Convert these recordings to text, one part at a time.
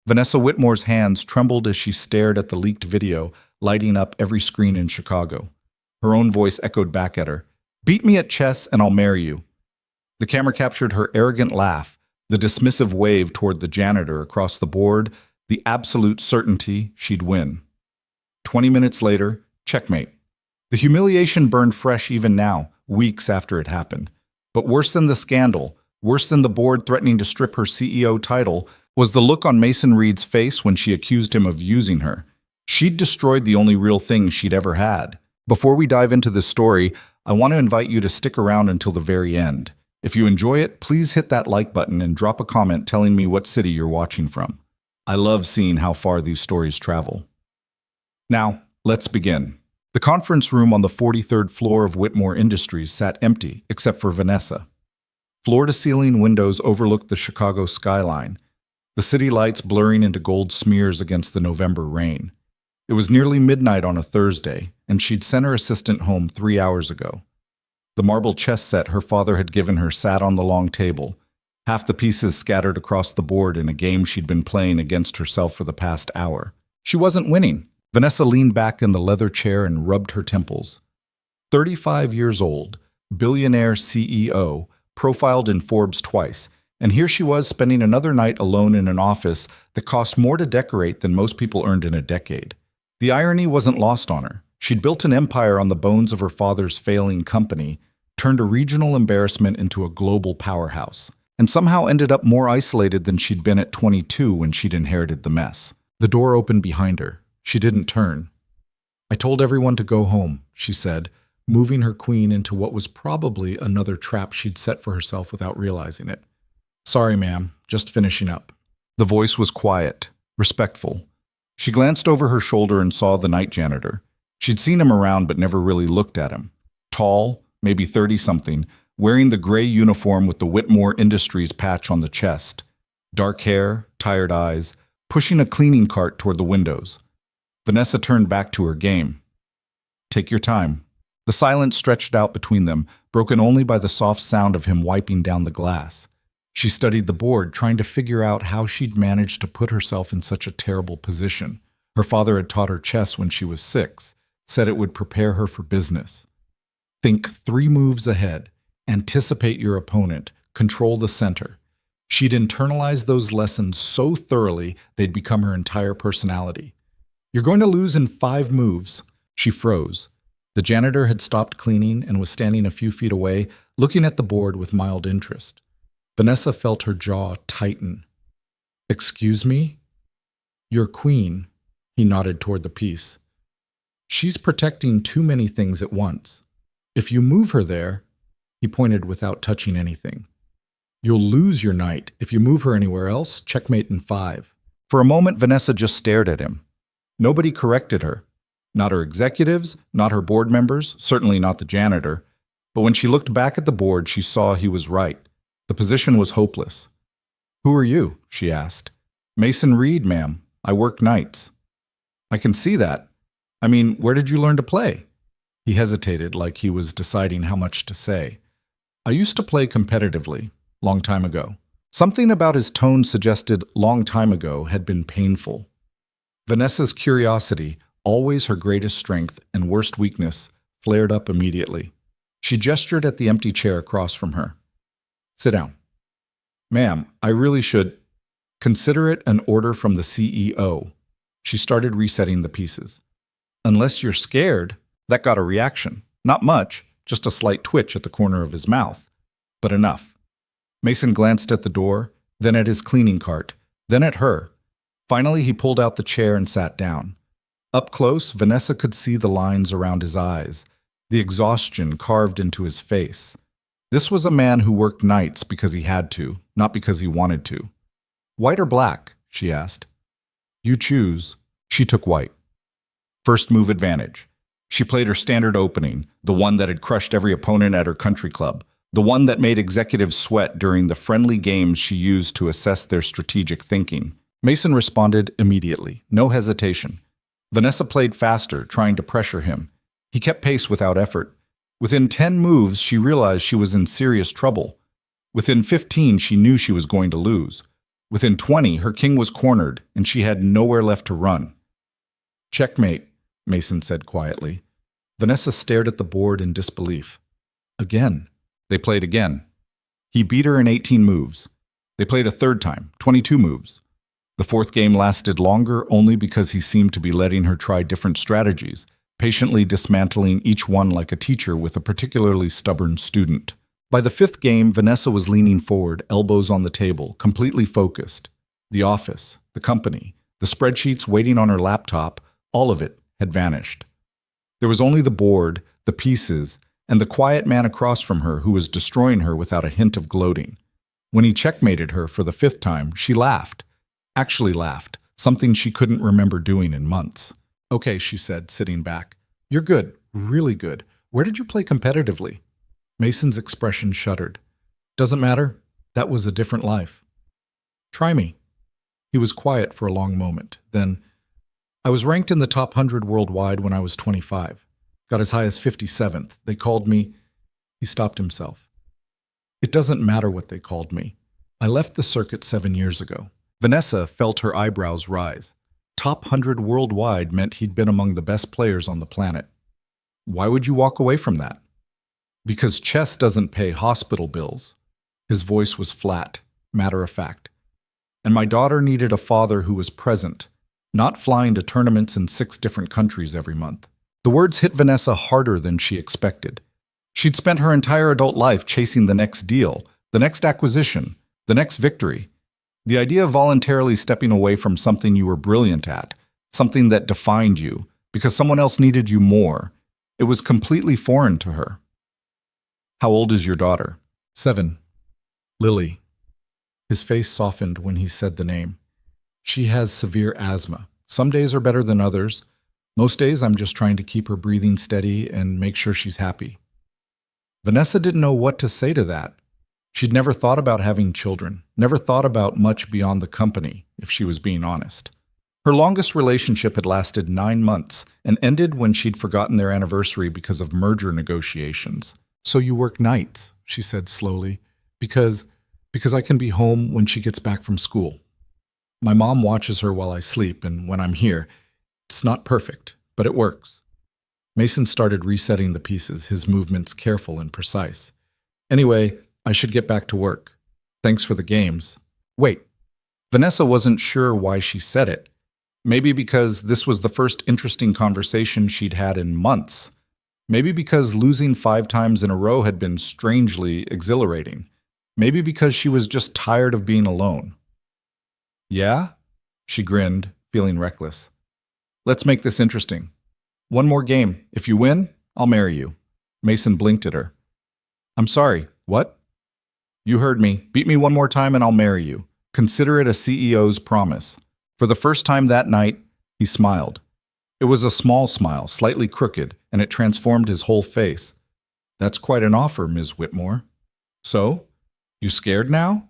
Vanessa Whitmore's hands trembled as she stared at the leaked video, lighting up every screen in Chicago. Her own voice echoed back at her. "Beat me at chess and I'll marry you." The camera captured her arrogant laugh, the dismissive wave toward the janitor across the board, the absolute certainty she'd win. 20 minutes later, checkmate. The humiliation burned fresh even now, weeks after it happened. But worse than the scandal, worse than the board threatening to strip her CEO title, was the look on Mason Reed's face when she accused him of using her. She'd destroyed the only real thing she'd ever had. Before we dive into this story, I want to invite you to stick around until the very end. If you enjoy it, please hit that like button and drop a comment telling me what city you're watching from. I love seeing how far these stories travel. Now, let's begin. The conference room on the 43rd floor of Whitmore Industries sat empty, except for Vanessa. Floor-to-ceiling windows overlooked the Chicago skyline, the city lights blurring into gold smears against the November rain. It was nearly midnight on a Thursday, and she'd sent her assistant home 3 hours ago. The marble chess set her father had given her sat on the long table, half the pieces scattered across the board in a game she'd been playing against herself for the past hour. She wasn't winning. Vanessa leaned back in the leather chair and rubbed her temples. 35 years old, billionaire CEO, profiled in Forbes twice, and here she was spending another night alone in an office that cost more to decorate than most people earned in a decade. The irony wasn't lost on her. She'd built an empire on the bones of her father's failing company, turned a regional embarrassment into a global powerhouse, and somehow ended up more isolated than she'd been at 22 when she'd inherited the mess. The door opened behind her. She didn't turn. "I told everyone to go home," she said, moving her queen into what was probably another trap she'd set for herself without realizing it. "Sorry, ma'am, just finishing up." The voice was quiet, respectful. She glanced over her shoulder and saw the night janitor. She'd seen him around but never really looked at him. Tall, maybe 30-something, wearing the gray uniform with the Whitmore Industries patch on the chest. Dark hair, tired eyes, pushing a cleaning cart toward the windows. Vanessa turned back to her game. "Take your time." The silence stretched out between them, broken only by the soft sound of him wiping down the glass. She studied the board, trying to figure out how she'd managed to put herself in such a terrible position. Her father had taught her chess when she was 6, said it would prepare her for business. Think 3 moves ahead, anticipate your opponent, control the center. She'd internalized those lessons so thoroughly they'd become her entire personality. "You're going to lose in 5 moves." She froze. The janitor had stopped cleaning and was standing a few feet away, looking at the board with mild interest. Vanessa felt her jaw tighten. "Excuse me?" "Your queen," he nodded toward the piece. "She's protecting too many things at once. If you move her there," he pointed without touching anything, "you'll lose your knight. If you move her anywhere else, checkmate in 5. For a moment, Vanessa just stared at him. Nobody corrected her. Not her executives, not her board members, certainly not the janitor. But when she looked back at the board, she saw he was right. The position was hopeless. "Who are you?" she asked. "Mason Reed, ma'am. I work nights." "I can see that. I mean, where did you learn to play?" He hesitated, like he was deciding how much to say. "I used to play competitively, long time ago." Something about his tone suggested long time ago had been painful. Vanessa's curiosity, always her greatest strength and worst weakness, flared up immediately. She gestured at the empty chair across from her. "Sit down." "Ma'am, I really should—" "Consider it an order from the CEO." She started resetting the pieces. "Unless you're scared." That got a reaction. Not much, just a slight twitch at the corner of his mouth. But enough. Mason glanced at the door, then at his cleaning cart, then at her. Finally, he pulled out the chair and sat down. Up close, Vanessa could see the lines around his eyes, the exhaustion carved into his face. This was a man who worked nights because he had to, not because he wanted to. "White or black?" she asked. "You choose." She took white. First move advantage. She played her standard opening, the one that had crushed every opponent at her country club, the one that made executives sweat during the friendly games she used to assess their strategic thinking. Mason responded immediately, no hesitation. Vanessa played faster, trying to pressure him. He kept pace without effort. Within 10 moves, she realized she was in serious trouble. Within 15, she knew she was going to lose. Within 20, her king was cornered, and she had nowhere left to run. Checkmate, Mason said quietly. Vanessa stared at the board in disbelief. Again. They played again. He beat her in 18 moves. They played a third time, 22 moves. The fourth game lasted longer only because he seemed to be letting her try different strategies, patiently dismantling each one like a teacher with a particularly stubborn student. By the fifth game, Vanessa was leaning forward, elbows on the table, completely focused. The office, the company, the spreadsheets waiting on her laptop, all of it had vanished. There was only the board, the pieces, and the quiet man across from her who was destroying her without a hint of gloating. When he checkmated her for the fifth time, she laughed. Actually laughed, something she couldn't remember doing in months. Okay, she said, sitting back. You're good, really good. Where did you play competitively? Mason's expression shuddered. Doesn't matter. That was a different life. Try me. He was quiet for a long moment. Then, I was ranked in the top 100 worldwide when I was 25. Got as high as 57th. They called me... He stopped himself. It doesn't matter what they called me. I left the circuit 7 years ago. Vanessa felt her eyebrows rise. Top 100 worldwide meant he'd been among the best players on the planet. Why would you walk away from that? Because chess doesn't pay hospital bills. His voice was flat, matter-of-fact. And my daughter needed a father who was present, not flying to tournaments in 6 different countries every month. The words hit Vanessa harder than she expected. She'd spent her entire adult life chasing the next deal, the next acquisition, the next victory. The idea of voluntarily stepping away from something you were brilliant at, something that defined you, because someone else needed you more, it was completely foreign to her. How old is your daughter? 7. Lily. His face softened when he said the name. She has severe asthma. Some days are better than others. Most days I'm just trying to keep her breathing steady and make sure she's happy. Vanessa didn't know what to say to that. She'd never thought about having children, never thought about much beyond the company, if she was being honest. Her longest relationship had lasted 9 months and ended when she'd forgotten their anniversary because of merger negotiations. So you work nights, she said slowly, because I can be home when she gets back from school. My mom watches her while I sleep, and when I'm here, it's not perfect, but it works. Mason started resetting the pieces, his movements careful and precise. Anyway, I should get back to work. Thanks for the games. Wait. Vanessa wasn't sure why she said it. Maybe because this was the first interesting conversation she'd had in months. Maybe because losing 5 times in a row had been strangely exhilarating. Maybe because she was just tired of being alone. Yeah? She grinned, feeling reckless. Let's make this interesting. 1 more game. If you win, I'll marry you. Mason blinked at her. I'm sorry, what? You heard me. Beat me 1 more time and I'll marry you. Consider it a CEO's promise. For the first time that night, he smiled. It was a small smile, slightly crooked, and it transformed his whole face. That's quite an offer, Ms. Whitmore. So? You scared now?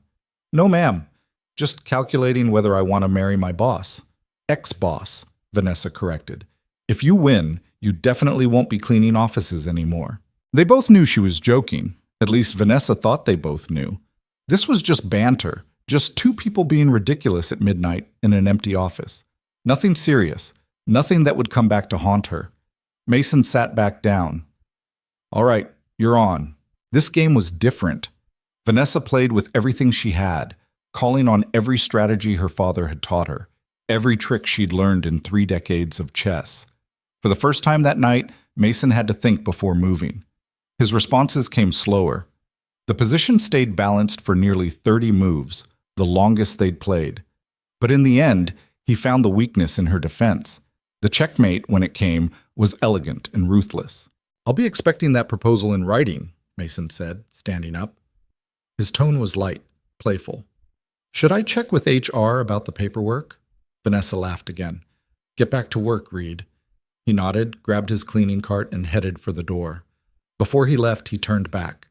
No, ma'am. Just calculating whether I want to marry my boss. Ex-boss, Vanessa corrected. If you win, you definitely won't be cleaning offices anymore. They both knew she was joking. At least Vanessa thought they both knew. This was just banter, just 2 people being ridiculous at midnight in an empty office. Nothing serious, nothing that would come back to haunt her. Mason sat back down. All right, you're on. This game was different. Vanessa played with everything she had, calling on every strategy her father had taught her, every trick she'd learned in 3 decades of chess. For the first time that night, Mason had to think before moving. His responses came slower. The position stayed balanced for nearly 30 moves, the longest they'd played. But in the end, he found the weakness in her defense. The checkmate, when it came, was elegant and ruthless. I'll be expecting that proposal in writing, Mason said, standing up. His tone was light, playful. Should I check with HR about the paperwork? Vanessa laughed again. Get back to work, Reed. He nodded, grabbed his cleaning cart, and headed for the door. Before he left, he turned back.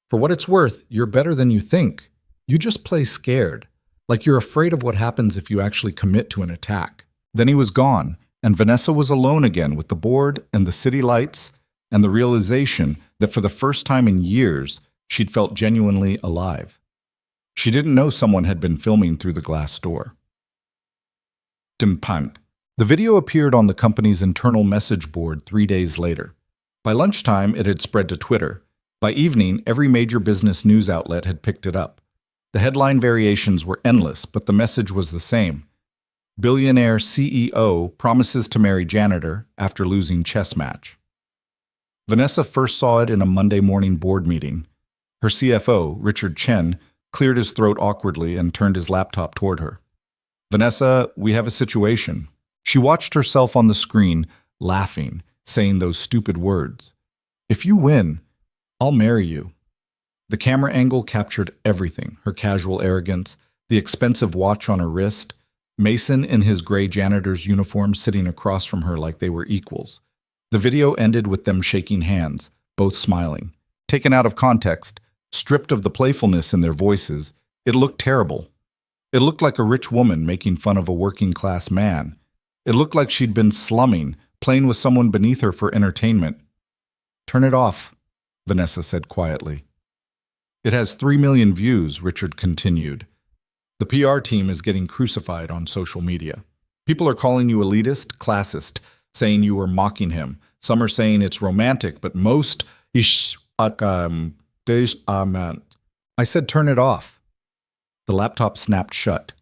For what it's worth, you're better than you think. You just play scared, like you're afraid of what happens if you actually commit to an attack. Then he was gone, and Vanessa was alone again with the board and the city lights and the realization that for the first time in years, she'd felt genuinely alive. She didn't know someone had been filming through the glass door. Timpang. The video appeared on the company's internal message board 3 days later. By lunchtime, it had spread to Twitter. By evening, every major business news outlet had picked it up. The headline variations were endless, but the message was the same. Billionaire CEO promises to marry janitor after losing chess match. Vanessa first saw it in a Monday morning board meeting. Her CFO, Richard Chen, cleared his throat awkwardly and turned his laptop toward her. Vanessa, we have a situation. She watched herself on the screen, laughing, saying those stupid words. If you win, I'll marry you. The camera angle captured everything, her casual arrogance, the expensive watch on her wrist, Mason in his gray janitor's uniform sitting across from her like they were equals. The video ended with them shaking hands, both smiling. Taken out of context, stripped of the playfulness in their voices, it looked terrible. It looked like a rich woman making fun of a working-class man. It looked like she'd been slumming, playing with someone beneath her for entertainment. Turn it off, Vanessa said quietly. It has 3 million views, Richard continued. The PR team is getting crucified on social media. People are calling you elitist, classist, saying you were mocking him. Some are saying it's romantic, but most I said turn it off. The laptop snapped shut.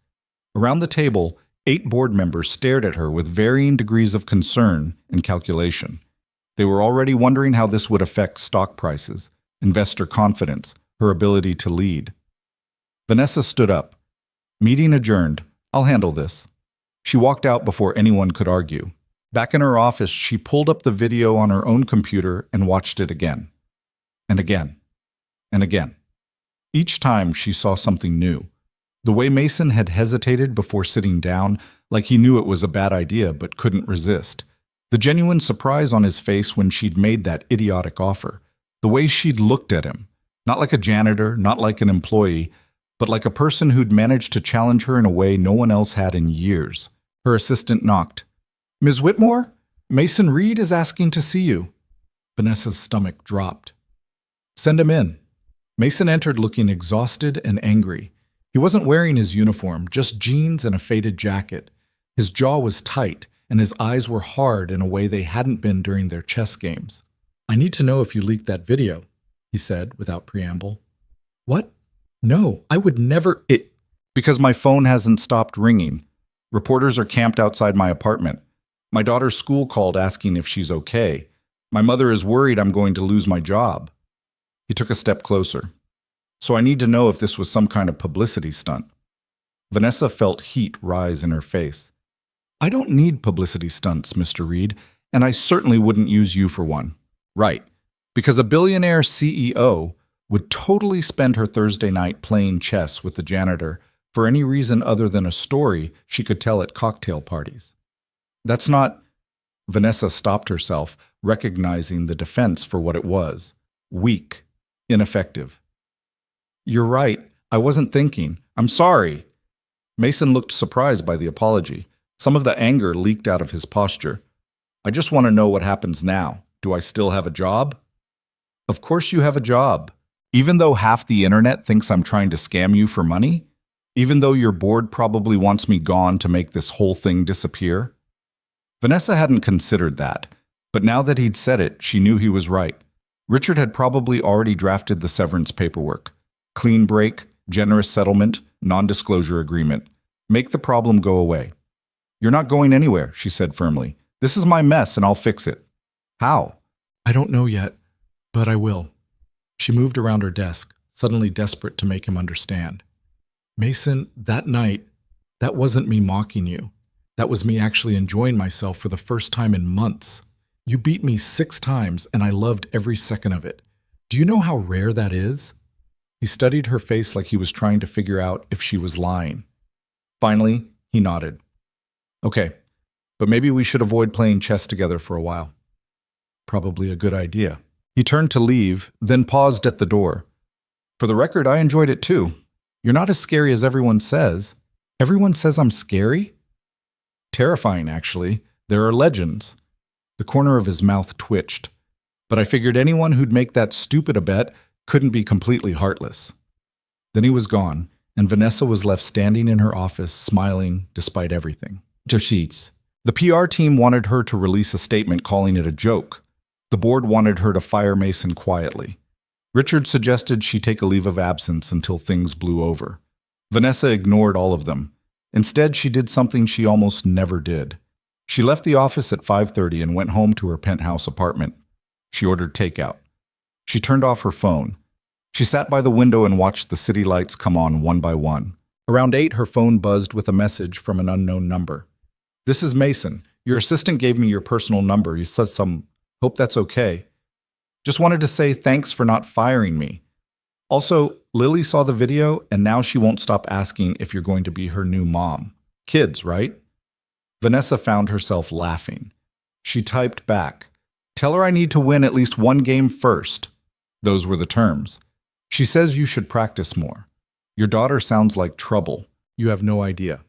Around the table, 8 board members stared at her with varying degrees of concern and calculation. They were already wondering how this would affect stock prices, investor confidence, her ability to lead. Vanessa stood up. Meeting adjourned. I'll handle this. She walked out before anyone could argue. Back in her office, she pulled up the video on her own computer and watched it again. And again. And again. Each time she saw something new. The way Mason had hesitated before sitting down, like he knew it was a bad idea but couldn't resist. The genuine surprise on his face when she'd made that idiotic offer. The way she'd looked at him. Not like a janitor, not like an employee, but like a person who'd managed to challenge her in a way no one else had in years. Her assistant knocked. Ms. Whitmore? Mason Reed is asking to see you. Vanessa's stomach dropped. Send him in. Mason entered looking exhausted and angry. He wasn't wearing his uniform, just jeans and a faded jacket. His jaw was tight, and his eyes were hard in a way they hadn't been during their chess games. I need to know if you leaked that video, he said without preamble. What? No, I would never. Because my phone hasn't stopped ringing. Reporters are camped outside my apartment. My daughter's school called asking if she's okay. My mother is worried I'm going to lose my job. He took a step closer. So I need to know if this was some kind of publicity stunt. Vanessa felt heat rise in her face. I don't need publicity stunts, Mr. Reed, and I certainly wouldn't use you for one. Right, because a billionaire CEO would totally spend her Thursday night playing chess with the janitor for any reason other than a story she could tell at cocktail parties. That's not... Vanessa stopped herself, recognizing the defense for what it was. Weak. Ineffective. You're right. I wasn't thinking. I'm sorry. Mason looked surprised by the apology. Some of the anger leaked out of his posture. I just want to know what happens now. Do I still have a job? Of course you have a job. Even though half the internet thinks I'm trying to scam you for money? Even though your board probably wants me gone to make this whole thing disappear? Vanessa hadn't considered that, but now that he'd said it, she knew he was right. Richard had probably already drafted the severance paperwork. Clean break, generous settlement, non-disclosure agreement. Make the problem go away. You're not going anywhere, she said firmly. This is my mess and I'll fix it. How? I don't know yet, but I will. She moved around her desk, suddenly desperate to make him understand. Mason, that night, that wasn't me mocking you. That was me actually enjoying myself for the first time in months. You beat me 6 times and I loved every second of it. Do you know how rare that is? He studied her face like he was trying to figure out if she was lying. Finally, he nodded. Okay, but maybe we should avoid playing chess together for a while. Probably a good idea. He turned to leave, then paused at the door. For the record, I enjoyed it too. You're not as scary as everyone says. Everyone says I'm scary? Terrifying, actually. There are legends. The corner of his mouth twitched. But I figured anyone who'd make that stupid a bet couldn't be completely heartless. Then he was gone, and Vanessa was left standing in her office, smiling despite everything. Sheets. The PR team wanted her to release a statement calling it a joke. The board wanted her to fire Mason quietly. Richard suggested she take a leave of absence until things blew over. Vanessa ignored all of them. Instead, she did something she almost never did. She left the office at 5:30 and went home to her penthouse apartment. She ordered takeout. She turned off her phone. She sat by the window and watched the city lights come on one by one. Around 8, her phone buzzed with a message from an unknown number. "This is Mason. Your assistant gave me your personal number. He says hope that's okay. Just wanted to say thanks for not firing me. Also, Lily saw the video and now she won't stop asking if you're going to be her new mom. Kids, right?" Vanessa found herself laughing. She typed back, "Tell her I need to win at least one game first." Those were the terms. "She says you should practice more. Your daughter sounds like trouble. You have no idea."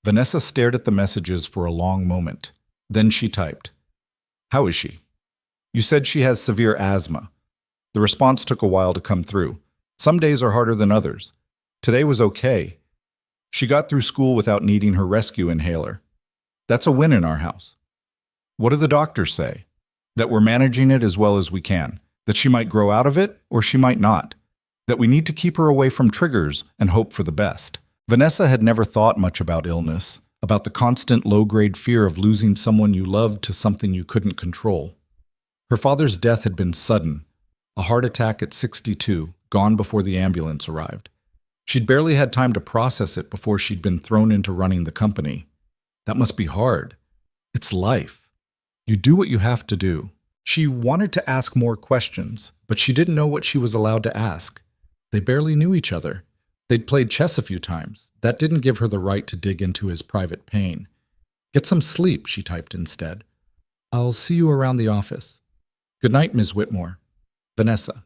Vanessa stared at the messages for a long moment. Then she typed, "How is she? You said she has severe asthma." The response took a while to come through. Some days are harder than others. Today was okay. She got through school without needing her rescue inhaler. That's a win in our house. What do the doctors say? That we're managing it as well as we can. That she might grow out of it, or she might not. That we need to keep her away from triggers and hope for the best. Vanessa had never thought much about illness, about the constant low-grade fear of losing someone you loved to something you couldn't control. Her father's death had been sudden, a heart attack at 62, gone before the ambulance arrived. She'd barely had time to process it before she'd been thrown into running the company. That must be hard. It's life. You do what you have to do. She wanted to ask more questions, but she didn't know what she was allowed to ask. They barely knew each other. They'd played chess a few times. That didn't give her the right to dig into his private pain. "Get some sleep," she typed instead. "I'll see you around the office." "Good night, Ms. Whitmore." "Vanessa."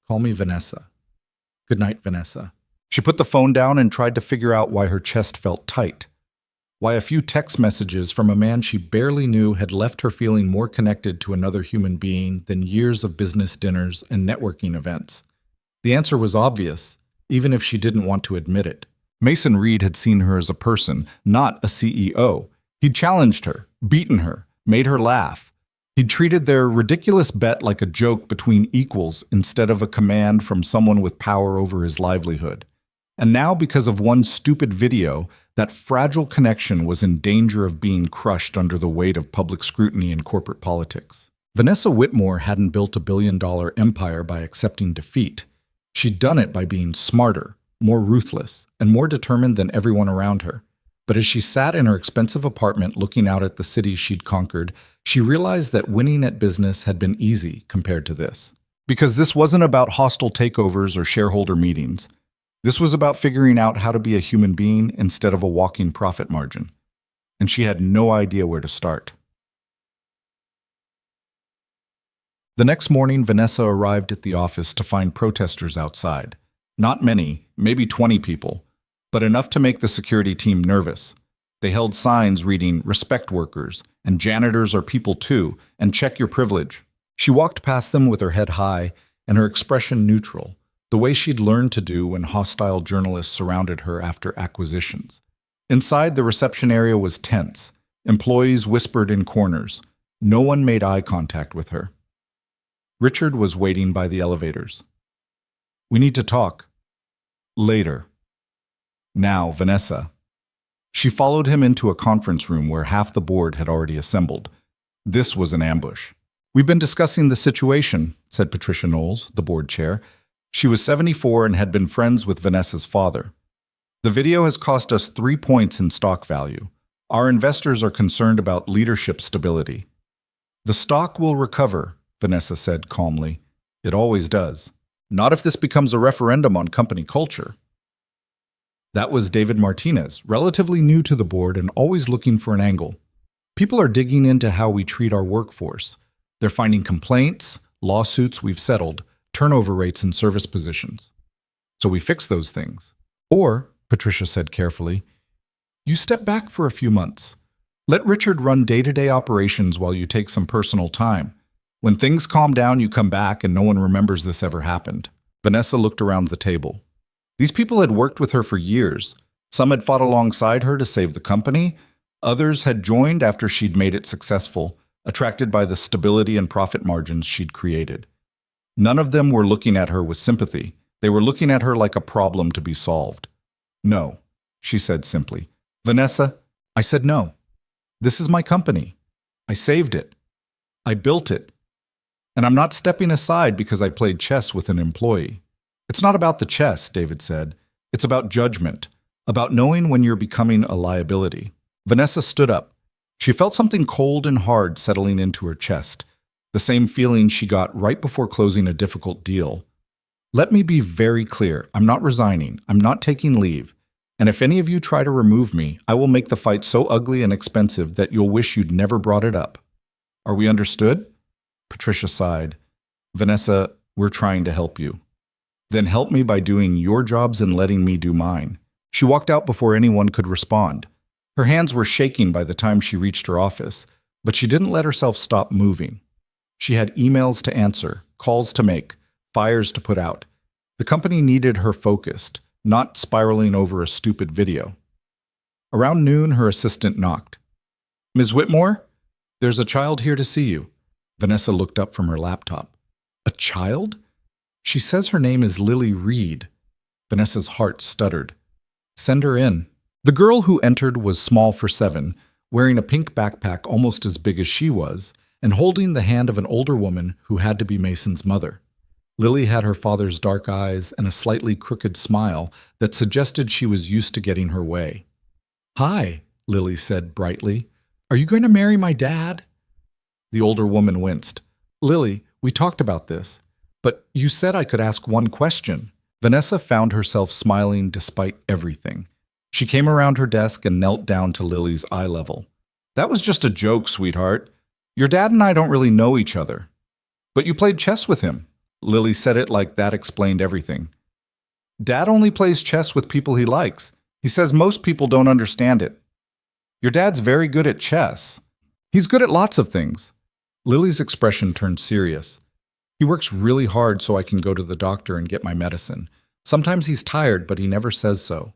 "Call me Vanessa." "Good night, Vanessa." She put the phone down and tried to figure out why her chest felt tight. Why a few text messages from a man she barely knew had left her feeling more connected to another human being than years of business dinners and networking events. The answer was obvious, even if she didn't want to admit it. Mason Reed had seen her as a person, not a CEO. He'd challenged her, beaten her, made her laugh. He'd treated their ridiculous bet like a joke between equals instead of a command from someone with power over his livelihood. And now, because of one stupid video, that fragile connection was in danger of being crushed under the weight of public scrutiny and corporate politics. Vanessa Whitmore hadn't built a billion-dollar empire by accepting defeat. She'd done it by being smarter, more ruthless, and more determined than everyone around her. But as she sat in her expensive apartment looking out at the cities she'd conquered, she realized that winning at business had been easy compared to this. Because this wasn't about hostile takeovers or shareholder meetings. This was about figuring out how to be a human being instead of a walking profit margin. And she had no idea where to start. The next morning, Vanessa arrived at the office to find protesters outside. Not many, maybe 20 people, but enough to make the security team nervous. They held signs reading, "Respect workers," and "Janitors are people too," and "Check your privilege." She walked past them with her head high and her expression neutral, the way she'd learned to do when hostile journalists surrounded her after acquisitions. Inside, the reception area was tense. Employees whispered in corners. No one made eye contact with her. Richard was waiting by the elevators. "We need to talk." "Later." "Now, Vanessa." She followed him into a conference room where half the board had already assembled. This was an ambush. "We've been discussing the situation," said Patricia Knowles, the board chair. She was 74 and had been friends with Vanessa's father. "The video has cost us 3 points in stock value. Our investors are concerned about leadership stability." "The stock will recover," Vanessa said calmly. "It always does. Not if this becomes a referendum on company culture." That was David Martinez, relatively new to the board and always looking for an angle. "People are digging into how we treat our workforce. They're finding complaints, lawsuits we've settled, turnover rates in service positions. So we fix those things. Or," Patricia said carefully, "you step back for a few months. Let Richard run day-to-day operations while you take some personal time. When things calm down, you come back and no one remembers this ever happened." Vanessa looked around the table. These people had worked with her for years. Some had fought alongside her to save the company. Others had joined after she'd made it successful, attracted by the stability and profit margins she'd created. None of them were looking at her with sympathy. They were looking at her like a problem to be solved. "No," she said simply. "Vanessa," I said, "no. This is my company. I saved it. I built it. And I'm not stepping aside because I played chess with an employee." "It's not about the chess," David said. "It's about judgment, about knowing when you're becoming a liability." Vanessa stood up. She felt something cold and hard settling into her chest, the same feeling she got right before closing a difficult deal. "Let me be very clear. I'm not resigning. I'm not taking leave. And if any of you try to remove me, I will make the fight so ugly and expensive that you'll wish you'd never brought it up. Are we understood?" Patricia sighed. "Vanessa, we're trying to help you." "Then help me by doing your jobs and letting me do mine." She walked out before anyone could respond. Her hands were shaking by the time she reached her office, but she didn't let herself stop moving. She had emails to answer, calls to make, fires to put out. The company needed her focused, not spiraling over a stupid video. Around noon, her assistant knocked. "Ms. Whitmore, there's a child here to see you." Vanessa looked up from her laptop. "A child?" "She says her name is Lily Reed." Vanessa's heart stuttered. "Send her in." The girl who entered was small for 7, wearing a pink backpack almost as big as she was, and holding the hand of an older woman who had to be Mason's mother. Lily had her father's dark eyes and a slightly crooked smile that suggested she was used to getting her way. "Hi," Lily said brightly. "Are you going to marry my dad?" The older woman winced. "Lily, we talked about this, but you said I could ask one question." Vanessa found herself smiling despite everything. She came around her desk and knelt down to Lily's eye level. "That was just a joke, sweetheart. Your dad and I don't really know each other." "But you played chess with him." Lily said it like that explained everything. "Dad only plays chess with people he likes. He says most people don't understand it. Your dad's very good at chess. He's good at lots of things." Lily's expression turned serious. "He works really hard so I can go to the doctor and get my medicine. Sometimes he's tired, but he never says so."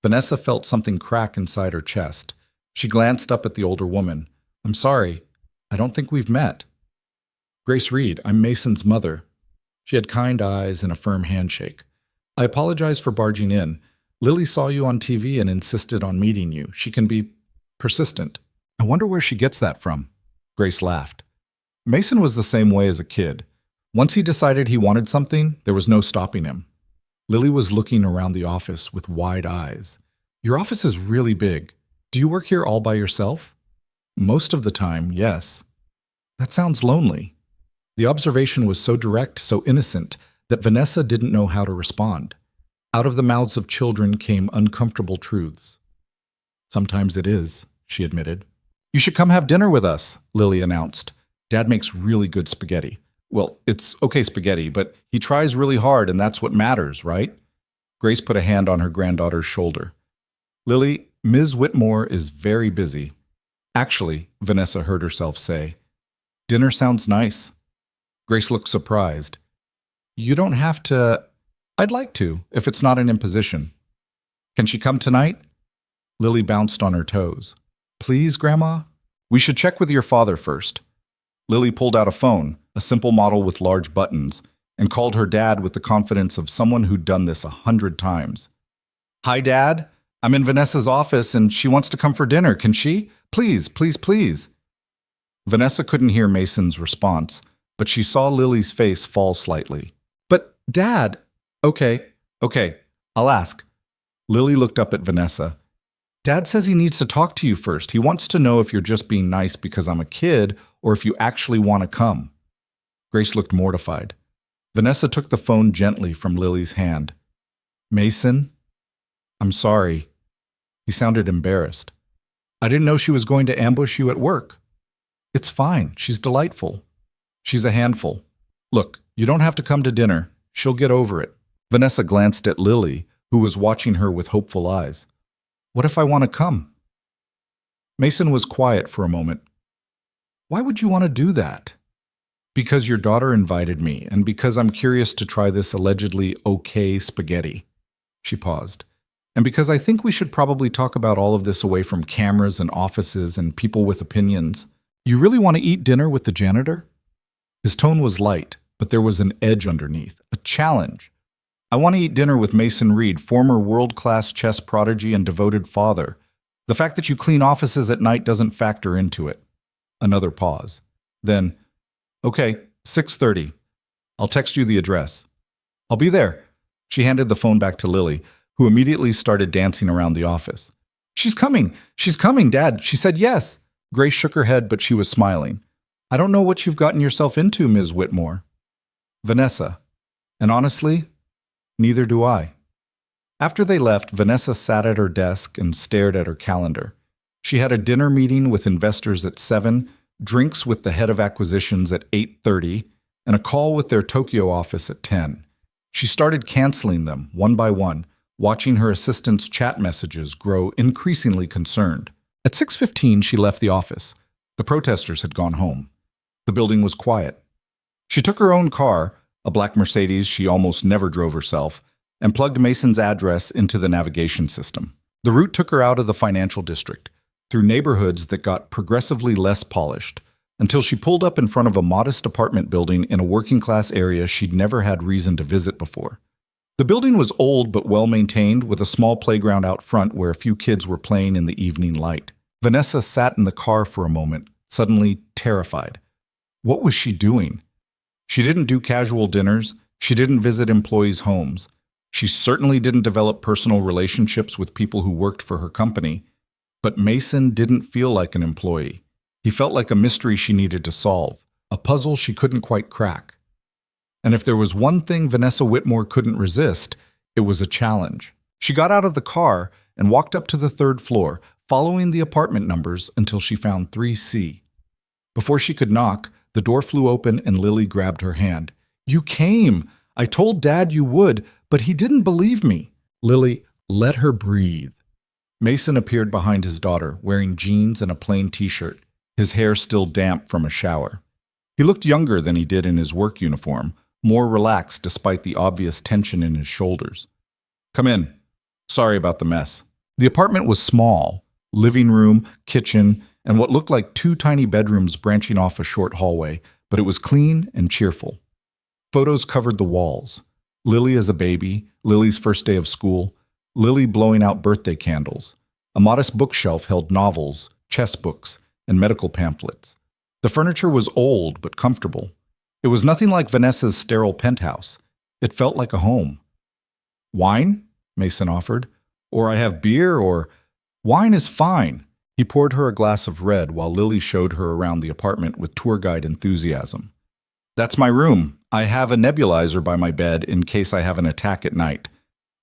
Vanessa felt something crack inside her chest. She glanced up at the older woman. "I'm sorry. I don't think we've met." "Grace Reed, I'm Mason's mother." She had kind eyes and a firm handshake. "I apologize for barging in. Lily saw you on TV and insisted on meeting you. She can be persistent." "I wonder where she gets that from." Grace laughed. "Mason was the same way as a kid. Once he decided he wanted something, there was no stopping him." Lily was looking around the office with wide eyes. "Your office is really big. Do you work here all by yourself?" "Most of the time, yes." "That sounds lonely." The observation was so direct, so innocent, that Vanessa didn't know how to respond. Out of the mouths of children came uncomfortable truths. "Sometimes it is," she admitted. "You should come have dinner with us," Lily announced. "Dad makes really good spaghetti. Well, it's okay spaghetti, but he tries really hard and that's what matters, right?" Grace put a hand on her granddaughter's shoulder. "Lily, Ms. Whitmore is very busy." "Actually," Vanessa heard herself say, "dinner sounds nice." Grace looked surprised. "You don't have to—" "I'd like to, if it's not an imposition." "Can she come tonight?" Lily bounced on her toes. "Please, Grandma?" "We should check with your father first." Lily pulled out a phone, a simple model with large buttons, and called her dad with the confidence of someone who'd done this 100 times. "Hi, Dad. I'm in Vanessa's office and she wants to come for dinner. Can she? Please, please, please." Vanessa couldn't hear Mason's response, but she saw Lily's face fall slightly. "But, Dad—" Okay, I'll ask." Lily looked up at Vanessa. "Dad says he needs to talk to you first. He wants to know if you're just being nice because I'm a kid or if you actually want to come." Grace looked mortified. Vanessa took the phone gently from Lily's hand. "Mason? I'm sorry." He sounded embarrassed. "I didn't know she was going to ambush you at work." "It's fine. She's delightful." "She's a handful. Look, you don't have to come to dinner. She'll get over it." Vanessa glanced at Lily, who was watching her with hopeful eyes. "What if I want to come?" Mason was quiet for a moment. "Why would you want to do that?" "Because your daughter invited me, and because I'm curious to try this allegedly okay spaghetti." She paused. And because I think we should probably talk about all of this away from cameras and offices and people with opinions. You really want to eat dinner with the janitor? His tone was light, but there was an edge underneath, a challenge. I want to eat dinner with Mason Reed, former world-class chess prodigy and devoted father. The fact that you clean offices at night doesn't factor into it. Another pause. Then, okay, 6:30. I'll text you the address. I'll be there. She handed the phone back to Lily, who immediately started dancing around the office. She's coming, Dad. She said yes. Grace shook her head, but she was smiling. I don't know what you've gotten yourself into, Ms. Whitmore. Vanessa. And honestly, neither do I. After they left, Vanessa sat at her desk and stared at her calendar. She had a dinner meeting with investors at 7, drinks with the head of acquisitions at 8:30, and a call with their Tokyo office at 10. She started canceling them one by one, watching her assistant's chat messages grow increasingly concerned. At 6:15, she left the office. The protesters had gone home. The building was quiet. She took her own car, a black Mercedes she almost never drove herself, and plugged Mason's address into the navigation system. The route took her out of the financial district, through neighborhoods that got progressively less polished, until she pulled up in front of a modest apartment building in a working-class area she'd never had reason to visit before. The building was old but well-maintained, with a small playground out front where a few kids were playing in the evening light. Vanessa sat in the car for a moment, suddenly terrified. What was she doing? She didn't do casual dinners. She didn't visit employees' homes. She certainly didn't develop personal relationships with people who worked for her company. But Mason didn't feel like an employee. He felt like a mystery she needed to solve, a puzzle she couldn't quite crack. And if there was one thing Vanessa Whitmore couldn't resist, it was a challenge. She got out of the car and walked up to the 3rd floor, following the apartment numbers until she found 3C. Before she could knock, the door flew open and Lily grabbed her hand. You came! I told Dad you would, but he didn't believe me. Lily, let her breathe. Mason appeared behind his daughter, wearing jeans and a plain t-shirt, his hair still damp from a shower. He looked younger than he did in his work uniform, more relaxed despite the obvious tension in his shoulders. Come in. Sorry about the mess. The apartment was small, living room, kitchen, and what looked like 2 tiny bedrooms branching off a short hallway, but it was clean and cheerful. Photos covered the walls. Lily as a baby, Lily's first day of school, Lily blowing out birthday candles. A modest bookshelf held novels, chess books, and medical pamphlets. The furniture was old but comfortable. It was nothing like Vanessa's sterile penthouse. It felt like a home. Wine? Mason offered. Or I have beer, or... Wine is fine. He poured her a glass of red while Lily showed her around the apartment with tour guide enthusiasm. That's my room. I have a nebulizer by my bed in case I have an attack at night.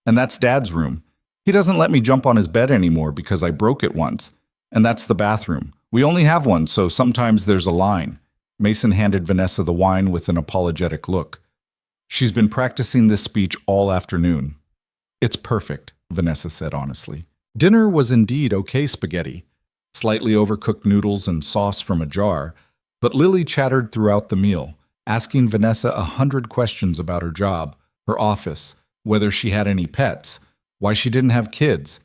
And that's Dad's room. He doesn't let me jump on his bed anymore because I broke it once. And that's the bathroom. We only have one, so sometimes there's a line. Mason handed Vanessa the wine with an apologetic look. She's been practicing this speech all afternoon. It's perfect, Vanessa said honestly. Dinner was indeed okay spaghetti, slightly overcooked noodles and sauce from a jar, but Lily chattered throughout the meal, asking Vanessa 100 questions about her job, her office, whether she had any pets, why she didn't have kids,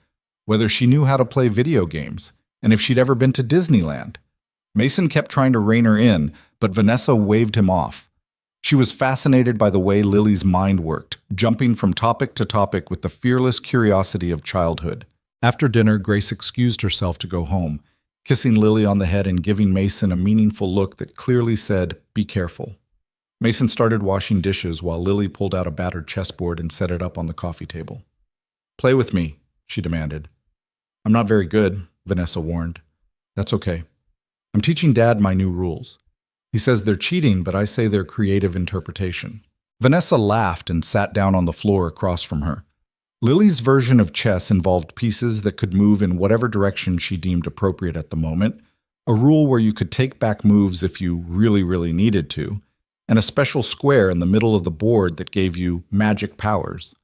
whether she knew how to play video games, and if she'd ever been to Disneyland. Mason kept trying to rein her in, but Vanessa waved him off. She was fascinated by the way Lily's mind worked, jumping from topic to topic with the fearless curiosity of childhood. After dinner, Grace excused herself to go home, kissing Lily on the head and giving Mason a meaningful look that clearly said, "Be careful." Mason started washing dishes while Lily pulled out a battered chessboard and set it up on the coffee table. "Play with me," she demanded. "I'm not very good," Vanessa warned. "That's okay. I'm teaching Dad my new rules. He says they're cheating, but I say they're creative interpretation." Vanessa laughed and sat down on the floor across from her. Lily's version of chess involved pieces that could move in whatever direction she deemed appropriate at the moment, a rule where you could take back moves if you really needed to, and a special square in the middle of the board that gave you magic powers.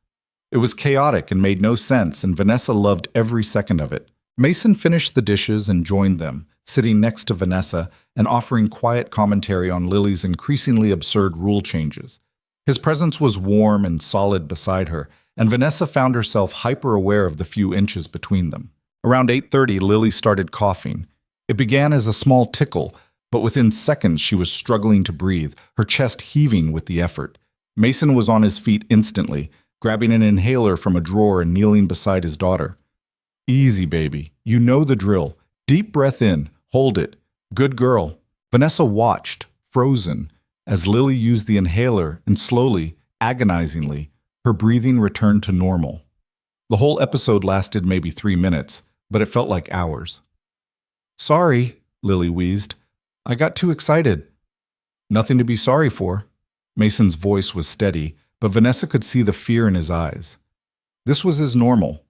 It was chaotic and made no sense, and Vanessa loved every second of it. Mason finished the dishes and joined them, sitting next to Vanessa and offering quiet commentary on Lily's increasingly absurd rule changes. His presence was warm and solid beside her, and Vanessa found herself hyper-aware of the few inches between them. Around 8:30, Lily started coughing. It began as a small tickle, but within seconds she was struggling to breathe, her chest heaving with the effort. Mason was on his feet instantly, grabbing an inhaler from a drawer and kneeling beside his daughter. "Easy, baby. You know the drill. Deep breath in. Hold it. Good girl." Vanessa watched, frozen, as Lily used the inhaler and slowly, agonizingly, her breathing returned to normal. The whole episode lasted maybe 3 minutes, but it felt like hours. "Sorry," Lily wheezed. "I got too excited." "Nothing to be sorry for." Mason's voice was steady, but Vanessa could see the fear in his eyes. This was his normal.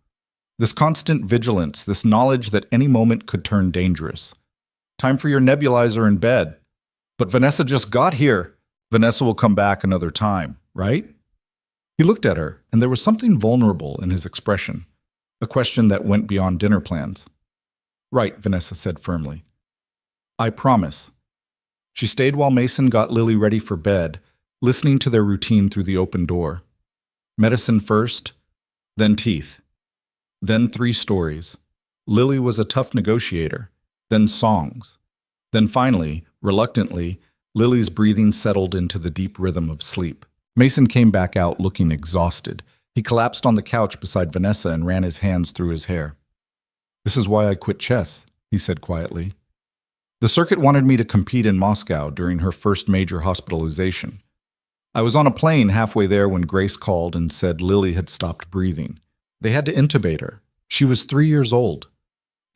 This constant vigilance, this knowledge that any moment could turn dangerous. "Time for your nebulizer in bed." "But Vanessa just got here." "Vanessa will come back another time, right?" He looked at her, and there was something vulnerable in his expression, a question that went beyond dinner plans. "Right," Vanessa said firmly. "I promise." She stayed while Mason got Lily ready for bed, listening to their routine through the open door. Medicine first, then teeth, then 3 stories. Lily was a tough negotiator, then songs. Then finally, reluctantly, Lily's breathing settled into the deep rhythm of sleep. Mason came back out looking exhausted. He collapsed on the couch beside Vanessa and ran his hands through his hair. "This is why I quit chess," he said quietly. "The circuit wanted me to compete in Moscow during her first major hospitalization. I was on a plane halfway there when Grace called and said Lily had stopped breathing. They had to intubate her. She was 3 years old.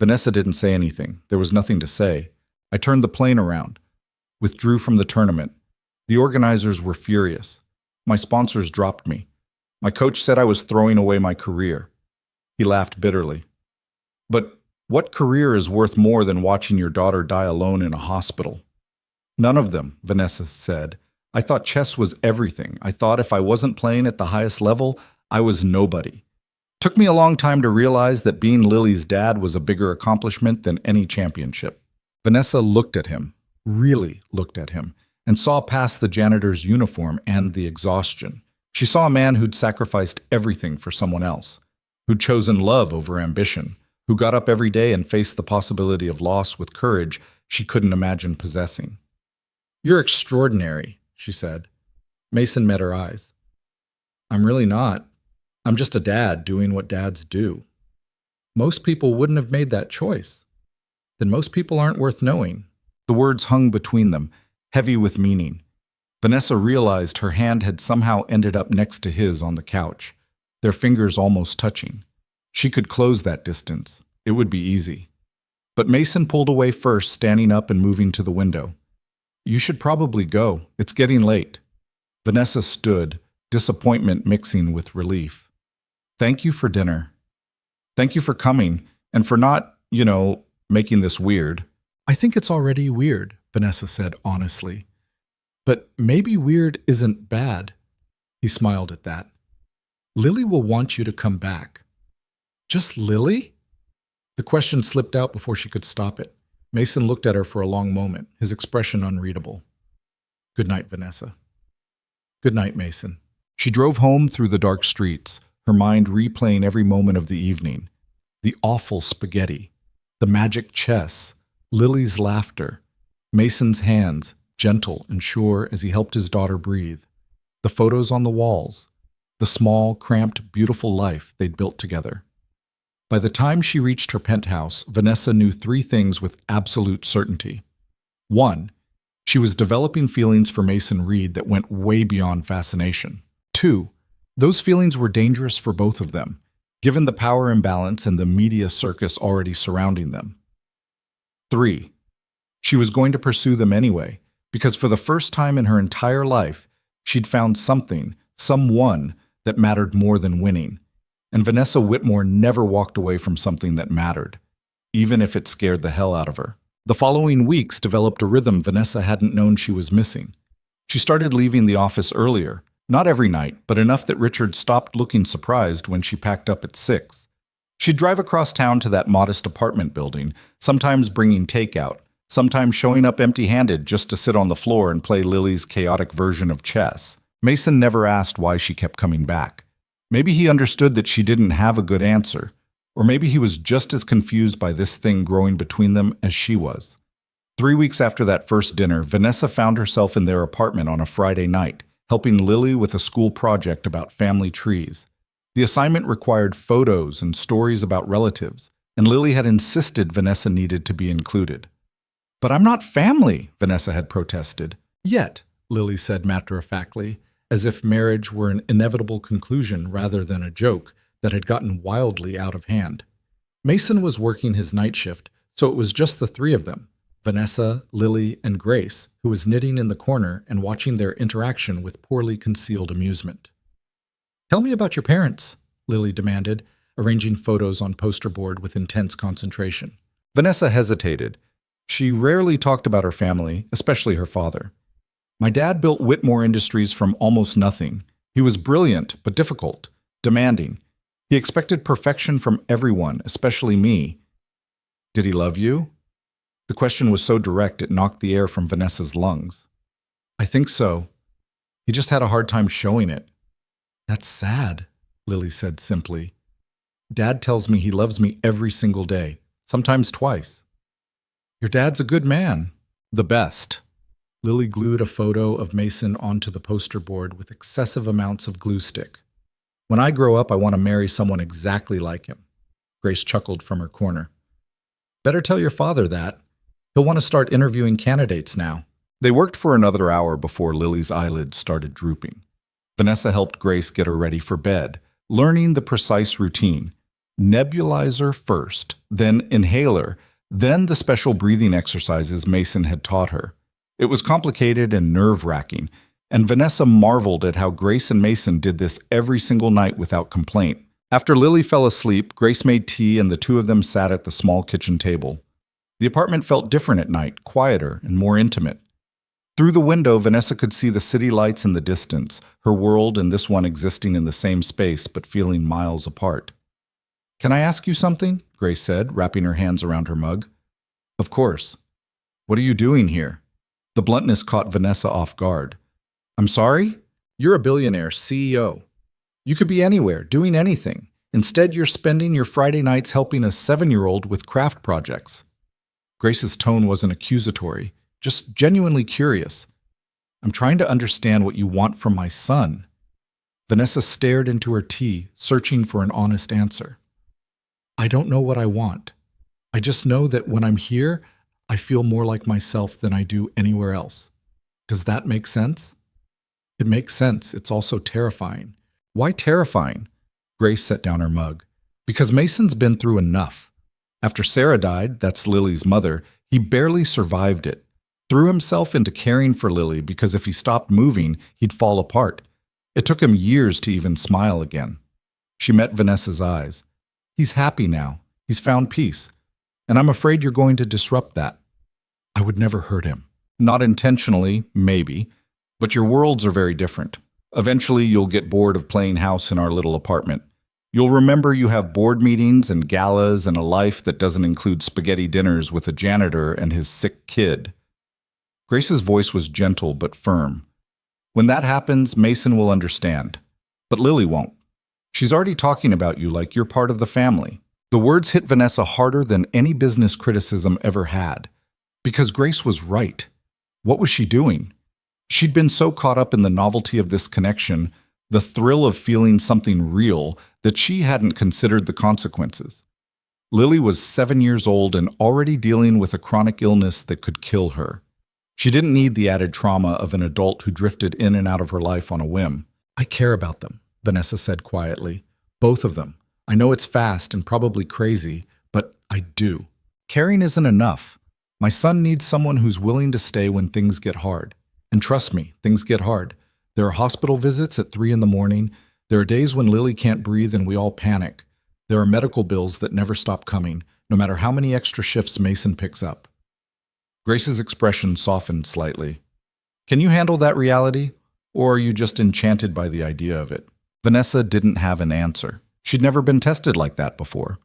Vanessa didn't say anything. There was nothing to say. I turned the plane around, withdrew from the tournament. The organizers were furious. My sponsors dropped me. My coach said I was throwing away my career." He laughed bitterly. "But what career is worth more than watching your daughter die alone in a hospital?" "None of them," Vanessa said. "I thought chess was everything. I thought if I wasn't playing at the highest level, I was nobody. Took me a long time to realize that being Lily's dad was a bigger accomplishment than any championship." Vanessa looked at him, really looked at him, and saw past the janitor's uniform and the exhaustion. She saw a man who'd sacrificed everything for someone else, who'd chosen love over ambition, who got up every day and faced the possibility of loss with courage she couldn't imagine possessing. "You're extraordinary," she said. Mason met her eyes. "I'm really not. I'm just a dad doing what dads do. Most people wouldn't have made that choice. Then most people aren't worth knowing." The words hung between them, heavy with meaning. Vanessa realized her hand had somehow ended up next to his on the couch, their fingers almost touching. She could close that distance. It would be easy. But Mason pulled away first, standing up and moving to the window. "You should probably go. It's getting late." Vanessa stood, disappointment mixing with relief. "Thank you for dinner. Thank you for coming, and for not, making this weird." "I think it's already weird," Vanessa said honestly. "But maybe weird isn't bad." He smiled at that. "Lily will want you to come back." "Just Lily?" The question slipped out before she could stop it. Mason looked at her for a long moment, his expression unreadable. "Good night, Vanessa." "Good night, Mason." She drove home through the dark streets, her mind replaying every moment of the evening. The awful spaghetti, the magic chess, Lily's laughter, Mason's hands, gentle and sure as he helped his daughter breathe, the photos on the walls, the small, cramped, beautiful life they'd built together. By the time she reached her penthouse, Vanessa knew 3 things with absolute certainty. 1, she was developing feelings for Mason Reed that went way beyond fascination. 2, those feelings were dangerous for both of them, given the power imbalance and the media circus already surrounding them. 3, she was going to pursue them anyway, because for the first time in her entire life, she'd found something, someone, that mattered more than winning. And Vanessa Whitmore never walked away from something that mattered, even if it scared the hell out of her. The following weeks developed a rhythm Vanessa hadn't known she was missing. She started leaving the office earlier, not every night, but enough that Richard stopped looking surprised when she packed up at 6. She'd drive across town to that modest apartment building, sometimes bringing takeout, sometimes showing up empty-handed just to sit on the floor and play Lily's chaotic version of chess. Mason never asked why she kept coming back. Maybe he understood that she didn't have a good answer, or maybe he was just as confused by this thing growing between them as she was. 3 weeks after that first dinner, Vanessa found herself in their apartment on a Friday night, helping Lily with a school project about family trees. The assignment required photos and stories about relatives, and Lily had insisted Vanessa needed to be included. "But I'm not family," Vanessa had protested. "Yet," Lily said matter-of-factly, as if marriage were an inevitable conclusion rather than a joke that had gotten wildly out of hand. Mason was working his night shift, so it was just the three of them, Vanessa, Lily, and Grace, who was knitting in the corner and watching their interaction with poorly concealed amusement. "Tell me about your parents," Lily demanded, arranging photos on poster board with intense concentration. Vanessa hesitated. She rarely talked about her family, especially her father. "My dad built Whitmore Industries from almost nothing. He was brilliant, but difficult, demanding. He expected perfection from everyone, especially me." "Did he love you?" The question was so direct it knocked the air from Vanessa's lungs. "I think so. He just had a hard time showing it." "That's sad," Lily said simply. "Dad tells me he loves me every single day, sometimes twice." "Your dad's a good man." "The best." Lily glued a photo of Mason onto the poster board with excessive amounts of glue stick. "When I grow up, I want to marry someone exactly like him." Grace chuckled from her corner. "Better tell your father that. He'll want to start interviewing candidates now." They worked for another hour before Lily's eyelids started drooping. Vanessa helped Grace get her ready for bed, learning the precise routine. Nebulizer first, then inhaler, then the special breathing exercises Mason had taught her. It was complicated and nerve-wracking, and Vanessa marveled at how Grace and Mason did this every single night without complaint. After Lily fell asleep, Grace made tea and the two of them sat at the small kitchen table. The apartment felt different at night, quieter and more intimate. Through the window, Vanessa could see the city lights in the distance, her world and this one existing in the same space but feeling miles apart. "Can I ask you something?" Grace said, wrapping her hands around her mug. "Of course." "What are you doing here?" The bluntness caught Vanessa off guard. "I'm sorry? You're a billionaire CEO. You could be anywhere, doing anything. Instead, you're spending your Friday nights helping a 7-year-old with craft projects." Grace's tone wasn't accusatory, just genuinely curious. "I'm trying to understand what you want from my son." Vanessa stared into her tea, searching for an honest answer. "I don't know what I want. I just know that when I'm here, I feel more like myself than I do anywhere else. Does that make sense?" "It makes sense. It's also terrifying." "Why terrifying?" Grace set down her mug. "Because Mason's been through enough. After Sarah died, that's Lily's mother, he barely survived it. Threw himself into caring for Lily because if he stopped moving, he'd fall apart. It took him years to even smile again." She met Vanessa's eyes. "He's happy now. He's found peace. And I'm afraid you're going to disrupt that." "I would never hurt him." "Not intentionally, maybe. But your worlds are very different. Eventually, you'll get bored of playing house in our little apartment. You'll remember you have board meetings and galas and a life that doesn't include spaghetti dinners with a janitor and his sick kid." Grace's voice was gentle but firm. "When that happens, Mason will understand. But Lily won't. She's already talking about you like you're part of the family." The words hit Vanessa harder than any business criticism ever had. Because Grace was right. What was she doing? She'd been so caught up in the novelty of this connection, the thrill of feeling something real, that she hadn't considered the consequences. Lily was 7 years old and already dealing with a chronic illness that could kill her. She didn't need the added trauma of an adult who drifted in and out of her life on a whim. "I care about them," Vanessa said quietly. "Both of them. I know it's fast and probably crazy, but I do. Caring isn't enough. My son needs someone who's willing to stay when things get hard. And trust me, things get hard. There are hospital visits at 3 in the morning. There are days when Lily can't breathe and we all panic. There are medical bills that never stop coming, no matter how many extra shifts Mason picks up." Grace's expression softened slightly. "Can you handle that reality? Or are you just enchanted by the idea of it?" Vanessa didn't have an answer. She'd never been tested like that before.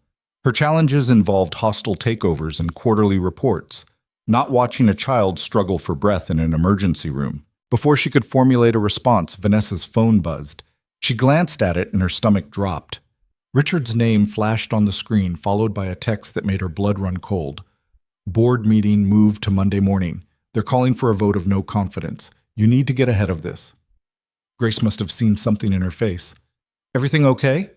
Her challenges involved hostile takeovers and quarterly reports, not watching a child struggle for breath in an emergency room. Before she could formulate a response, Vanessa's phone buzzed. She glanced at it and her stomach dropped. Richard's name flashed on the screen, followed by a text that made her blood run cold. Board meeting moved to Monday morning. They're calling for a vote of no confidence. You need to get ahead of this. Grace must have seen something in her face. Everything okay?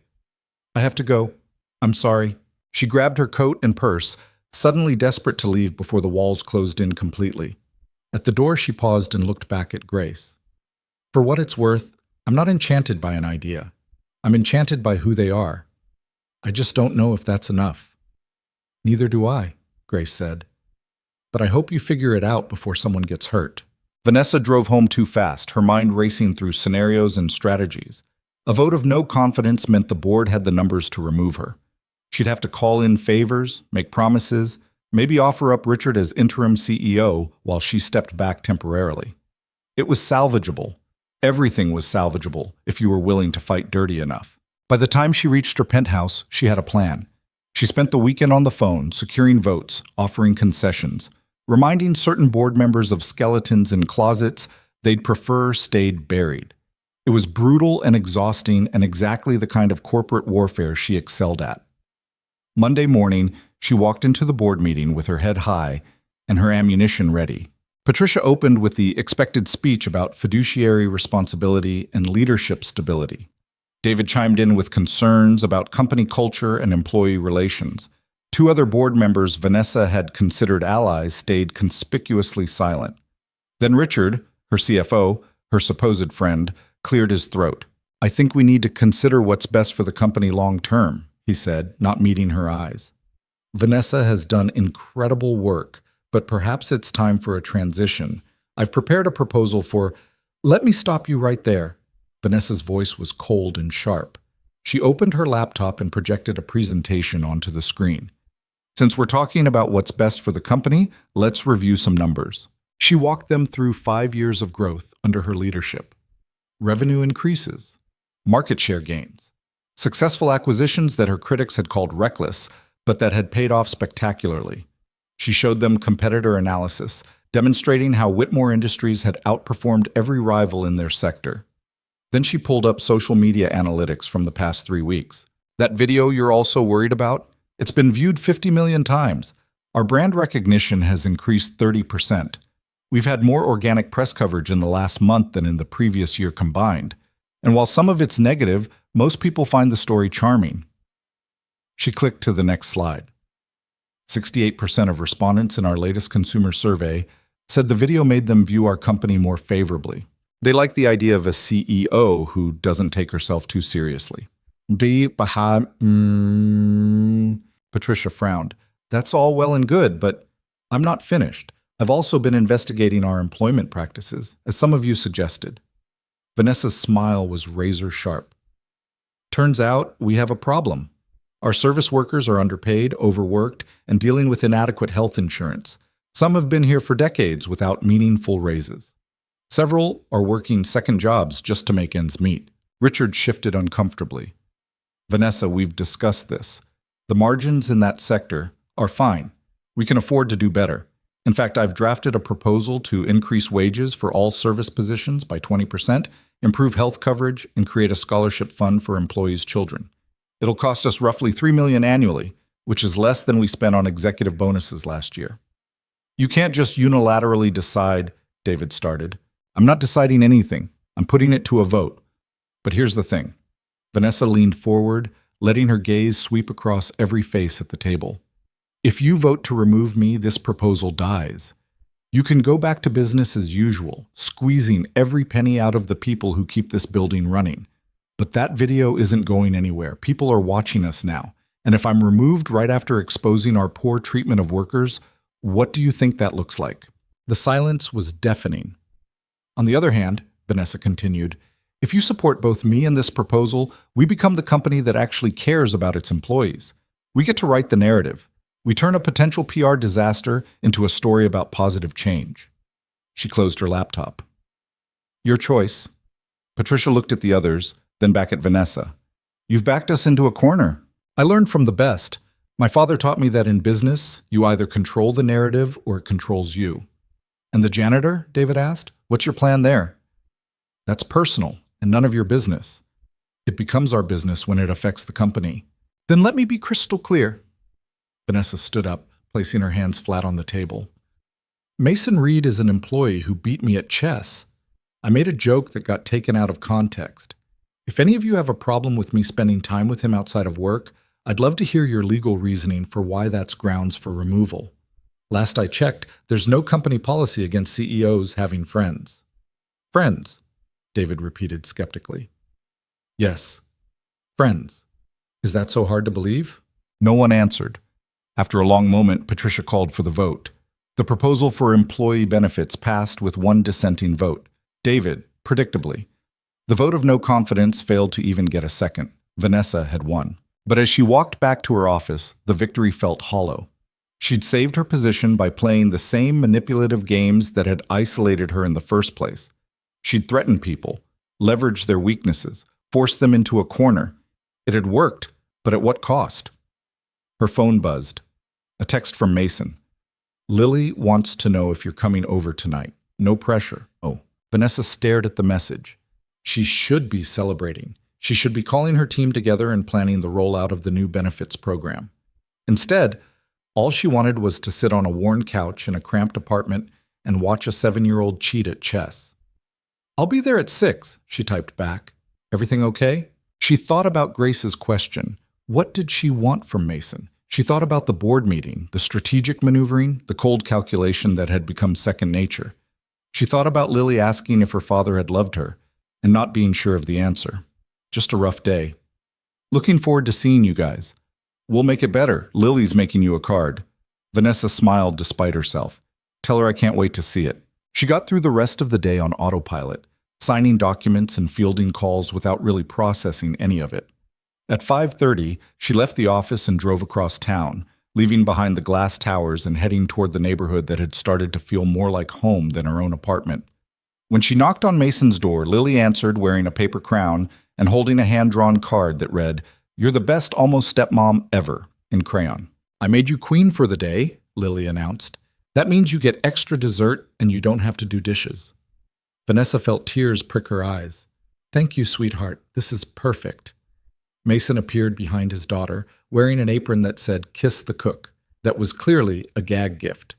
I have to go. I'm sorry. She grabbed her coat and purse, suddenly desperate to leave before the walls closed in completely. At the door, she paused and looked back at Grace. For what it's worth, I'm not enchanted by an idea. I'm enchanted by who they are. I just don't know if that's enough. Neither do I, Grace said. But I hope you figure it out before someone gets hurt. Vanessa drove home too fast, her mind racing through scenarios and strategies. A vote of no confidence meant the board had the numbers to remove her. She'd have to call in favors, make promises, maybe offer up Richard as interim CEO while she stepped back temporarily. It was salvageable. Everything was salvageable if you were willing to fight dirty enough. By the time she reached her penthouse, she had a plan. She spent the weekend on the phone, securing votes, offering concessions, reminding certain board members of skeletons in closets they'd prefer stayed buried. It was brutal and exhausting and exactly the kind of corporate warfare she excelled at. Monday morning, she walked into the board meeting with her head high and her ammunition ready. Patricia opened with the expected speech about fiduciary responsibility and leadership stability. David chimed in with concerns about company culture and employee relations. Two other board members Vanessa had considered allies stayed conspicuously silent. Then Richard, her CFO, her supposed friend, cleared his throat. I think we need to consider what's best for the company long term, he said, not meeting her eyes. Vanessa has done incredible work, but perhaps it's time for a transition. I've prepared a proposal for... Let me stop you right there. Vanessa's voice was cold and sharp. She opened her laptop and projected a presentation onto the screen. Since we're talking about what's best for the company, let's review some numbers. She walked them through 5 years of growth under her leadership. Revenue increases, market share gains, successful acquisitions that her critics had called reckless, but that had paid off spectacularly. She showed them competitor analysis, demonstrating how Whitmore Industries had outperformed every rival in their sector. Then she pulled up social media analytics from the past 3 weeks. That video you're also worried about? It's been viewed 50 million times. Our brand recognition has increased 30%. We've had more organic press coverage in the last month than in the previous year combined. And while some of it's negative, most people find the story charming. She clicked to the next slide. 68% of respondents in our latest consumer survey said the video made them view our company more favorably. They like the idea of a CEO who doesn't take herself too seriously. Patricia frowned. That's all well and good, but I'm not finished. I've also been investigating our employment practices, as some of you suggested. Vanessa's smile was razor sharp. Turns out we have a problem. Our service workers are underpaid, overworked, and dealing with inadequate health insurance. Some have been here for decades without meaningful raises. Several are working second jobs just to make ends meet. Richard shifted uncomfortably. Vanessa, we've discussed this. The margins in that sector are fine. We can afford to do better. In fact, I've drafted a proposal to increase wages for all service positions by 20%, improve health coverage, and create a scholarship fund for employees' children. It'll cost us roughly $3 million annually, which is less than we spent on executive bonuses last year. You can't just unilaterally decide, David started. I'm not deciding anything. I'm putting it to a vote. But here's the thing. Vanessa leaned forward, letting her gaze sweep across every face at the table. If you vote to remove me, this proposal dies. You can go back to business as usual, squeezing every penny out of the people who keep this building running. But that video isn't going anywhere. People are watching us now. And if I'm removed right after exposing our poor treatment of workers, what do you think that looks like? The silence was deafening. On the other hand, Vanessa continued, if you support both me and this proposal, we become the company that actually cares about its employees. We get to write the narrative. We turn a potential PR disaster into a story about positive change. She closed her laptop. Your choice. Patricia looked at the others, then back at Vanessa. You've backed us into a corner. I learned from the best. My father taught me that in business, you either control the narrative or it controls you. And the janitor? David asked. What's your plan there? That's personal and none of your business. It becomes our business when it affects the company. Then let me be crystal clear. Vanessa stood up, placing her hands flat on the table. Mason Reed is an employee who beat me at chess. I made a joke that got taken out of context. If any of you have a problem with me spending time with him outside of work, I'd love to hear your legal reasoning for why that's grounds for removal. Last I checked, there's no company policy against CEOs having friends. Friends, David repeated skeptically. Yes, friends. Is that so hard to believe? No one answered. After a long moment, Patricia called for the vote. The proposal for employee benefits passed with one dissenting vote. David, predictably. The vote of no confidence failed to even get a second. Vanessa had won. But as she walked back to her office, the victory felt hollow. She'd saved her position by playing the same manipulative games that had isolated her in the first place. She'd threatened people, leveraged their weaknesses, forced them into a corner. It had worked, but at what cost? Her phone buzzed. A text from Mason. Lily wants to know if you're coming over tonight. No pressure. Oh. Vanessa stared at the message. She should be celebrating. She should be calling her team together and planning the rollout of the new benefits program. Instead, all she wanted was to sit on a worn couch in a cramped apartment and watch a 7-year-old cheat at chess. I'll be there at 6, she typed back. Everything okay? She thought about Grace's question. What did she want from Mason? She thought about the board meeting, the strategic maneuvering, the cold calculation that had become second nature. She thought about Lily asking if her father had loved her, and not being sure of the answer. Just a rough day. Looking forward to seeing you guys. We'll make it better. Lily's making you a card. Vanessa smiled despite herself. Tell her I can't wait to see it. She got through the rest of the day on autopilot, signing documents and fielding calls without really processing any of it. At 5:30, she left the office and drove across town, leaving behind the glass towers and heading toward the neighborhood that had started to feel more like home than her own apartment. When she knocked on Mason's door, Lily answered wearing a paper crown and holding a hand-drawn card that read, "You're the best almost stepmom ever," in crayon. "I made you queen for the day," Lily announced. "That means you get extra dessert and you don't have to do dishes." Vanessa felt tears prick her eyes. "Thank you, sweetheart. This is perfect." Mason appeared behind his daughter, wearing an apron that said, "Kiss the cook," that was clearly a gag gift.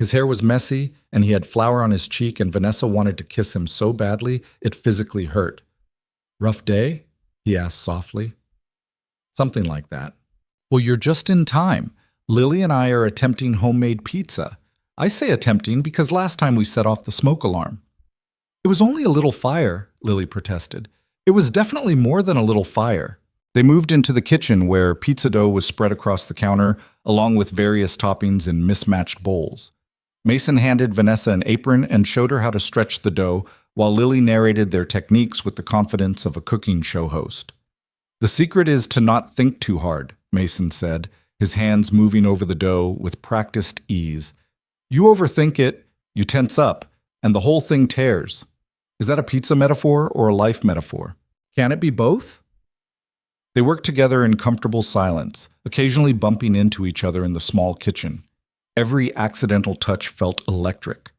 His hair was messy, and he had flour on his cheek, and Vanessa wanted to kiss him so badly it physically hurt. "Rough day?" he asked softly. "Something like that." "Well, you're just in time. Lily and I are attempting homemade pizza. I say attempting because last time we set off the smoke alarm." "It was only a little fire," Lily protested. "It was definitely more than a little fire." They moved into the kitchen where pizza dough was spread across the counter, along with various toppings in mismatched bowls. Mason handed Vanessa an apron and showed her how to stretch the dough, while Lily narrated their techniques with the confidence of a cooking show host. "The secret is to not think too hard," Mason said, his hands moving over the dough with practiced ease. "You overthink it, you tense up, and the whole thing tears." Is that a pizza metaphor or a life metaphor? Can it be both? They worked together in comfortable silence, occasionally bumping into each other in the small kitchen. Every accidental touch felt electric.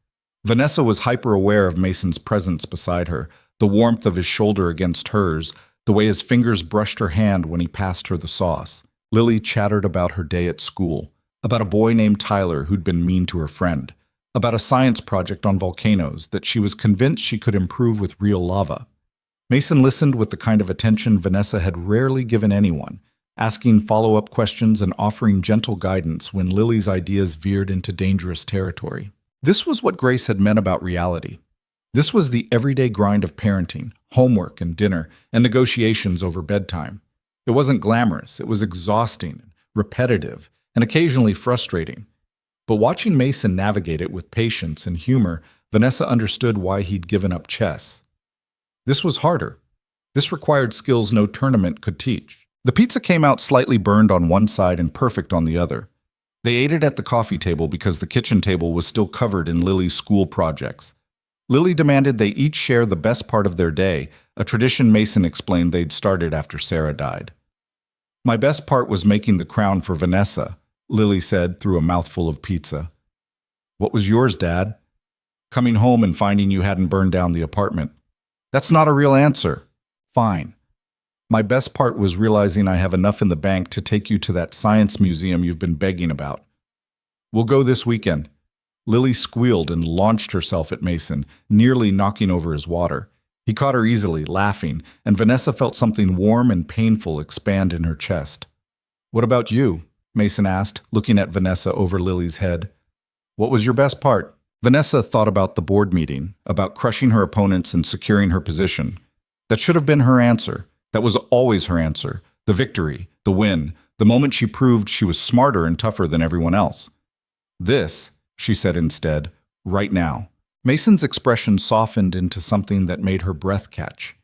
Vanessa was hyper-aware of Mason's presence beside her, the warmth of his shoulder against hers, the way his fingers brushed her hand when he passed her the sauce. Lily chattered about her day at school, about a boy named Tyler who'd been mean to her friend, about a science project on volcanoes that she was convinced she could improve with real lava. Mason listened with the kind of attention Vanessa had rarely given anyone, asking follow-up questions and offering gentle guidance when Lily's ideas veered into dangerous territory. This was what Grace had meant about reality. This was the everyday grind of parenting, homework and dinner, and negotiations over bedtime. It wasn't glamorous, it was exhausting, repetitive, and occasionally frustrating. But watching Mason navigate it with patience and humor, Vanessa understood why he'd given up chess. This was harder. This required skills no tournament could teach. The pizza came out slightly burned on one side and perfect on the other. They ate it at the coffee table because the kitchen table was still covered in Lily's school projects. Lily demanded they each share the best part of their day, a tradition Mason explained they'd started after Sarah died. "My best part was making the crown for Vanessa," Lily said through a mouthful of pizza. "What was yours, Dad?" "Coming home and finding you hadn't burned down the apartment." "That's not a real answer." "Fine. My best part was realizing I have enough in the bank to take you to that science museum you've been begging about. We'll go this weekend. Lily squealed and launched herself at Mason, nearly knocking over his water. He caught her easily, laughing, and Vanessa felt something warm and painful expand in her chest. What about you? Mason asked, looking at Vanessa over Lily's head. What was your best part? Vanessa thought about the board meeting, about crushing her opponents and securing her position. That should have been her answer. That was always her answer. The victory, the win, the moment she proved she was smarter and tougher than everyone else. This, she said instead, right now. Mason's expression softened into something that made her breath catch.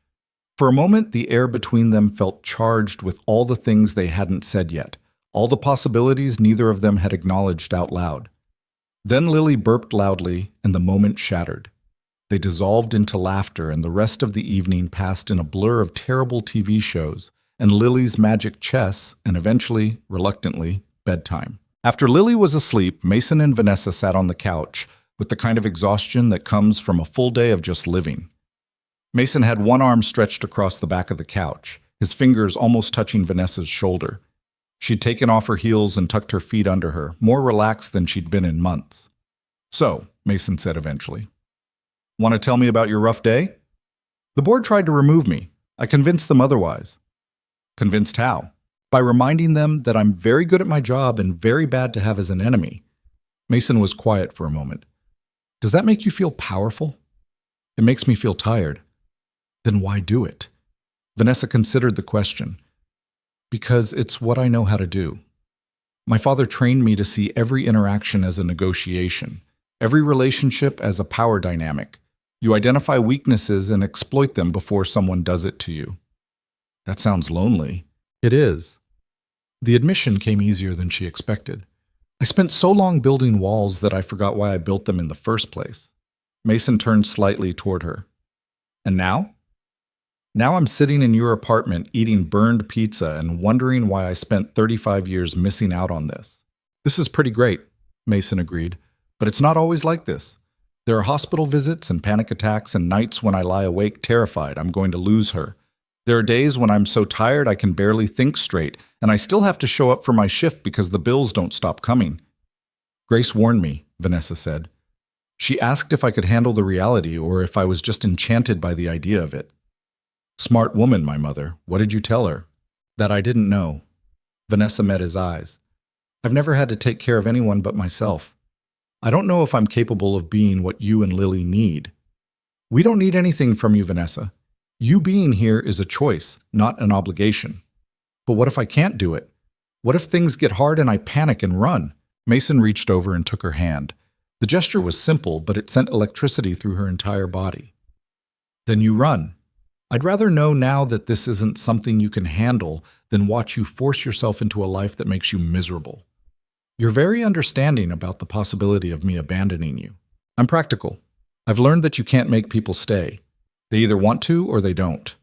For a moment, the air between them felt charged with all the things they hadn't said yet, all the possibilities neither of them had acknowledged out loud. Then Lily burped loudly, and the moment shattered. They dissolved into laughter, and the rest of the evening passed in a blur of terrible TV shows, and Lily's magic chess, and eventually, reluctantly, bedtime. After Lily was asleep, Mason and Vanessa sat on the couch, with the kind of exhaustion that comes from a full day of just living. Mason had one arm stretched across the back of the couch, his fingers almost touching Vanessa's shoulder. She'd taken off her heels and tucked her feet under her, more relaxed than she'd been in months. So, Mason said eventually, want to tell me about your rough day? The board tried to remove me. I convinced them otherwise. Convinced how? By reminding them that I'm very good at my job and very bad to have as an enemy. Mason was quiet for a moment. Does that make you feel powerful? It makes me feel tired. Then why do it? Vanessa considered the question. Because it's what I know how to do. My father trained me to see every interaction as a negotiation, every relationship as a power dynamic. You identify weaknesses and exploit them before someone does it to you. That sounds lonely. It is. The admission came easier than she expected. I spent so long building walls that I forgot why I built them in the first place. Mason turned slightly toward her. And now? Now I'm sitting in your apartment eating burned pizza and wondering why I spent 35 years missing out on this. This is pretty great, Mason agreed, but it's not always like this. There are hospital visits and panic attacks and nights when I lie awake terrified I'm going to lose her. There are days when I'm so tired I can barely think straight, and I still have to show up for my shift because the bills don't stop coming. Grace warned me, Vanessa said. She asked if I could handle the reality or if I was just enchanted by the idea of it. Smart woman, my mother. What did you tell her? That I didn't know. Vanessa met his eyes. I've never had to take care of anyone but myself. I don't know if I'm capable of being what you and Lily need. We don't need anything from you, Vanessa. You being here is a choice, not an obligation. But what if I can't do it? What if things get hard and I panic and run? Mason reached over and took her hand. The gesture was simple, but it sent electricity through her entire body. Then you run. I'd rather know now that this isn't something you can handle than watch you force yourself into a life that makes you miserable. You're very understanding about the possibility of me abandoning you. I'm practical. I've learned that you can't make people stay. They either want to or they don't.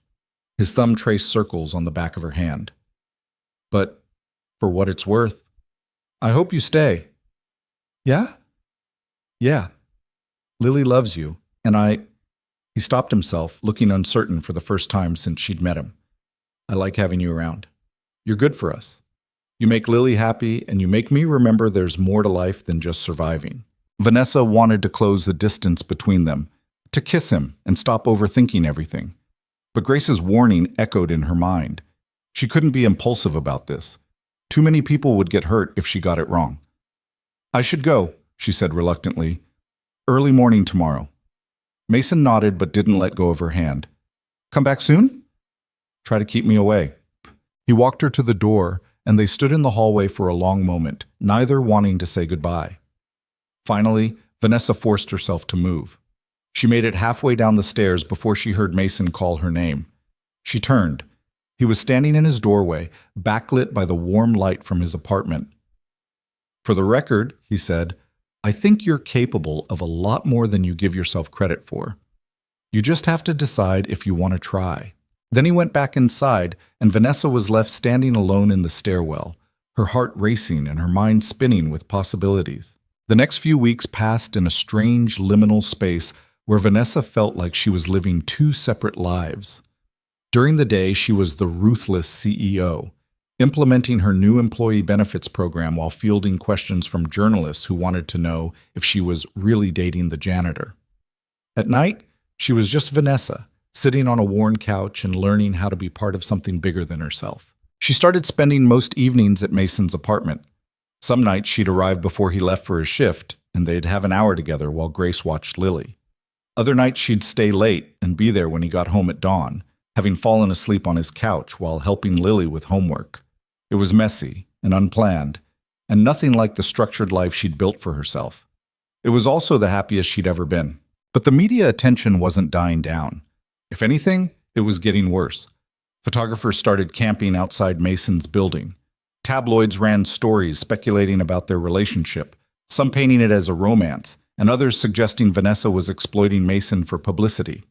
His thumb traced circles on the back of her hand. But, for what it's worth, I hope you stay. Yeah? Yeah. Lily loves you, and He stopped himself, looking uncertain for the first time since she'd met him. I like having you around. You're good for us. You make Lily happy, and you make me remember there's more to life than just surviving. Vanessa wanted to close the distance between them, to kiss him and stop overthinking everything. But Grace's warning echoed in her mind. She couldn't be impulsive about this. Too many people would get hurt if she got it wrong. I should go, she said reluctantly. Early morning tomorrow. Mason nodded but didn't let go of her hand. Come back soon? Try to keep me away. He walked her to the door, and they stood in the hallway for a long moment, neither wanting to say goodbye. Finally, Vanessa forced herself to move. She made it halfway down the stairs before she heard Mason call her name. She turned. He was standing in his doorway, backlit by the warm light from his apartment. For the record, he said, I think you're capable of a lot more than you give yourself credit for. You just have to decide if you want to try. Then he went back inside, and Vanessa was left standing alone in the stairwell, her heart racing and her mind spinning with possibilities. The next few weeks passed in a strange liminal space where Vanessa felt like she was living two separate lives. During the day, she was the ruthless CEO, implementing her new employee benefits program while fielding questions from journalists who wanted to know if she was really dating the janitor. At night, she was just Vanessa, sitting on a worn couch and learning how to be part of something bigger than herself. She started spending most evenings at Mason's apartment. Some nights she'd arrive before he left for his shift, and they'd have an hour together while Grace watched Lily. Other nights she'd stay late and be there when he got home at dawn, having fallen asleep on his couch while helping Lily with homework. It was messy and unplanned, and nothing like the structured life she'd built for herself. It was also the happiest she'd ever been. But the media attention wasn't dying down. If anything, it was getting worse. Photographers started camping outside Mason's building. Tabloids ran stories speculating about their relationship, some painting it as a romance, and others suggesting Vanessa was exploiting Mason for publicity.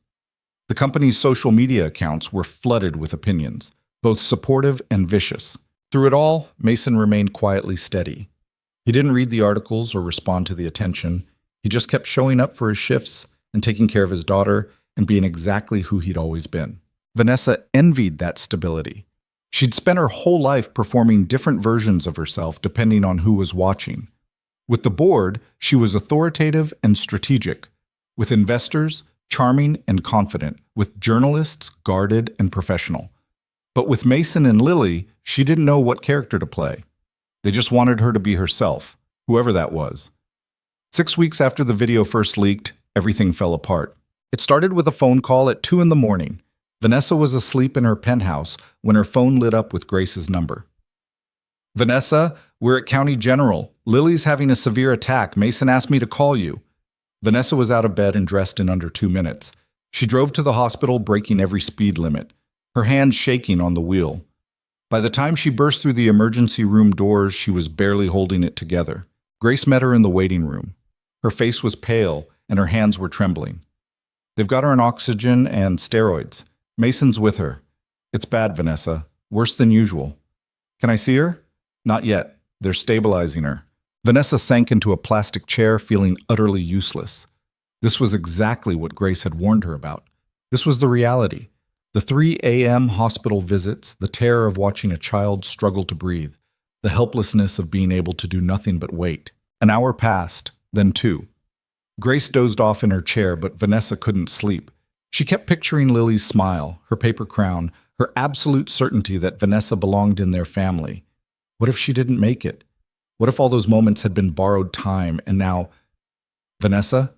The company's social media accounts were flooded with opinions, both supportive and vicious. Through it all, Mason remained quietly steady. He didn't read the articles or respond to the attention. He just kept showing up for his shifts and taking care of his daughter and being exactly who he'd always been. Vanessa envied that stability. She'd spent her whole life performing different versions of herself depending on who was watching. With the board, she was authoritative and strategic. With investors, charming and confident. With journalists, guarded and professional. But with Mason and Lily, she didn't know what character to play. They just wanted her to be herself, whoever that was. 6 weeks after the video first leaked, everything fell apart. It started with a phone call at 2 a.m. Vanessa was asleep in her penthouse when her phone lit up with Grace's number. "Vanessa, we're at County General. Lily's having a severe attack. Mason asked me to call you." Vanessa was out of bed and dressed in under 2 minutes. She drove to the hospital, breaking every speed limit, her hands shaking on the wheel. By the time she burst through the emergency room doors, she was barely holding it together. Grace met her in the waiting room. Her face was pale, and her hands were trembling. "They've got her on oxygen and steroids. Mason's with her. It's bad, Vanessa. Worse than usual." "Can I see her?" "Not yet. They're stabilizing her." Vanessa sank into a plastic chair, feeling utterly useless. This was exactly what Grace had warned her about. This was the reality. The 3 a.m. hospital visits, the terror of watching a child struggle to breathe, the helplessness of being able to do nothing but wait. An hour passed, then 2. Grace dozed off in her chair, but Vanessa couldn't sleep. She kept picturing Lily's smile, her paper crown, her absolute certainty that Vanessa belonged in their family. What if she didn't make it? What if all those moments had been borrowed time and now... "Vanessa?"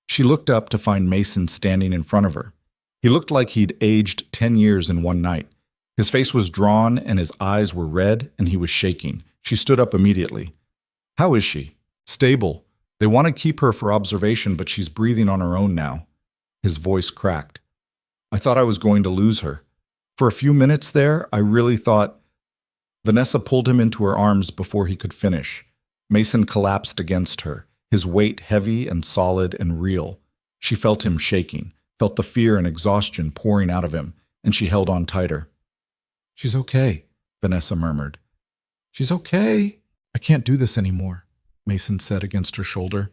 She looked up to find Mason standing in front of her. He looked like he'd aged 10 years in one night. His face was drawn and his eyes were red and he was shaking. She stood up immediately. "How is she?" "Stable. They want to keep her for observation, but she's breathing on her own now." His voice cracked. "I thought I was going to lose her. For a few minutes there, I really thought..." Vanessa pulled him into her arms before he could finish. Mason collapsed against her, his weight heavy and solid and real. She felt him shaking, felt the fear and exhaustion pouring out of him, and she held on tighter. "She's okay," Vanessa murmured. "She's okay." "I can't do this anymore," Mason said against her shoulder.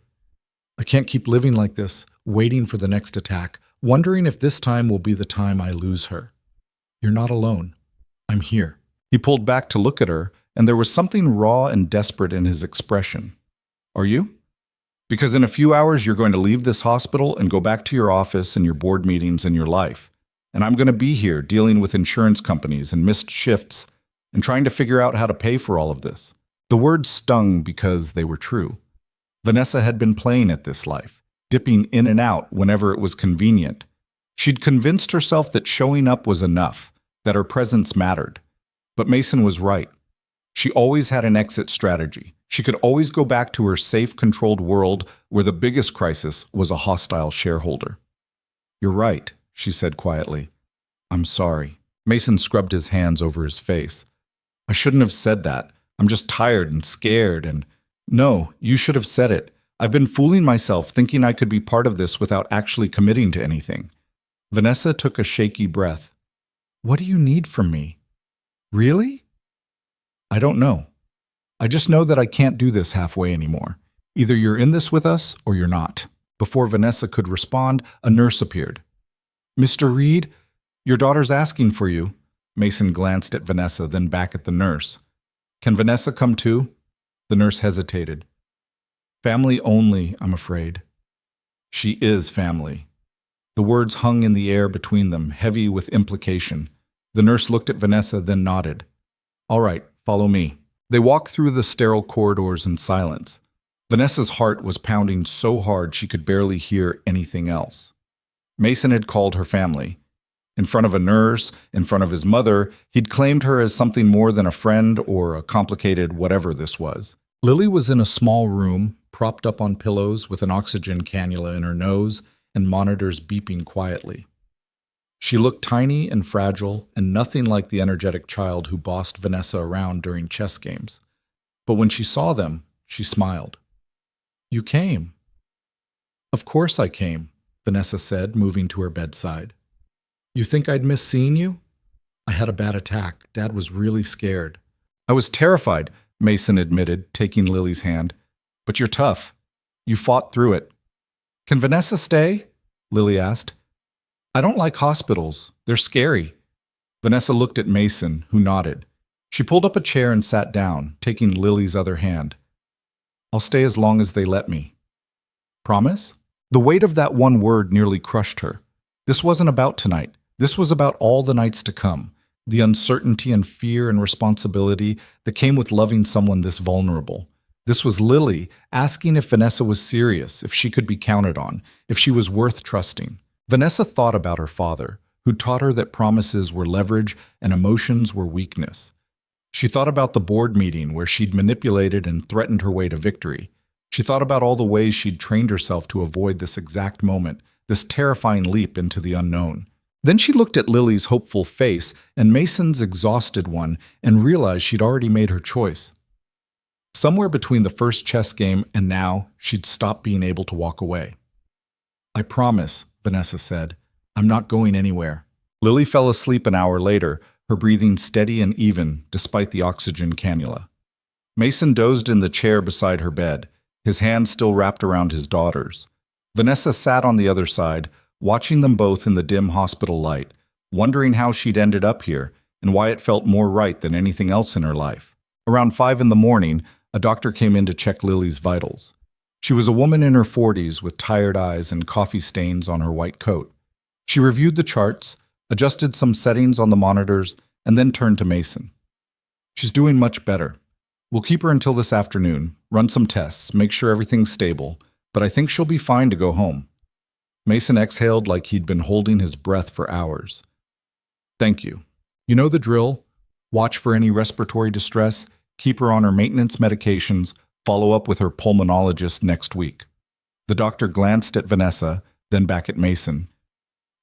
"I can't keep living like this, waiting for the next attack, wondering if this time will be the time I lose her. You're not alone. I'm here." He pulled back to look at her, and there was something raw and desperate in his expression. "Are you? Because in a few hours you're going to leave this hospital and go back to your office and your board meetings and your life. And I'm going to be here dealing with insurance companies and missed shifts and trying to figure out how to pay for all of this." The words stung because they were true. Vanessa had been playing at this life, dipping in and out whenever it was convenient. She'd convinced herself that showing up was enough, that her presence mattered. But Mason was right. She always had an exit strategy. She could always go back to her safe, controlled world where the biggest crisis was a hostile shareholder. "You're right," she said quietly. "I'm sorry." Mason scrubbed his hands over his face. "I shouldn't have said that. I'm just tired and scared and..." "No, you should have said it. I've been fooling myself thinking I could be part of this without actually committing to anything." Vanessa took a shaky breath. "What do you need from me?" "Really?" "I don't know. I just know that I can't do this halfway anymore. Either you're in this with us or you're not." Before Vanessa could respond, a nurse appeared. "Mr. Reed, Your daughter's asking for you. Mason glanced at Vanessa, then back at the nurse. Can Vanessa come too? The nurse hesitated. Family only, I'm afraid. She is family. The words hung in the air between them, heavy with implication. The nurse looked at Vanessa, then nodded. All right, follow me. They walked through the sterile corridors in silence. Vanessa's heart was pounding so hard she could barely hear anything else. Mason had called her family. In front of a nurse, in front of his mother, he'd claimed her as something more than a friend or a complicated whatever this was. Lily was in a small room, propped up on pillows with an oxygen cannula in her nose and monitors beeping quietly. She looked tiny and fragile and nothing like the energetic child who bossed Vanessa around during chess games. But when she saw them, she smiled. You came. Of course I came, Vanessa said, moving to her bedside. You think I'd miss seeing you? I had a bad attack. Dad was really scared. I was terrified, Mason admitted, taking Lily's hand. But you're tough. You fought through it. Can Vanessa stay? Lily asked. I don't like hospitals. They're scary. Vanessa looked at Mason, who nodded. She pulled up a chair and sat down, taking Lily's other hand. I'll stay as long as they let me. Promise? The weight of that one word nearly crushed her. This wasn't about tonight. This was about all the nights to come, the uncertainty and fear and responsibility that came with loving someone this vulnerable. This was Lily asking if Vanessa was serious, if she could be counted on, if she was worth trusting. Vanessa thought about her father, who taught her that promises were leverage and emotions were weakness. She thought about the board meeting where she'd manipulated and threatened her way to victory. She thought about all the ways she'd trained herself to avoid this exact moment, this terrifying leap into the unknown. Then she looked at Lily's hopeful face and Mason's exhausted one and realized she'd already made her choice. Somewhere between the first chess game and now, she'd stopped being able to walk away. I promise, Vanessa said. I'm not going anywhere. Lily fell asleep an hour later, her breathing steady and even despite the oxygen cannula. Mason dozed in the chair beside her bed, his hand still wrapped around his daughter's. Vanessa sat on the other side, watching them both in the dim hospital light, wondering how she'd ended up here and why it felt more right than anything else in her life. Around 5 a.m, a doctor came in to check Lily's vitals. She was a woman in her 40s with tired eyes and coffee stains on her white coat. She reviewed the charts, adjusted some settings on the monitors, and then turned to Mason. She's doing much better. We'll keep her until this afternoon, run some tests, make sure everything's stable, but I think she'll be fine to go home. Mason exhaled like he'd been holding his breath for hours. Thank you. You know the drill. Watch for any respiratory distress, keep her on her maintenance medications, follow up with her pulmonologist next week. The doctor glanced at Vanessa, then back at Mason.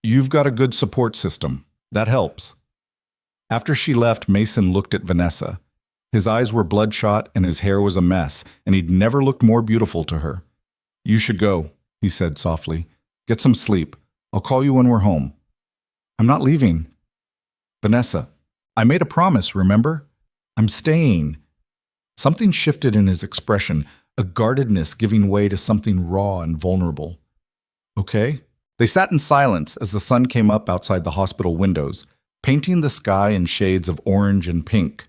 You've got a good support system. That helps. After she left, Mason looked at Vanessa. His eyes were bloodshot and his hair was a mess, and he'd never looked more beautiful to her. You should go, he said softly. Get some sleep. I'll call you when we're home. I'm not leaving. Vanessa, I made a promise, remember? I'm staying. Something shifted in his expression, a guardedness giving way to something raw and vulnerable. Okay. They sat in silence as the sun came up outside the hospital windows, painting the sky in shades of orange and pink.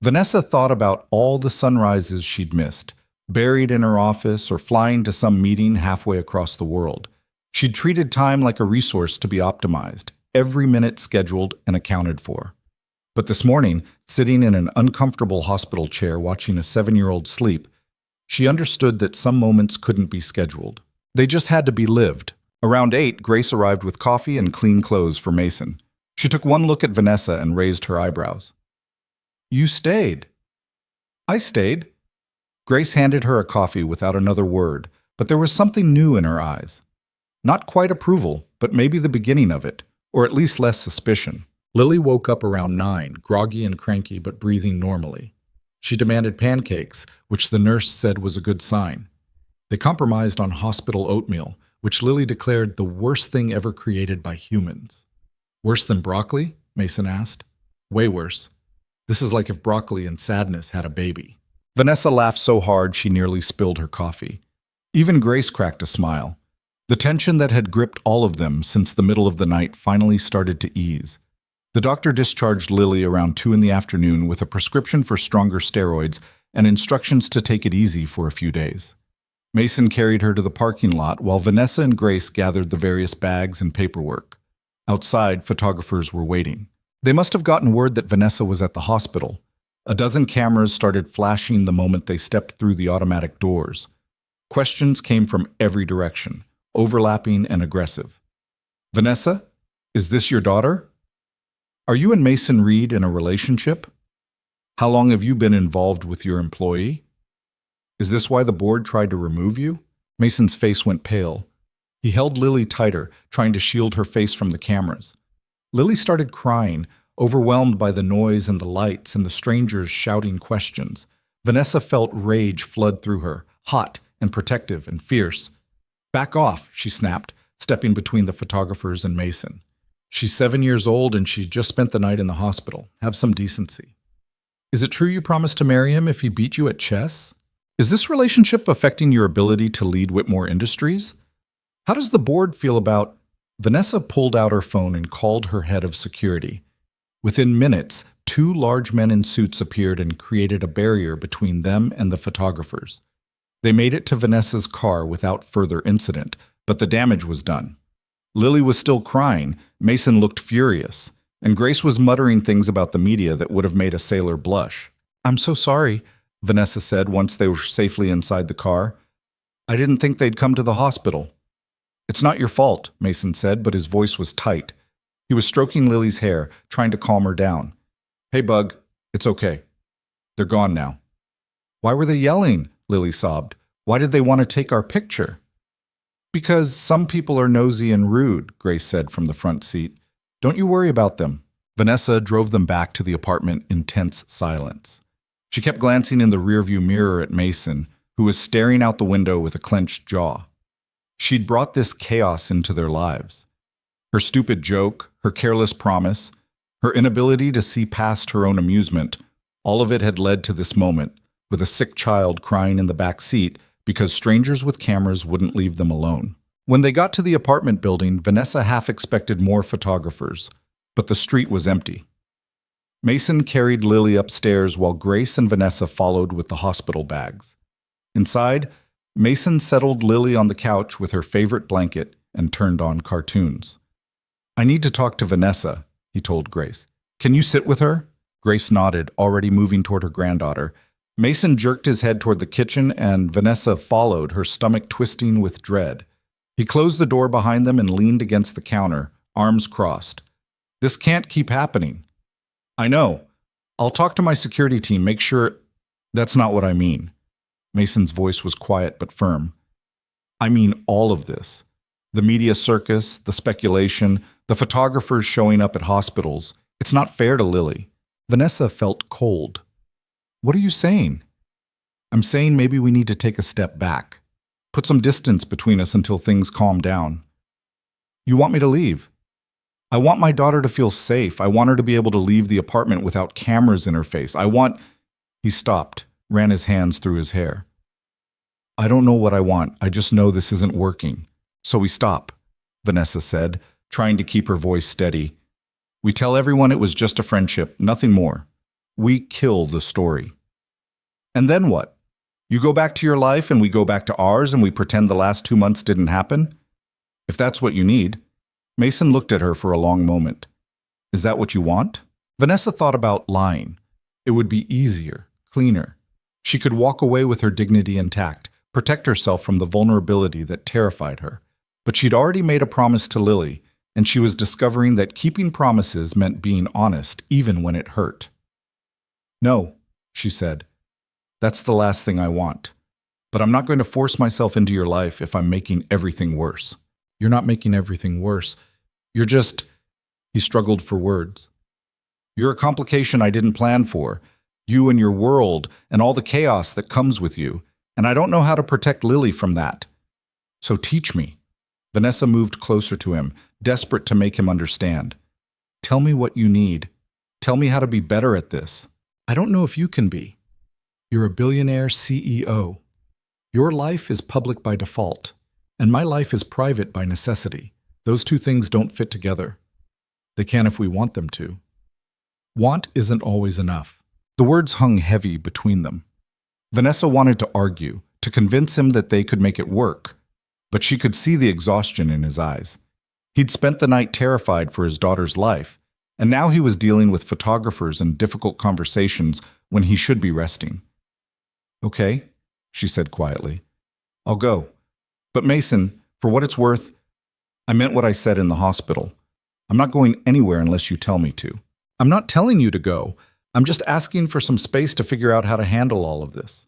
Vanessa thought about all the sunrises she'd missed, buried in her office or flying to some meeting halfway across the world. She'd treated time like a resource to be optimized, every minute scheduled and accounted for. But this morning, sitting in an uncomfortable hospital chair watching a 7-year-old sleep, she understood that some moments couldn't be scheduled. They just had to be lived. Around 8, Grace arrived with coffee and clean clothes for Mason. She took one look at Vanessa and raised her eyebrows. You stayed. I stayed. Grace handed her a coffee without another word, but there was something new in her eyes. Not quite approval, but maybe the beginning of it, or at least less suspicion. Lily woke up around 9, groggy and cranky but breathing normally. She demanded pancakes, which the nurse said was a good sign. They compromised on hospital oatmeal, which Lily declared the worst thing ever created by humans. Worse than broccoli? Mason asked. Way worse. This is like if broccoli and sadness had a baby. Vanessa laughed so hard she nearly spilled her coffee. Even Grace cracked a smile. The tension that had gripped all of them since the middle of the night finally started to ease. The doctor discharged Lily around 2 in the afternoon with a prescription for stronger steroids and instructions to take it easy for a few days. Mason carried her to the parking lot while Vanessa and Grace gathered the various bags and paperwork. Outside, photographers were waiting. They must have gotten word that Vanessa was at the hospital. A dozen cameras started flashing the moment they stepped through the automatic doors. Questions came from every direction, overlapping and aggressive. "Vanessa, is this your daughter? Are you and Mason Reed in a relationship? How long have you been involved with your employee? Is this why the board tried to remove you?" Mason's face went pale. He held Lily tighter, trying to shield her face from the cameras. Lily started crying, overwhelmed by the noise and the lights and the strangers shouting questions. Vanessa felt rage flood through her, hot and protective and fierce. "Back off," she snapped, stepping between the photographers and Mason. "She's 7 years old and she just spent the night in the hospital. Have some decency. Is it true you promised to marry him if he beat you at chess? Is this relationship affecting your ability to lead Whitmore Industries? How does the board feel about—" Vanessa pulled out her phone and called her head of security. Within minutes, 2 large men in suits appeared and created a barrier between them and the photographers. They made it to Vanessa's car without further incident, but the damage was done. Lily was still crying, Mason looked furious, and Grace was muttering things about the media that would have made a sailor blush. "I'm so sorry," Vanessa said once they were safely inside the car. "I didn't think they'd come to the hospital." "It's not your fault," Mason said, but his voice was tight. He was stroking Lily's hair, trying to calm her down. "Hey, Bug, it's okay. They're gone now." "Why were they yelling?" Lily sobbed. "Why did they want to take our picture?" "Because some people are nosy and rude," Grace said from the front seat. "Don't you worry about them." Vanessa drove them back to the apartment in tense silence. She kept glancing in the rearview mirror at Mason, who was staring out the window with a clenched jaw. She'd brought this chaos into their lives. Her stupid joke, her careless promise, her inability to see past her own amusement, all of it had led to this moment, with a sick child crying in the back seat because strangers with cameras wouldn't leave them alone. When they got to the apartment building, Vanessa half expected more photographers, but the street was empty. Mason carried Lily upstairs while Grace and Vanessa followed with the hospital bags. Inside, Mason settled Lily on the couch with her favorite blanket and turned on cartoons. "I need to talk to Vanessa," he told Grace. "Can you sit with her?" Grace nodded, already moving toward her granddaughter. Mason jerked his head toward the kitchen, and Vanessa followed, her stomach twisting with dread. He closed the door behind them and leaned against the counter, arms crossed. "This can't keep happening." "I know. I'll talk to my security team, make sure—" "That's not what I mean." Mason's voice was quiet but firm. "I mean all of this. The media circus, the speculation, the photographers showing up at hospitals. It's not fair to Lily." Vanessa felt cold. "What are you saying?" "I'm saying maybe we need to take a step back. Put some distance between us until things calm down." "You want me to leave?" "I want my daughter to feel safe. I want her to be able to leave the apartment without cameras in her face. I want—" He stopped, ran his hands through his hair. "I don't know what I want. I just know this isn't working. So we stop," Vanessa said, trying to keep her voice steady. "We tell everyone it was just a friendship, nothing more. We kill the story." "And then what? You go back to your life and we go back to ours and we pretend the last 2 months didn't happen? If that's what you need." Mason looked at her for a long moment. "Is that what you want?" Vanessa thought about lying. It would be easier, cleaner. She could walk away with her dignity intact, protect herself from the vulnerability that terrified her. But she'd already made a promise to Lily, and she was discovering that keeping promises meant being honest, even when it hurt. "No," she said. "That's the last thing I want. But I'm not going to force myself into your life if I'm making everything worse." "You're not making everything worse. You're just—" He struggled for words. "You're a complication I didn't plan for. You and your world and all the chaos that comes with you. And I don't know how to protect Lily from that. So teach me." Vanessa moved closer to him, desperate to make him understand. "Tell me what you need. Tell me how to be better at this. I don't know if you can be. You're a billionaire CEO. Your life is public by default. And my life is private by necessity. Those two things don't fit together. They can if we want them to. Want isn't always enough. The words hung heavy between them. Vanessa wanted to argue, to convince him that they could make it work, but she could see the exhaustion in his eyes. He'd spent the night terrified for his daughter's life, and now he was dealing with photographers and difficult conversations when he should be resting. "Okay," she said quietly. "I'll go. But Mason, for what it's worth, I meant what I said in the hospital. I'm not going anywhere unless you tell me to." "I'm not telling you to go. I'm just asking for some space to figure out how to handle all of this."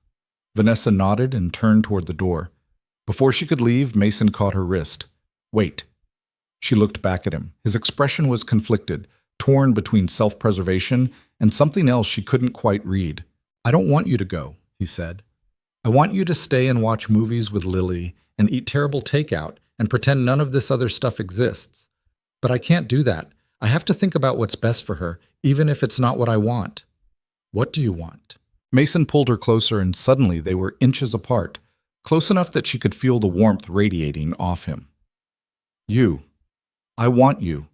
Vanessa nodded and turned toward the door. Before she could leave, Mason caught her wrist. "Wait." She looked back at him. His expression was conflicted, torn between self-preservation and something else she couldn't quite read. "I don't want you to go," he said. "I want you to stay and watch movies with Lily and eat terrible takeout and pretend none of this other stuff exists. But I can't do that. I have to think about what's best for her, even if it's not what I want." "What do you want?" Mason pulled her closer, and suddenly they were inches apart, close enough that she could feel the warmth radiating off him. "You. I want you.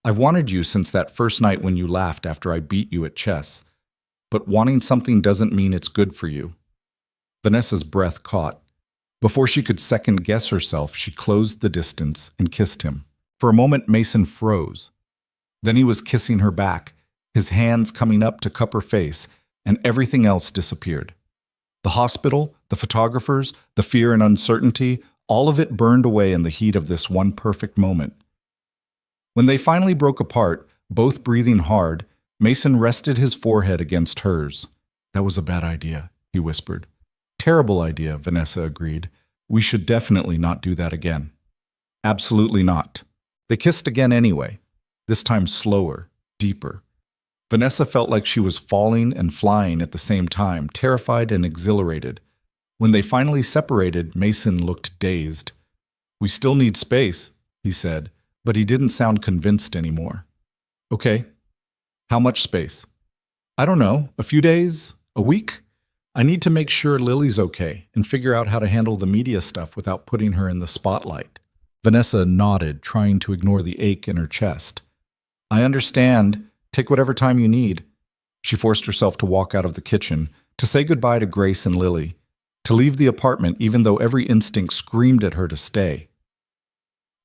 I've wanted you since that first night when you laughed after I beat you at chess. But wanting something doesn't mean it's good for you." Vanessa's breath caught. Before she could second-guess herself, she closed the distance and kissed him. For a moment, Mason froze. Then he was kissing her back, his hands coming up to cup her face, and everything else disappeared. The hospital, the photographers, the fear and uncertainty, all of it burned away in the heat of this one perfect moment. When they finally broke apart, both breathing hard, Mason rested his forehead against hers. "That was a bad idea," he whispered. "Terrible idea," Vanessa agreed. "We should definitely not do that again." "Absolutely not." They kissed again anyway, this time slower, deeper. Vanessa felt like she was falling and flying at the same time, terrified and exhilarated. When they finally separated, Mason looked dazed. "We still need space," he said, but he didn't sound convinced anymore. "Okay. How much space?" "I don't know. A few days? A week? I need to make sure Lily's okay and figure out how to handle the media stuff without putting her in the spotlight." Vanessa nodded, trying to ignore the ache in her chest. "I understand. Take whatever time you need." She forced herself to walk out of the kitchen, to say goodbye to Grace and Lily, to leave the apartment even though every instinct screamed at her to stay.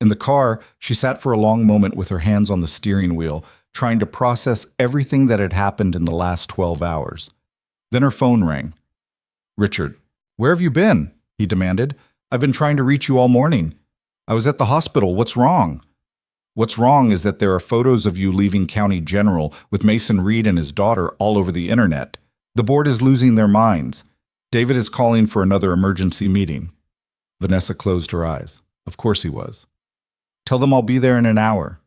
In the car, she sat for a long moment with her hands on the steering wheel, trying to process everything that had happened in the last 12 hours. Then her phone rang. "Richard, where have you been?" he demanded. "I've been trying to reach you all morning. I was at the hospital. What's wrong?" "What's wrong is that there are photos of you leaving County General with Mason Reed and his daughter all over the internet. The board is losing their minds. David is calling for another emergency meeting." Vanessa closed her eyes. Of course he was. "Tell them I'll be there in an hour."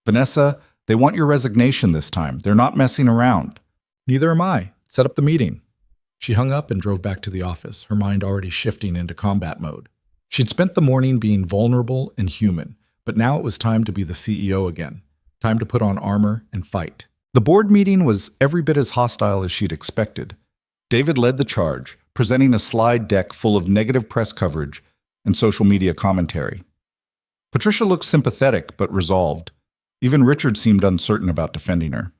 "Vanessa, they want your resignation this time. They're not messing around." "Neither am I. Set up the meeting." She hung up and drove back to the office, her mind already shifting into combat mode. She'd spent the morning being vulnerable and human, but now it was time to be the CEO again. Time to put on armor and fight. The board meeting was every bit as hostile as she'd expected. David led the charge, presenting a slide deck full of negative press coverage and social media commentary. Patricia looked sympathetic but resolved. Even Richard seemed uncertain about defending her.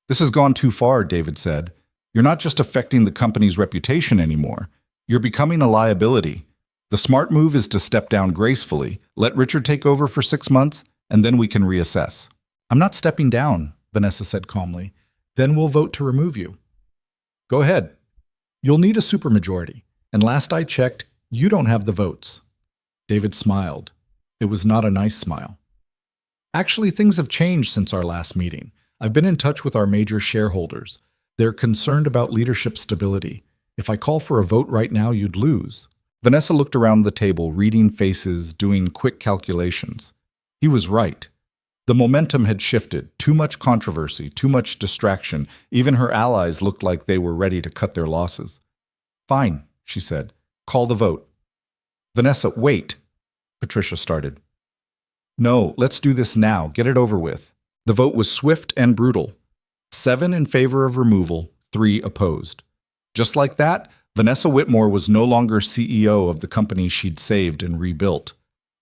"This has gone too far," David said. "You're not just affecting the company's reputation anymore. You're becoming a liability. The smart move is to step down gracefully, let Richard take over for 6 months, and then we can reassess." "I'm not stepping down," Vanessa said calmly. "Then we'll vote to remove you." "Go ahead. You'll need a supermajority, and last I checked, you don't have the votes." David smiled. It was not a nice smile. "Actually, things have changed since our last meeting. I've been in touch with our major shareholders. They're concerned about leadership stability. If I call for a vote right now, you'd lose." Vanessa looked around the table, reading faces, doing quick calculations. He was right. The momentum had shifted. Too much controversy, too much distraction. Even her allies looked like they were ready to cut their losses. "Fine," she said. "Call the vote." "Vanessa, wait," Patricia started. "No, let's do this now. Get it over with." The vote was swift and brutal. 7 in favor of removal, 3 opposed. Just like that, Vanessa Whitmore was no longer CEO of the company she'd saved and rebuilt.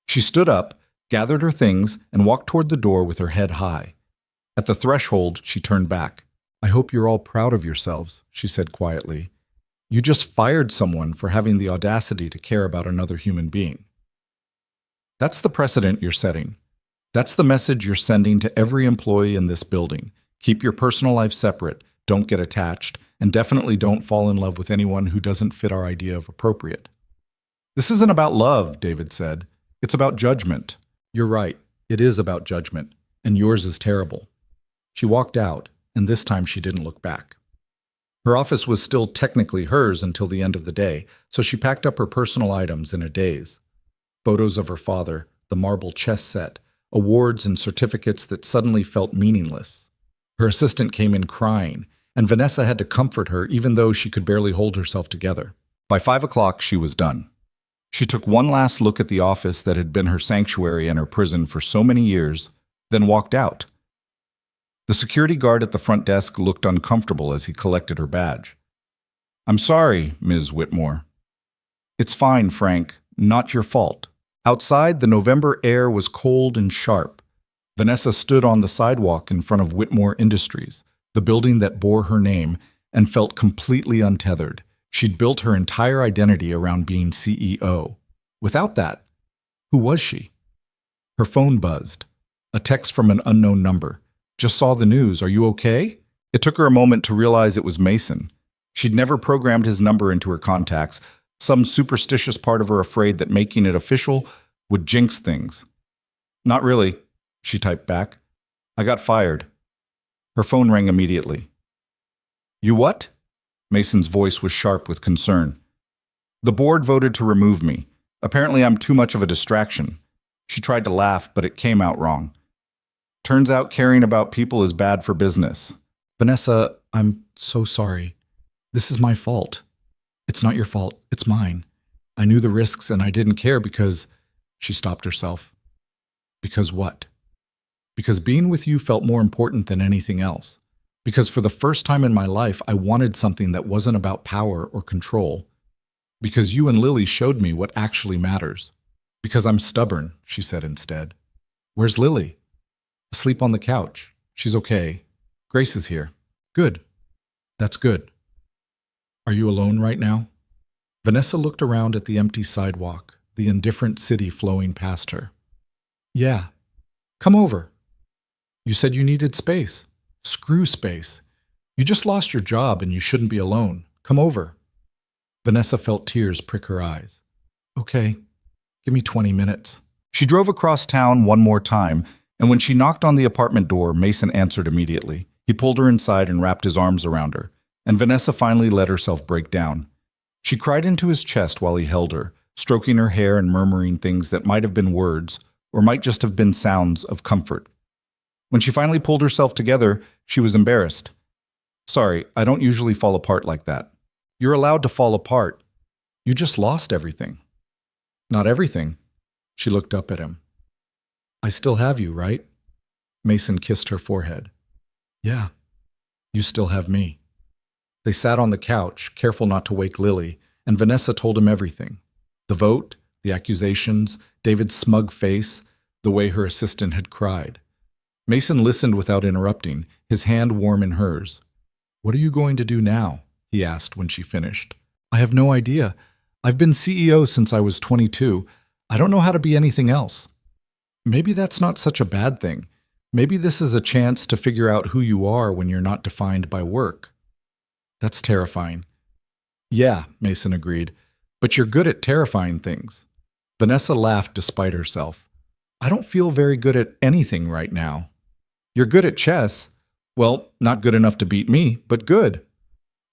She stood up, gathered her things, and walked toward the door with her head high. At the threshold, she turned back. "I hope you're all proud of yourselves," she said quietly. "You just fired someone for having the audacity to care about another human being. That's the precedent you're setting. That's the message you're sending to every employee in this building. Keep your personal life separate, don't get attached, and definitely don't fall in love with anyone who doesn't fit our idea of appropriate." "This isn't about love," David said. "It's about judgment." "You're right. It is about judgment, and yours is terrible." She walked out, and this time she didn't look back. Her office was still technically hers until the end of the day, so she packed up her personal items in a daze. Photos of her father, the marble chess set, awards and certificates that suddenly felt meaningless. Her assistant came in crying, and Vanessa had to comfort her even though she could barely hold herself together. By 5 o'clock, she was done. She took one last look at the office that had been her sanctuary and her prison for so many years, then walked out. The security guard at the front desk looked uncomfortable as he collected her badge. "I'm sorry, Ms. Whitmore." "It's fine, Frank. Not your fault." Outside, the November air was cold and sharp. Vanessa stood on the sidewalk in front of Whitmore Industries, the building that bore her name, and felt completely untethered. She'd built her entire identity around being CEO. Without that, who was she? Her phone buzzed. A text from an unknown number. "Just saw the news. Are you okay?" It took her a moment to realize it was Mason. She'd never programmed his number into her contacts, some superstitious part of her afraid that making it official would jinx things. "Not really," she typed back. "I got fired." Her phone rang immediately. "You what?" Mason's voice was sharp with concern. "The board voted to remove me. Apparently I'm too much of a distraction." She tried to laugh, but it came out wrong. "Turns out caring about people is bad for business." "Vanessa, I'm so sorry. This is my fault." "It's not your fault. It's mine. I knew the risks and I didn't care because—" She stopped herself. "Because what?" "Because being with you felt more important than anything else. Because for the first time in my life, I wanted something that wasn't about power or control. Because you and Lily showed me what actually matters. Because I'm stubborn," she said instead. "Where's Lily?" "Asleep on the couch. She's okay. Grace is here." "Good. That's good. Are you alone right now?" Vanessa looked around at the empty sidewalk, the indifferent city flowing past her. "Yeah. Come over. You said you needed space. Screw space. You just lost your job and you shouldn't be alone. Come over." Vanessa felt tears prick her eyes. "Okay. Give me 20 minutes." She drove across town one more time, and when she knocked on the apartment door, Mason answered immediately. He pulled her inside and wrapped his arms around her, and Vanessa finally let herself break down. She cried into his chest while he held her, stroking her hair and murmuring things that might have been words or might just have been sounds of comfort. When she finally pulled herself together, she was embarrassed. "Sorry, I don't usually fall apart like that." "You're allowed to fall apart. You just lost everything." "Not everything." She looked up at him. "I still have you, right?" Mason kissed her forehead. "Yeah, you still have me." They sat on the couch, careful not to wake Lily, and Vanessa told him everything. The vote, the accusations, David's smug face, the way her assistant had cried. Mason listened without interrupting, his hand warm in hers. "What are you going to do now?" he asked when she finished. "I have no idea. I've been CEO since I was 22. I don't know how to be anything else." "Maybe that's not such a bad thing. Maybe this is a chance to figure out who you are when you're not defined by work." "That's terrifying." "Yeah," Mason agreed, "but you're good at terrifying things." Vanessa laughed despite herself. "I don't feel very good at anything right now." "You're good at chess." "Well, not good enough to beat me, but good."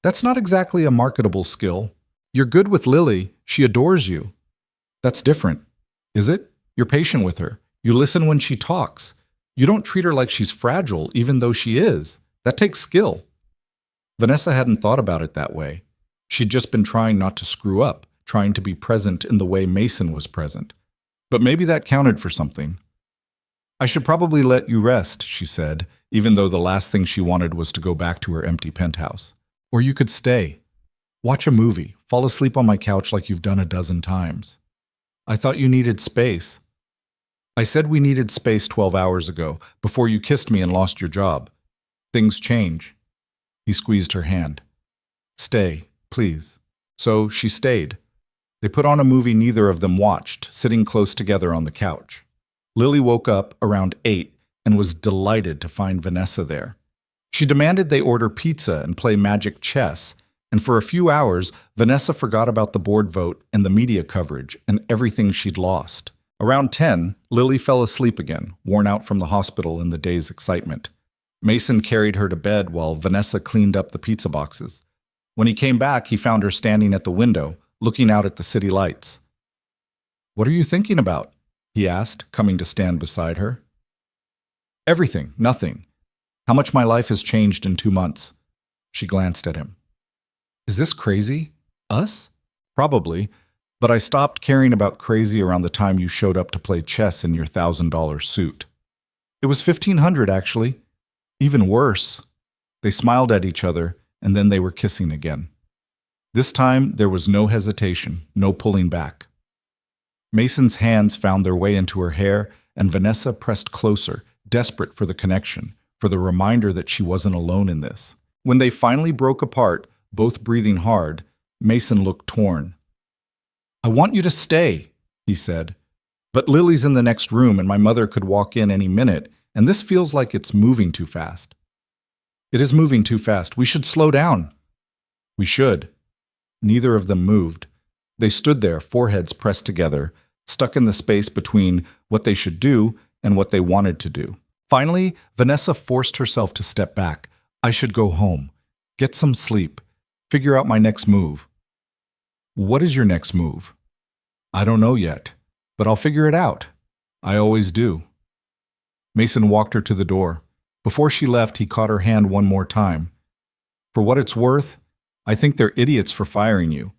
"That's not exactly a marketable skill." "You're good with Lily. She adores you." "That's different." "Is it? You're patient with her. You listen when she talks. You don't treat her like she's fragile, even though she is. That takes skill." Vanessa hadn't thought about it that way. She'd just been trying not to screw up, trying to be present in the way Mason was present. But maybe that counted for something. "I should probably let you rest," she said, even though the last thing she wanted was to go back to her empty penthouse. "Or you could stay. Watch a movie, Fall asleep on my couch like you've done a dozen times. I thought you needed space. I said we needed space 12 hours ago, before you kissed me and lost your job. Things change. He squeezed her hand. Stay, please. So she stayed. They put on a movie neither of them watched, sitting close together on the couch. Lily woke up around 8 and was delighted to find Vanessa there. She demanded they order pizza and play magic chess, and for a few hours, Vanessa forgot about the board vote and the media coverage and everything she'd lost. Around 10, Lily fell asleep again, worn out from the hospital in the day's excitement. Mason carried her to bed while Vanessa cleaned up the pizza boxes. When he came back, he found her standing at the window, looking out at the city lights. "What are you thinking about?" he asked, coming to stand beside her. "Everything, nothing. How much my life has changed in 2 months." She glanced at him. "Is this crazy? Us?" "Probably, but I stopped caring about crazy around the time you showed up to play chess in your $1,000 suit." "It was $1,500, actually. Even worse." They smiled at each other, and then they were kissing again. This time, there was no hesitation, no pulling back. Mason's hands found their way into her hair, and Vanessa pressed closer, desperate for the connection, for the reminder that she wasn't alone in this. When they finally broke apart, both breathing hard, Mason looked torn. "I want you to stay," he said. "But Lily's in the next room and my mother could walk in any minute, and this feels like it's moving too fast." "It is moving too fast. We should slow down." "We should." Neither of them moved. They stood there, foreheads pressed together, stuck in the space between what they should do and what they wanted to do. Finally, Vanessa forced herself to step back. "I should go home, get some sleep, figure out my next move." "What is your next move?" "I don't know yet, but I'll figure it out. I always do." Mason walked her to the door. Before she left, he caught her hand one more time. "For what it's worth, I think they're idiots for firing you.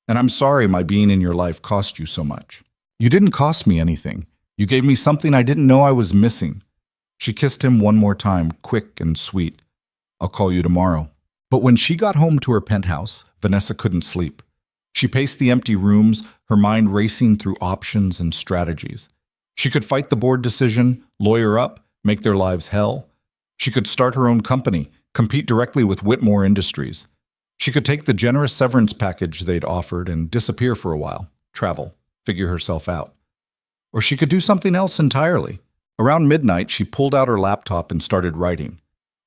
And I'm sorry my being in your life cost you so much." "You didn't cost me anything. You gave me something I didn't know I was missing." She kissed him one more time, quick and sweet. "I'll call you tomorrow." But when she got home to her penthouse, Vanessa couldn't sleep. She paced the empty rooms, her mind racing through options and strategies. She could fight the board decision, lawyer up, make their lives hell. She could start her own company, compete directly with Whitmore Industries. She could take the generous severance package they'd offered and disappear for a while, travel, figure herself out. Or she could do something else entirely. Around midnight, she pulled out her laptop and started writing.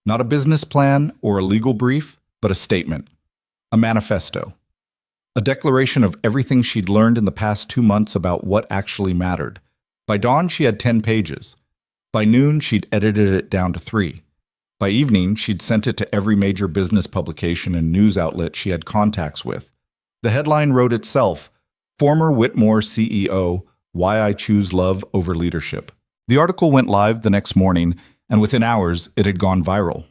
Not a business plan or a legal brief, but a statement. A manifesto. A declaration of everything she'd learned in the past 2 months about what actually mattered. By dawn, she had 10 pages. By noon, she'd edited it down to 3. By evening, she'd sent it to every major business publication and news outlet she had contacts with. The headline wrote itself, "Former Whitmore CEO, Why I Choose Love Over Leadership." The article went live the next morning, and within hours, it had gone viral.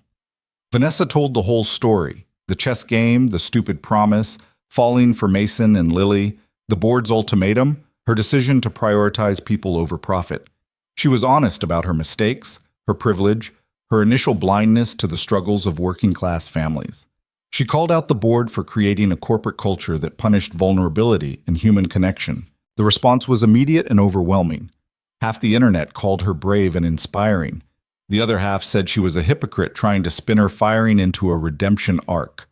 Vanessa told the whole story. The chess game, the stupid promise, falling for Mason and Lily, the board's ultimatum, her decision to prioritize people over profit. She was honest about her mistakes, her privilege, her initial blindness to the struggles of working-class families. She called out the board for creating a corporate culture that punished vulnerability and human connection. The response was immediate and overwhelming. Half the internet called her brave and inspiring. The other half said she was a hypocrite trying to spin her firing into a redemption arc.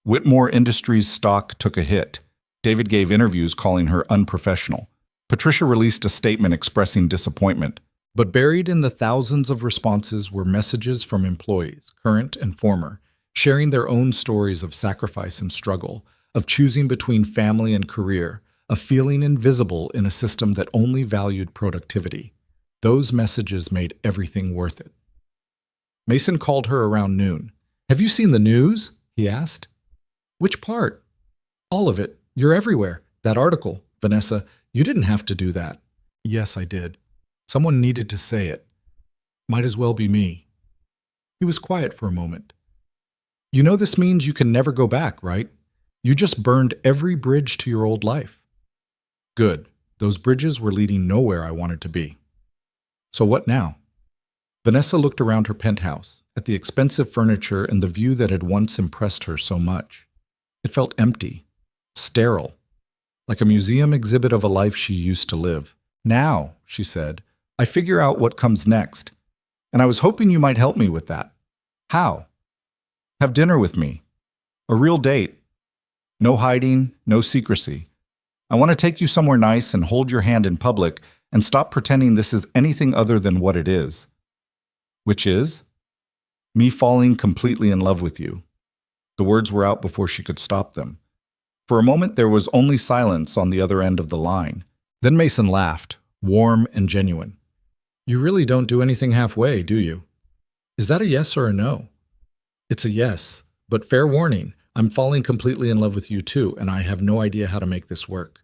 Whitmore Industries stock took a hit. David gave interviews calling her unprofessional. Patricia released a statement expressing disappointment. But buried in the thousands of responses were messages from employees, current and former, sharing their own stories of sacrifice and struggle, of choosing between family and career, of feeling invisible in a system that only valued productivity. Those messages made everything worth it. Mason called her around noon. "Have you seen the news?" he asked. "Which part?" "All of it. You're everywhere. That article. Vanessa, you didn't have to do that." "Yes, I did. Someone needed to say it. Might as well be me." He was quiet for a moment. "You know this means you can never go back, right? You just burned every bridge to your old life." "Good. Those bridges were leading nowhere I wanted to be." "So what now?" Vanessa looked around her penthouse, at the expensive furniture and the view that had once impressed her so much. It felt empty. sterile, like a museum exhibit of a life she used to live. Now, she said, I figure out what comes next, and I was hoping you might help me with that. How? Have dinner with me. A real date. No hiding, no secrecy. I want to take you somewhere nice and hold your hand in public and stop pretending this is anything other than what it is. Which is? Me falling completely in love with you. The words were out before she could stop them. For a moment there was only silence on the other end of the line. Then Mason laughed, warm and genuine. You really don't do anything halfway, do you? Is that a yes or a no? It's a yes, but fair warning, I'm falling completely in love with you too, and I have no idea how to make this work.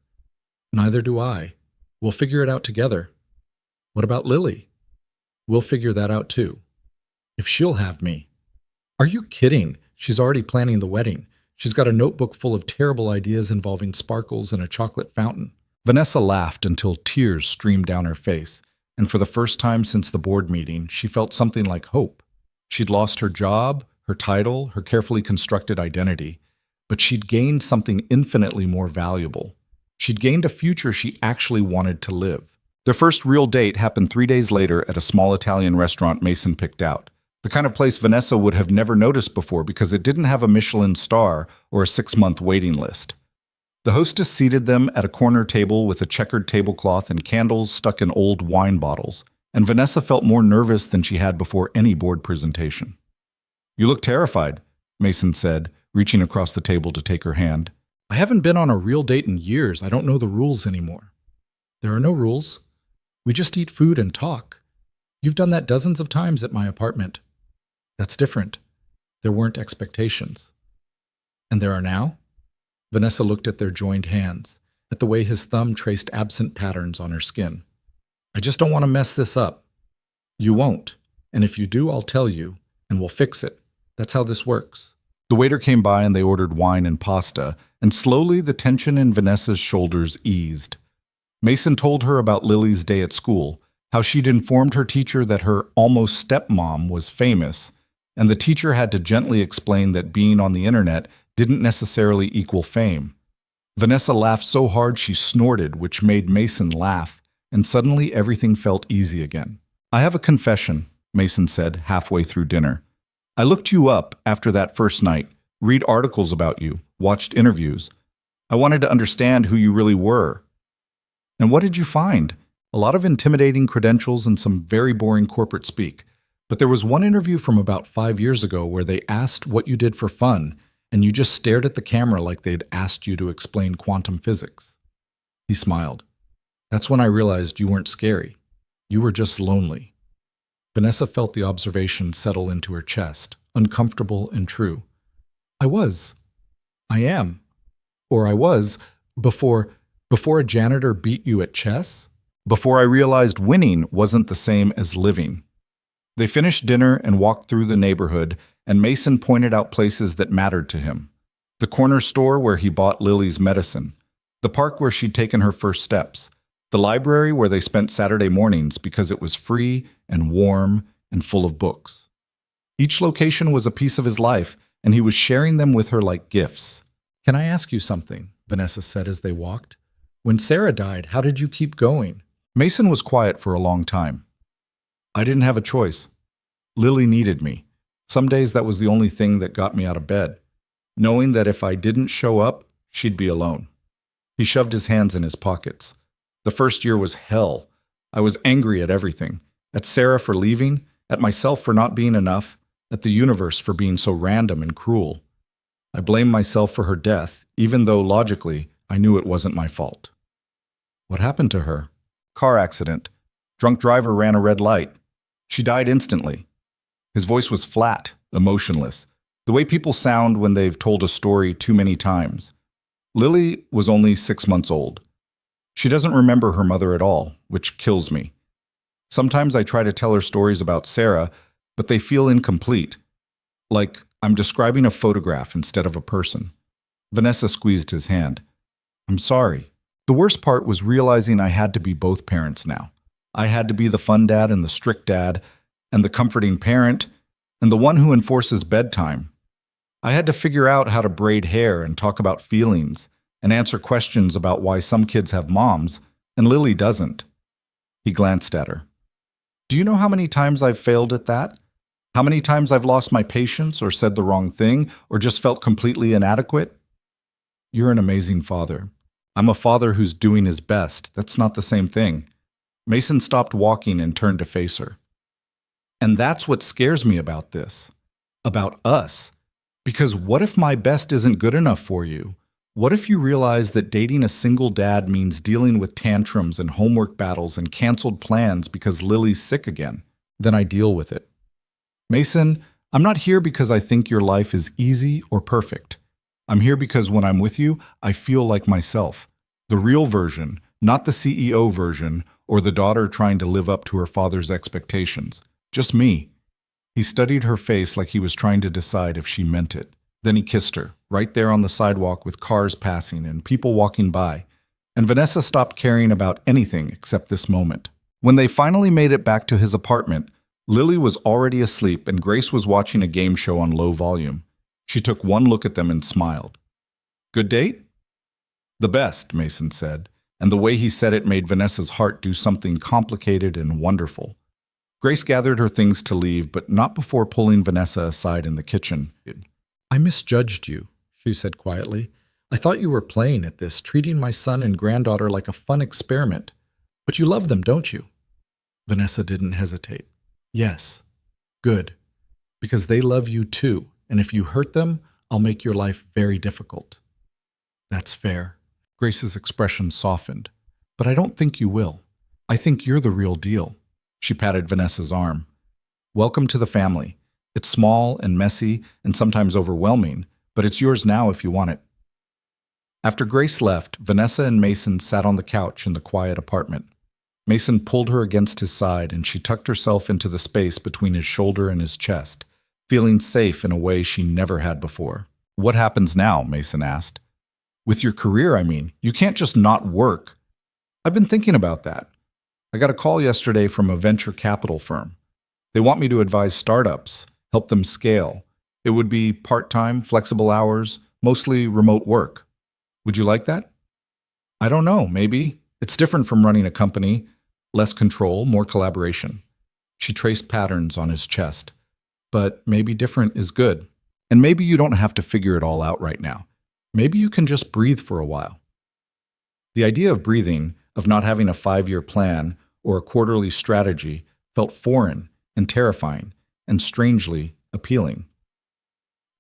Neither do I. We'll figure it out together. What about Lily? We'll figure that out too. If she'll have me. Are you kidding? She's already planning the wedding. She's got a notebook full of terrible ideas involving sparkles and a chocolate fountain. Vanessa laughed until tears streamed down her face, and for the first time since the board meeting, she felt something like hope. She'd lost her job, her title, her carefully constructed identity, but she'd gained something infinitely more valuable. She'd gained a future she actually wanted to live. Their first real date happened 3 days later at a small Italian restaurant Mason picked out. The kind of place Vanessa would have never noticed before because it didn't have a Michelin star or a 6-month waiting list. The hostess seated them at a corner table with a checkered tablecloth and candles stuck in old wine bottles, and Vanessa felt more nervous than she had before any board presentation. You look terrified, Mason said, reaching across the table to take her hand. I haven't been on a real date in years. I don't know the rules anymore. There are no rules. We just eat food and talk. You've done that dozens of times at my apartment. That's different. There weren't expectations. And there are now? Vanessa looked at their joined hands, at the way his thumb traced absent patterns on her skin. I just don't want to mess this up. You won't. And if you do, I'll tell you, and we'll fix it. That's how this works. The waiter came by and they ordered wine and pasta, and slowly the tension in Vanessa's shoulders eased. Mason told her about Lily's day at school, how she'd informed her teacher that her almost stepmom was famous, and the teacher had to gently explain that being on the internet didn't necessarily equal fame. Vanessa laughed so hard she snorted, which made Mason laugh, and suddenly everything felt easy again. I have a confession, Mason said halfway through dinner. I looked you up after that first night, read articles about you, watched interviews. I wanted to understand who you really were. And what did you find? A lot of intimidating credentials and some very boring corporate speak. But there was one interview from about 5 years ago where they asked what you did for fun, and you just stared at the camera like they'd asked you to explain quantum physics. He smiled. That's when I realized you weren't scary. You were just lonely. Vanessa felt the observation settle into her chest, uncomfortable and true. I was. I am. Or I was, before a janitor beat you at chess? Before I realized winning wasn't the same as living. They finished dinner and walked through the neighborhood, and Mason pointed out places that mattered to him. The corner store where he bought Lily's medicine, the park where she'd taken her first steps, the library where they spent Saturday mornings because it was free and warm and full of books. Each location was a piece of his life, and he was sharing them with her like gifts. Can I ask you something? Vanessa said as they walked. When Sarah died, how did you keep going? Mason was quiet for a long time. I didn't have a choice. Lily needed me. Some days that was the only thing that got me out of bed, knowing that if I didn't show up, she'd be alone. He shoved his hands in his pockets. The first year was hell. I was angry at everything. At Sarah for leaving, at myself for not being enough, at the universe for being so random and cruel. I blamed myself for her death, even though logically I knew it wasn't my fault. What happened to her? Car accident. Drunk driver ran a red light. She died instantly. His voice was flat, emotionless, the way people sound when they've told a story too many times. Lily was only 6 months old. She doesn't remember her mother at all, which kills me. Sometimes I try to tell her stories about Sarah, but they feel incomplete, like I'm describing a photograph instead of a person. Vanessa squeezed his hand. I'm sorry. The worst part was realizing I had to be both parents now. I had to be the fun dad and the strict dad, and the comforting parent, and the one who enforces bedtime. I had to figure out how to braid hair and talk about feelings, and answer questions about why some kids have moms and Lily doesn't. He glanced at her. Do you know how many times I've failed at that? How many times I've lost my patience or said the wrong thing or just felt completely inadequate? You're an amazing father. I'm a father who's doing his best. That's not the same thing. Mason stopped walking and turned to face her. And that's what scares me about this. About us. Because what if my best isn't good enough for you? What if you realize that dating a single dad means dealing with tantrums and homework battles and canceled plans because Lily's sick again? Then I deal with it. Mason, I'm not here because I think your life is easy or perfect. I'm here because when I'm with you, I feel like myself. The real version, not the CEO version or the daughter trying to live up to her father's expectations. Just me. He studied her face like he was trying to decide if she meant it. Then he kissed her, right there on the sidewalk with cars passing and people walking by. And Vanessa stopped caring about anything except this moment. When they finally made it back to his apartment, Lily was already asleep and Grace was watching a game show on low volume. She took one look at them and smiled. Good date? The best, Mason said, and the way he said it made Vanessa's heart do something complicated and wonderful. Grace gathered her things to leave, but not before pulling Vanessa aside in the kitchen. I misjudged you, she said quietly. I thought you were playing at this, treating my son and granddaughter like a fun experiment. But you love them, don't you? Vanessa didn't hesitate. Yes. Good. Because they love you too, and if you hurt them, I'll make your life very difficult. That's fair. Grace's expression softened. But I don't think you will. I think you're the real deal. She patted Vanessa's arm. Welcome to the family. It's small and messy and sometimes overwhelming, but it's yours now if you want it. After Grace left, Vanessa and Mason sat on the couch in the quiet apartment. Mason pulled her against his side and she tucked herself into the space between his shoulder and his chest, feeling safe in a way she never had before. What happens now? Mason asked. With your career, I mean. You can't just not work. I've been thinking about that. I got a call yesterday from a venture capital firm. They want me to advise startups, help them scale. It would be part-time, flexible hours, mostly remote work. Would you like that? I don't know, maybe. It's different from running a company. Less control, more collaboration. She traced patterns on his chest. But maybe different is good. And maybe you don't have to figure it all out right now. Maybe you can just breathe for a while. The idea of breathing, of not having a 5-year plan or a quarterly strategy, felt foreign and terrifying and strangely appealing.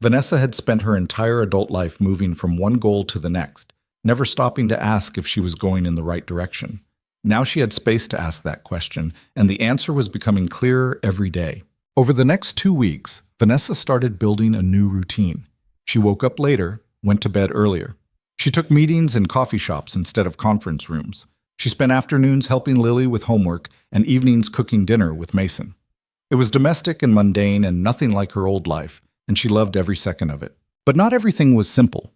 Vanessa had spent her entire adult life moving from one goal to the next, never stopping to ask if she was going in the right direction. Now she had space to ask that question, and the answer was becoming clearer every day. Over the next 2 weeks, Vanessa started building a new routine. She woke up later, went to bed earlier. She took meetings in coffee shops instead of conference rooms. She spent afternoons helping Lily with homework and evenings cooking dinner with Mason. It was domestic and mundane and nothing like her old life, and she loved every second of it. But not everything was simple.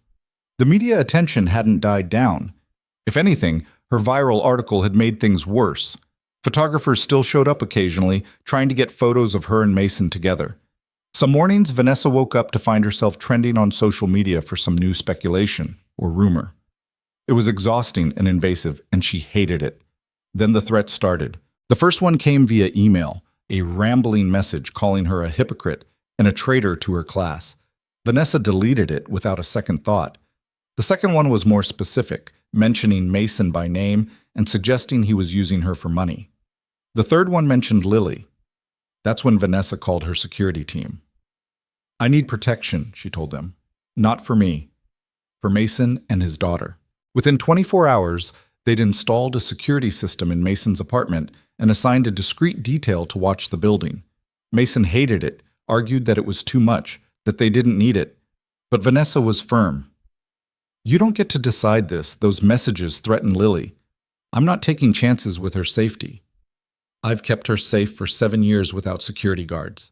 The media attention hadn't died down. If anything, her viral article had made things worse. Photographers still showed up occasionally, trying to get photos of her and Mason together. Some mornings, Vanessa woke up to find herself trending on social media for some new speculation or rumor. It was exhausting and invasive, and she hated it. Then the threats started. The first one came via email, a rambling message calling her a hypocrite and a traitor to her class. Vanessa deleted it without a second thought. The second one was more specific, mentioning Mason by name and suggesting he was using her for money. The third one mentioned Lily. That's when Vanessa called her security team. I need protection, she told them. Not for me. For Mason and his daughter. Within 24 hours, they'd installed a security system in Mason's apartment and assigned a discreet detail to watch the building. Mason hated it, argued that it was too much, that they didn't need it. But Vanessa was firm. You don't get to decide this. Those messages threaten Lily. I'm not taking chances with her safety. I've kept her safe for 7 years without security guards.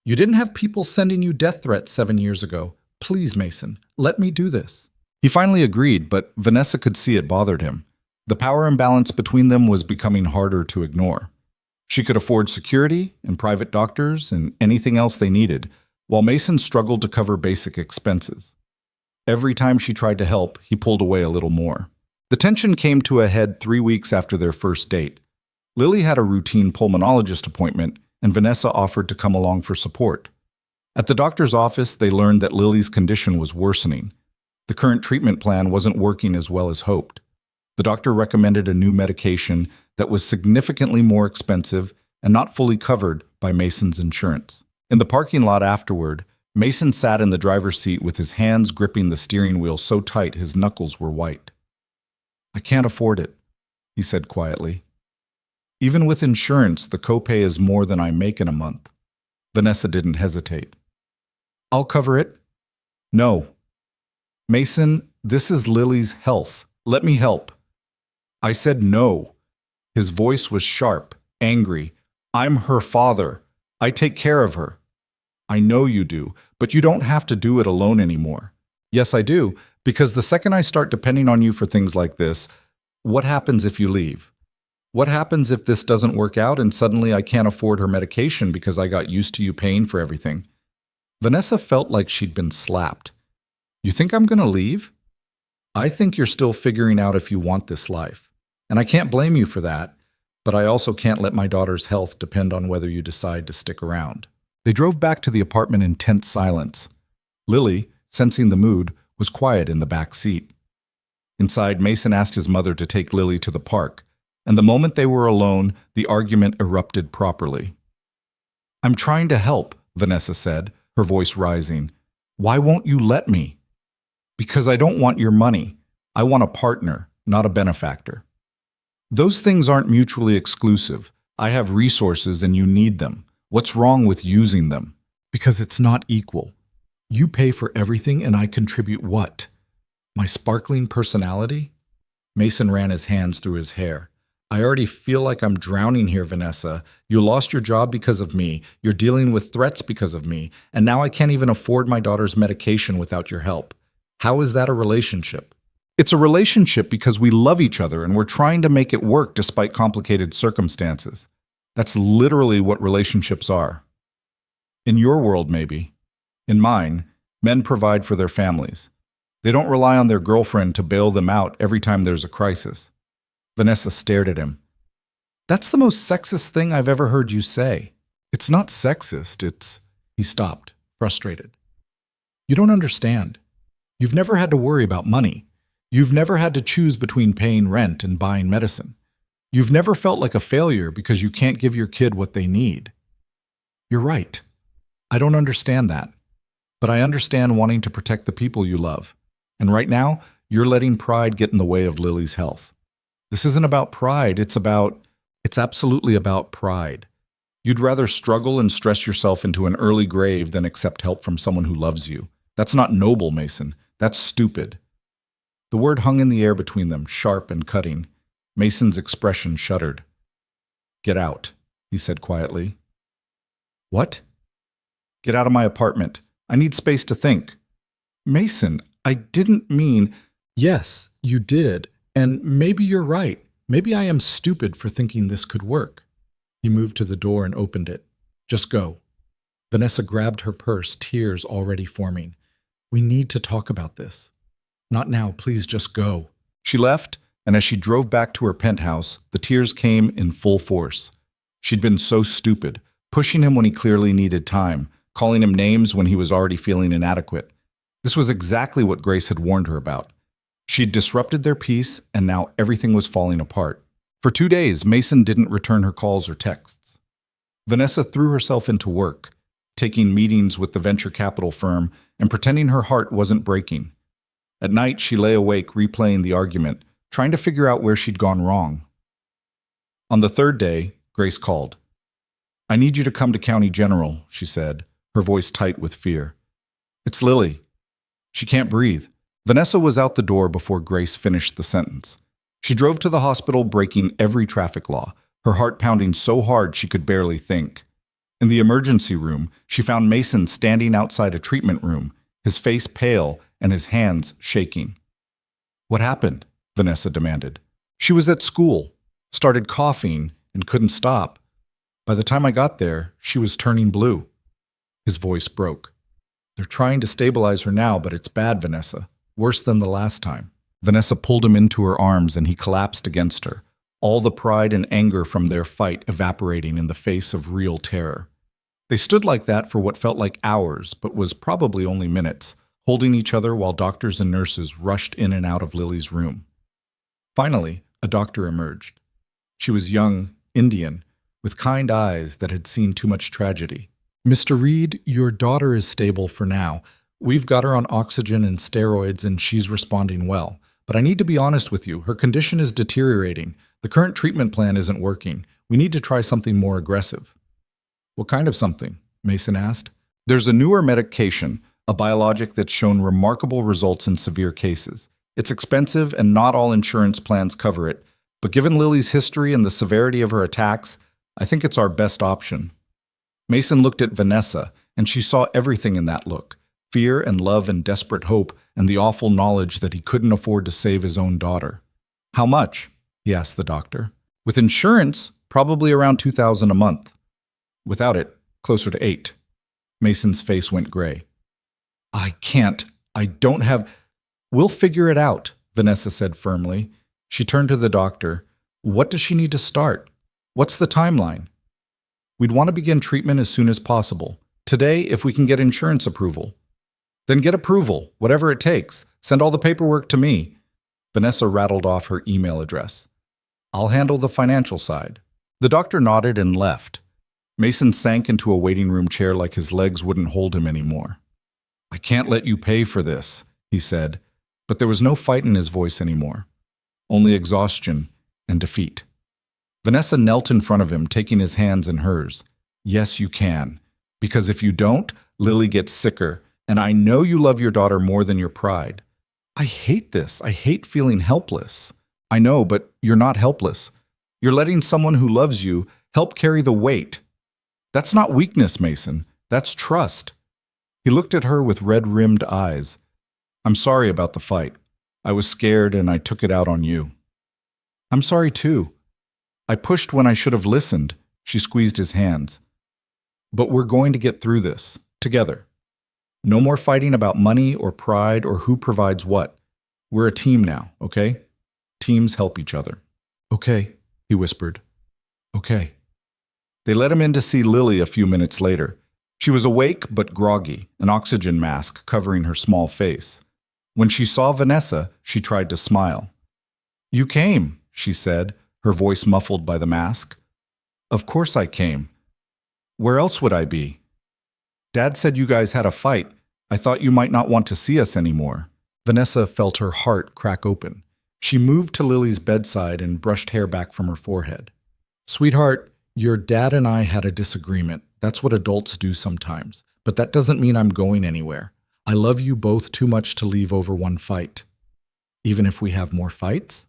You didn't have people sending you death threats 7 years ago. Please, Mason, let me do this. He finally agreed, but Vanessa could see it bothered him. The power imbalance between them was becoming harder to ignore. She could afford security and private doctors and anything else they needed, while Mason struggled to cover basic expenses. Every time she tried to help, he pulled away a little more. The tension came to a head 3 weeks after their first date. Lily had a routine pulmonologist appointment, and Vanessa offered to come along for support. At the doctor's office, they learned that Lily's condition was worsening. The current treatment plan wasn't working as well as hoped. The doctor recommended a new medication that was significantly more expensive and not fully covered by Mason's insurance. In the parking lot afterward, Mason sat in the driver's seat with his hands gripping the steering wheel so tight his knuckles were white. "I can't afford it," he said quietly. "Even with insurance, the copay is more than I make in a month." Vanessa didn't hesitate. "I'll cover it." "No." "Mason, this is Lily's health. Let me help." "I said no." His voice was sharp, angry. "I'm her father. I take care of her." "I know you do, but you don't have to do it alone anymore." "Yes, I do, because the second I start depending on you for things like this, what happens if you leave? What happens if this doesn't work out and suddenly I can't afford her medication because I got used to you paying for everything?" Vanessa felt like she'd been slapped. "You think I'm going to leave?" "I think you're still figuring out if you want this life. And I can't blame you for that, but I also can't let my daughter's health depend on whether you decide to stick around." They drove back to the apartment in tense silence. Lily, sensing the mood, was quiet in the back seat. Inside, Mason asked his mother to take Lily to the park, and the moment they were alone, the argument erupted properly. "I'm trying to help," Vanessa said, her voice rising. "Why won't you let me?" "Because I don't want your money. I want a partner, not a benefactor." "Those things aren't mutually exclusive. I have resources and you need them. What's wrong with using them?" "Because it's not equal. You pay for everything and I contribute what? My sparkling personality?" Mason ran his hands through his hair. "I already feel like I'm drowning here, Vanessa. You lost your job because of me. You're dealing with threats because of me. And now I can't even afford my daughter's medication without your help. How is that a relationship?" "It's a relationship because we love each other and we're trying to make it work despite complicated circumstances. That's literally what relationships are. In your world, maybe. In mine, men provide for their families. They don't rely on their girlfriend to bail them out every time there's a crisis." Vanessa stared at him. "That's the most sexist thing I've ever heard you say." "It's not sexist, it's—" He stopped, frustrated. "You don't understand. You've never had to worry about money. You've never had to choose between paying rent and buying medicine. You've never felt like a failure because you can't give your kid what they need." "You're right. I don't understand that. But I understand wanting to protect the people you love. And right now, you're letting pride get in the way of Lily's health." "This isn't about pride, it's absolutely about pride. You'd rather struggle and stress yourself into an early grave than accept help from someone who loves you. That's not noble, Mason. That's stupid." The word hung in the air between them, sharp and cutting. Mason's expression shuddered. "Get out," he said quietly. "What?" "Get out of my apartment. I need space to think." "Mason, I didn't mean—" "Yes, you did. And maybe you're right. Maybe I am stupid for thinking this could work." He moved to the door and opened it. "Just go." Vanessa grabbed her purse, tears already forming. "We need to talk about this." "Not now, please just go." She left, and as she drove back to her penthouse, the tears came in full force. She'd been so stupid, pushing him when he clearly needed time, calling him names when he was already feeling inadequate. This was exactly what Grace had warned her about. She'd disrupted their peace, and now everything was falling apart. For 2 days, Mason didn't return her calls or texts. Vanessa threw herself into work, taking meetings with the venture capital firm and pretending her heart wasn't breaking. At night, she lay awake replaying the argument, trying to figure out where she'd gone wrong. On the 3rd day, Grace called. "I need you to come to County General," she said, her voice tight with fear. "It's Lily. She can't breathe." Vanessa was out the door before Grace finished the sentence. She drove to the hospital, breaking every traffic law, her heart pounding so hard she could barely think. In the emergency room, she found Mason standing outside a treatment room, his face pale and his hands shaking. "What happened?" Vanessa demanded. "She was at school, started coughing, and couldn't stop. By the time I got there, she was turning blue." His voice broke. "They're trying to stabilize her now, but it's bad, Vanessa. Worse than the last time. Vanessa pulled him into her arms and he collapsed against her, all the pride and anger from their fight evaporating in the face of real terror. They stood like that for what felt like hours, but was probably only minutes, holding each other while doctors and nurses rushed in and out of Lily's room. Finally, a doctor emerged. She was young, Indian, with kind eyes that had seen too much tragedy. "Mr. Reed, your daughter is stable for now. We've got her on oxygen and steroids and she's responding well. But I need to be honest with you, her condition is deteriorating. The current treatment plan isn't working. We need to try something more aggressive." "What kind of something?" Mason asked. "There's a newer medication, a biologic that's shown remarkable results in severe cases. It's expensive and not all insurance plans cover it, but given Lily's history and the severity of her attacks, I think it's our best option." Mason looked at Vanessa, and she saw everything in that look: fear and love and desperate hope, and the awful knowledge that he couldn't afford to save his own daughter. "How much?" he asked the doctor. "With insurance, probably around $2,000 a month. Without it, closer to $8,000. Mason's face went gray. "I can't. I don't have—" "We'll figure it out," Vanessa said firmly. She turned to the doctor. "What does she need to start? What's the timeline?" "We'd want to begin treatment as soon as possible. Today, if we can get insurance approval." "Then get approval, whatever it takes. Send all the paperwork to me." Vanessa rattled off her email address. "I'll handle the financial side." The doctor nodded and left. Mason sank into a waiting room chair like his legs wouldn't hold him anymore. "I can't let you pay for this," he said, but there was no fight in his voice anymore, only exhaustion and defeat. Vanessa knelt in front of him, taking his hands in hers. "Yes, you can. Because if you don't, Lily gets sicker, and I know you love your daughter more than your pride." "I hate this. I hate feeling helpless." "I know, but you're not helpless. You're letting someone who loves you help carry the weight. That's not weakness, Mason. That's trust." He looked at her with red-rimmed eyes. "I'm sorry about the fight. I was scared and I took it out on you." "I'm sorry too. I pushed when I should have listened." She squeezed his hands. "But we're going to get through this, together. No more fighting about money or pride or who provides what. We're a team now, okay? Teams help each other." "Okay," he whispered. "Okay." They let him in to see Lily a few minutes later. She was awake but groggy, an oxygen mask covering her small face. When she saw Vanessa, she tried to smile. "You came," she said, her voice muffled by the mask. "Of course I came. Where else would I be? Dad said you guys had a fight. I thought you might not want to see us anymore." Vanessa felt her heart crack open. She moved to Lily's bedside and brushed hair back from her forehead. "Sweetheart, your dad and I had a disagreement. That's what adults do sometimes. But that doesn't mean I'm going anywhere. I love you both too much to leave over one fight." "Even if we have more fights?"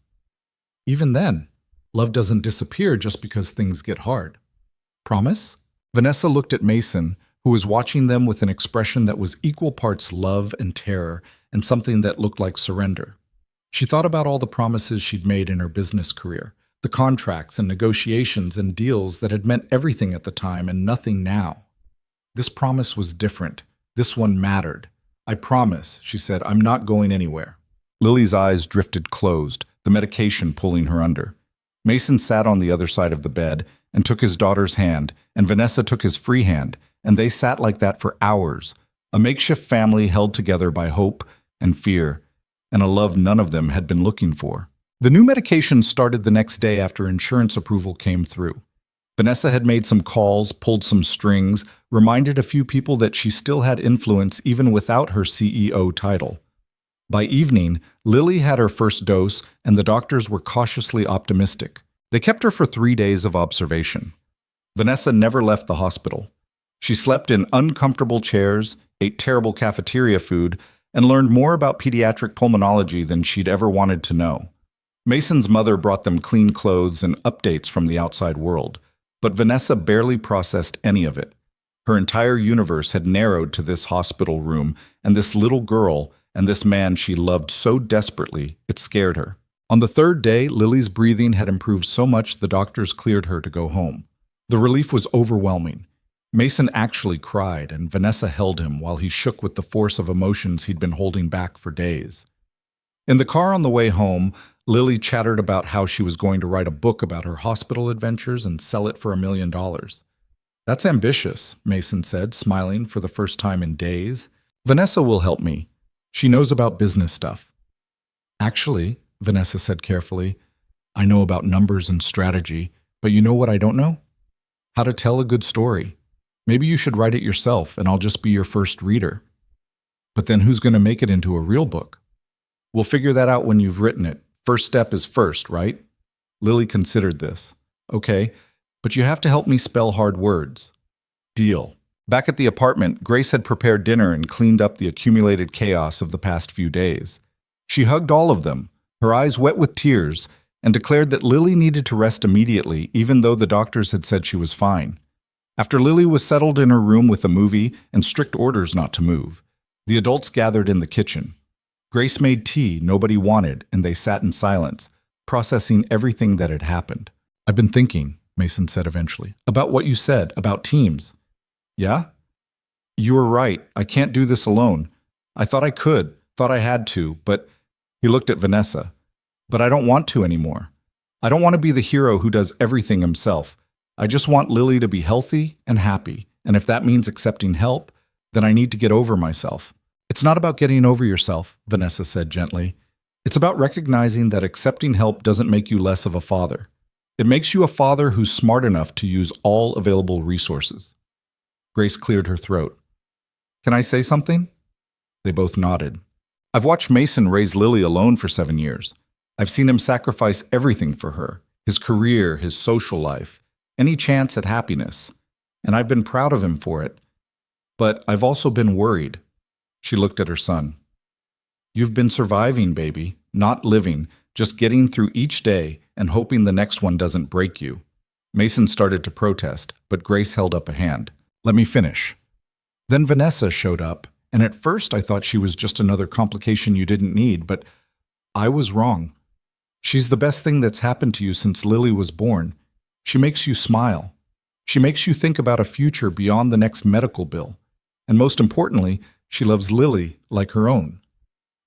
"Even then, love doesn't disappear just because things get hard." "Promise?" Vanessa looked at Mason, who was watching them with an expression that was equal parts love and terror and something that looked like surrender. She thought about all the promises she'd made in her business career, the contracts and negotiations and deals that had meant everything at the time and nothing now. This promise was different. This one mattered. "I promise," she said, "I'm not going anywhere." Lily's eyes drifted closed, the medication pulling her under. Mason sat on the other side of the bed and took his daughter's hand, and Vanessa took his free hand, and they sat like that for hours, a makeshift family held together by hope and fear, and a love none of them had been looking for. The new medication started the next day after insurance approval came through. Vanessa had made some calls, pulled some strings, reminded a few people that she still had influence even without her CEO title. By evening, Lily had her first dose, and the doctors were cautiously optimistic. They kept her for 3 days of observation. Vanessa never left the hospital. She slept in uncomfortable chairs, ate terrible cafeteria food, and learned more about pediatric pulmonology than she'd ever wanted to know. Mason's mother brought them clean clothes and updates from the outside world, but Vanessa barely processed any of it. Her entire universe had narrowed to this hospital room and this little girl and this man she loved so desperately it scared her. On the third day, Lily's breathing had improved so much the doctors cleared her to go home. The relief was overwhelming. Mason actually cried, and Vanessa held him while he shook with the force of emotions he'd been holding back for days. In the car on the way home, Lily chattered about how she was going to write a book about her hospital adventures and sell it for $1 million. That's ambitious, Mason said, smiling for the first time in days. Vanessa will help me. She knows about business stuff. Actually, Vanessa said carefully, I know about numbers and strategy, but you know what I don't know? How to tell a good story. Maybe you should write it yourself and I'll just be your first reader. But then who's going to make it into a real book? We'll figure that out when you've written it. First step is first, right? Lily considered this. Okay, but you have to help me spell hard words. Deal. Back at the apartment, Grace had prepared dinner and cleaned up the accumulated chaos of the past few days. She hugged all of them, her eyes wet with tears, and declared that Lily needed to rest immediately, even though the doctors had said she was fine. After Lily was settled in her room with a movie and strict orders not to move, the adults gathered in the kitchen. Grace made tea nobody wanted, and they sat in silence, processing everything that had happened. I've been thinking, Mason said eventually, about what you said, about teams. Yeah? You were right. I can't do this alone. I thought I could, thought I had to, but he looked at Vanessa. But I don't want to anymore. I don't want to be the hero who does everything himself. I just want Lily to be healthy and happy, and if that means accepting help, then I need to get over myself. It's not about getting over yourself, Vanessa said gently. It's about recognizing that accepting help doesn't make you less of a father. It makes you a father who's smart enough to use all available resources. Grace cleared her throat. Can I say something? They both nodded. I've watched Mason raise Lily alone for 7 years. I've seen him sacrifice everything for her, his career, his social life, any chance at happiness, and I've been proud of him for it. But I've also been worried. She looked at her son. You've been surviving, baby, not living, just getting through each day and hoping the next one doesn't break you. Mason started to protest, but Grace held up a hand. Let me finish. Then Vanessa showed up, and at first I thought she was just another complication you didn't need, but I was wrong. She's the best thing that's happened to you since Lily was born. She makes you smile. She makes you think about a future beyond the next medical bill. And most importantly, she loves Lily like her own.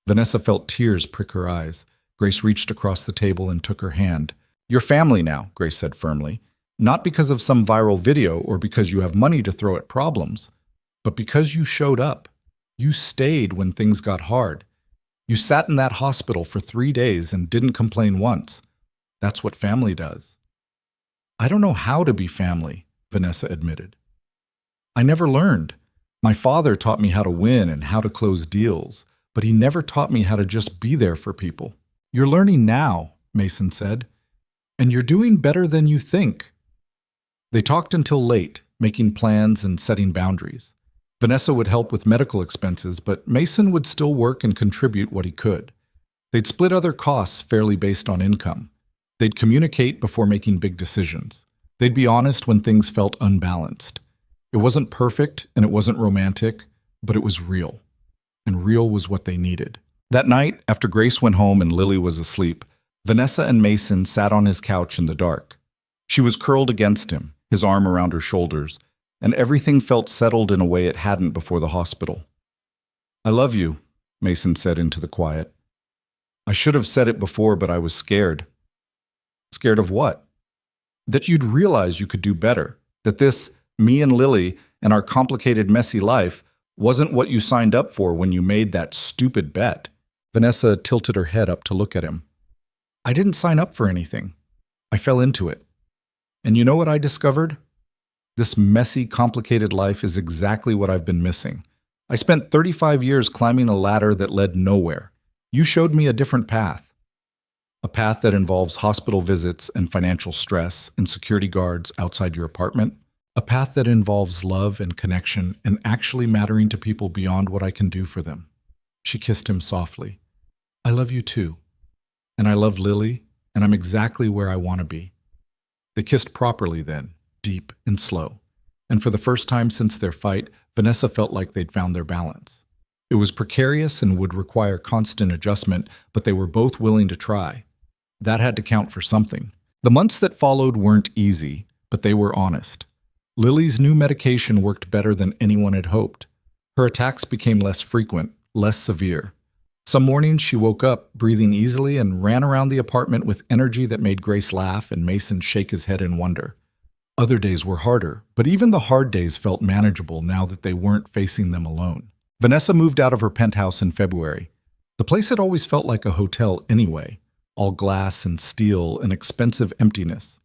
Vanessa felt tears prick her eyes. Grace reached across the table and took her hand. You're family now, Grace said firmly. Not because of some viral video or because you have money to throw at problems, but because you showed up. You stayed when things got hard. You sat in that hospital for 3 days and didn't complain once. That's what family does. I don't know how to be family, Vanessa admitted. I never learned. My father taught me how to win and how to close deals, but he never taught me how to just be there for people. You're learning now, Mason said, and you're doing better than you think. They talked until late, making plans and setting boundaries. Vanessa would help with medical expenses, but Mason would still work and contribute what he could. They'd split other costs fairly based on income. They'd communicate before making big decisions. They'd be honest when things felt unbalanced. It wasn't perfect and it wasn't romantic, but it was real. And real was what they needed. That night, after Grace went home and Lily was asleep, Vanessa and Mason sat on his couch in the dark. She was curled against him, his arm around her shoulders, and everything felt settled in a way it hadn't before the hospital. I love you, Mason said into the quiet. I should have said it before, but I was scared. Scared of what? That you'd realize you could do better, that this, me and Lily, and our complicated, messy life wasn't what you signed up for when you made that stupid bet. Vanessa tilted her head up to look at him. I didn't sign up for anything. I fell into it. And you know what I discovered? This messy, complicated life is exactly what I've been missing. I spent 35 years climbing a ladder that led nowhere. You showed me a different path. A path that involves hospital visits and financial stress and security guards outside your apartment. A path that involves love and connection and actually mattering to people beyond what I can do for them. She kissed him softly. I love you too. And I love Lily, and I'm exactly where I want to be. They kissed properly then, deep and slow. And for the first time since their fight, Vanessa felt like they'd found their balance. It was precarious and would require constant adjustment, but they were both willing to try. That had to count for something. The months that followed weren't easy, but they were honest. Lily's new medication worked better than anyone had hoped. Her attacks became less frequent, less severe. Some mornings she woke up, breathing easily, and ran around the apartment with energy that made Grace laugh and Mason shake his head in wonder. Other days were harder, but even the hard days felt manageable now that they weren't facing them alone. Vanessa moved out of her penthouse in February. The place had always felt like a hotel anyway, all glass and steel and expensive emptiness.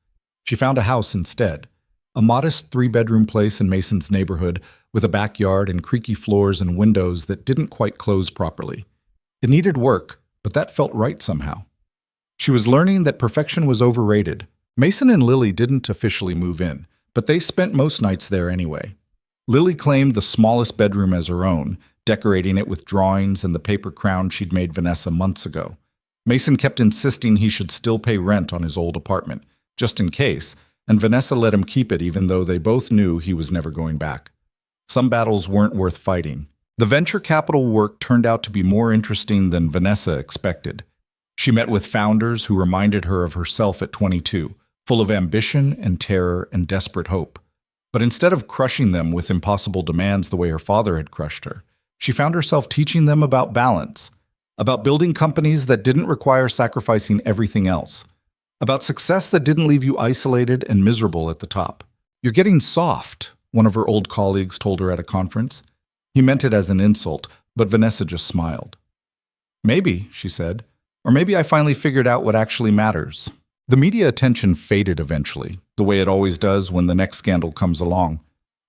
She found a house instead, a modest three-bedroom place in Mason's neighborhood with a backyard and creaky floors and windows that didn't quite close properly. It needed work, but that felt right somehow. She was learning that perfection was overrated. Mason and Lily didn't officially move in, but they spent most nights there anyway. Lily claimed the smallest bedroom as her own, decorating it with drawings and the paper crown she'd made Vanessa months ago. Mason kept insisting he should still pay rent on his old apartment, just in case, and Vanessa let him keep it even though they both knew he was never going back. Some battles weren't worth fighting. The venture capital work turned out to be more interesting than Vanessa expected. She met with founders who reminded her of herself at 22, full of ambition and terror and desperate hope. But instead of crushing them with impossible demands the way her father had crushed her, she found herself teaching them about balance, about building companies that didn't require sacrificing everything else, about success that didn't leave you isolated and miserable at the top. "You're getting soft," one of her old colleagues told her at a conference. He meant it as an insult, but Vanessa just smiled. "Maybe," she said, "or maybe I finally figured out what actually matters." The media attention faded eventually, the way it always does when the next scandal comes along.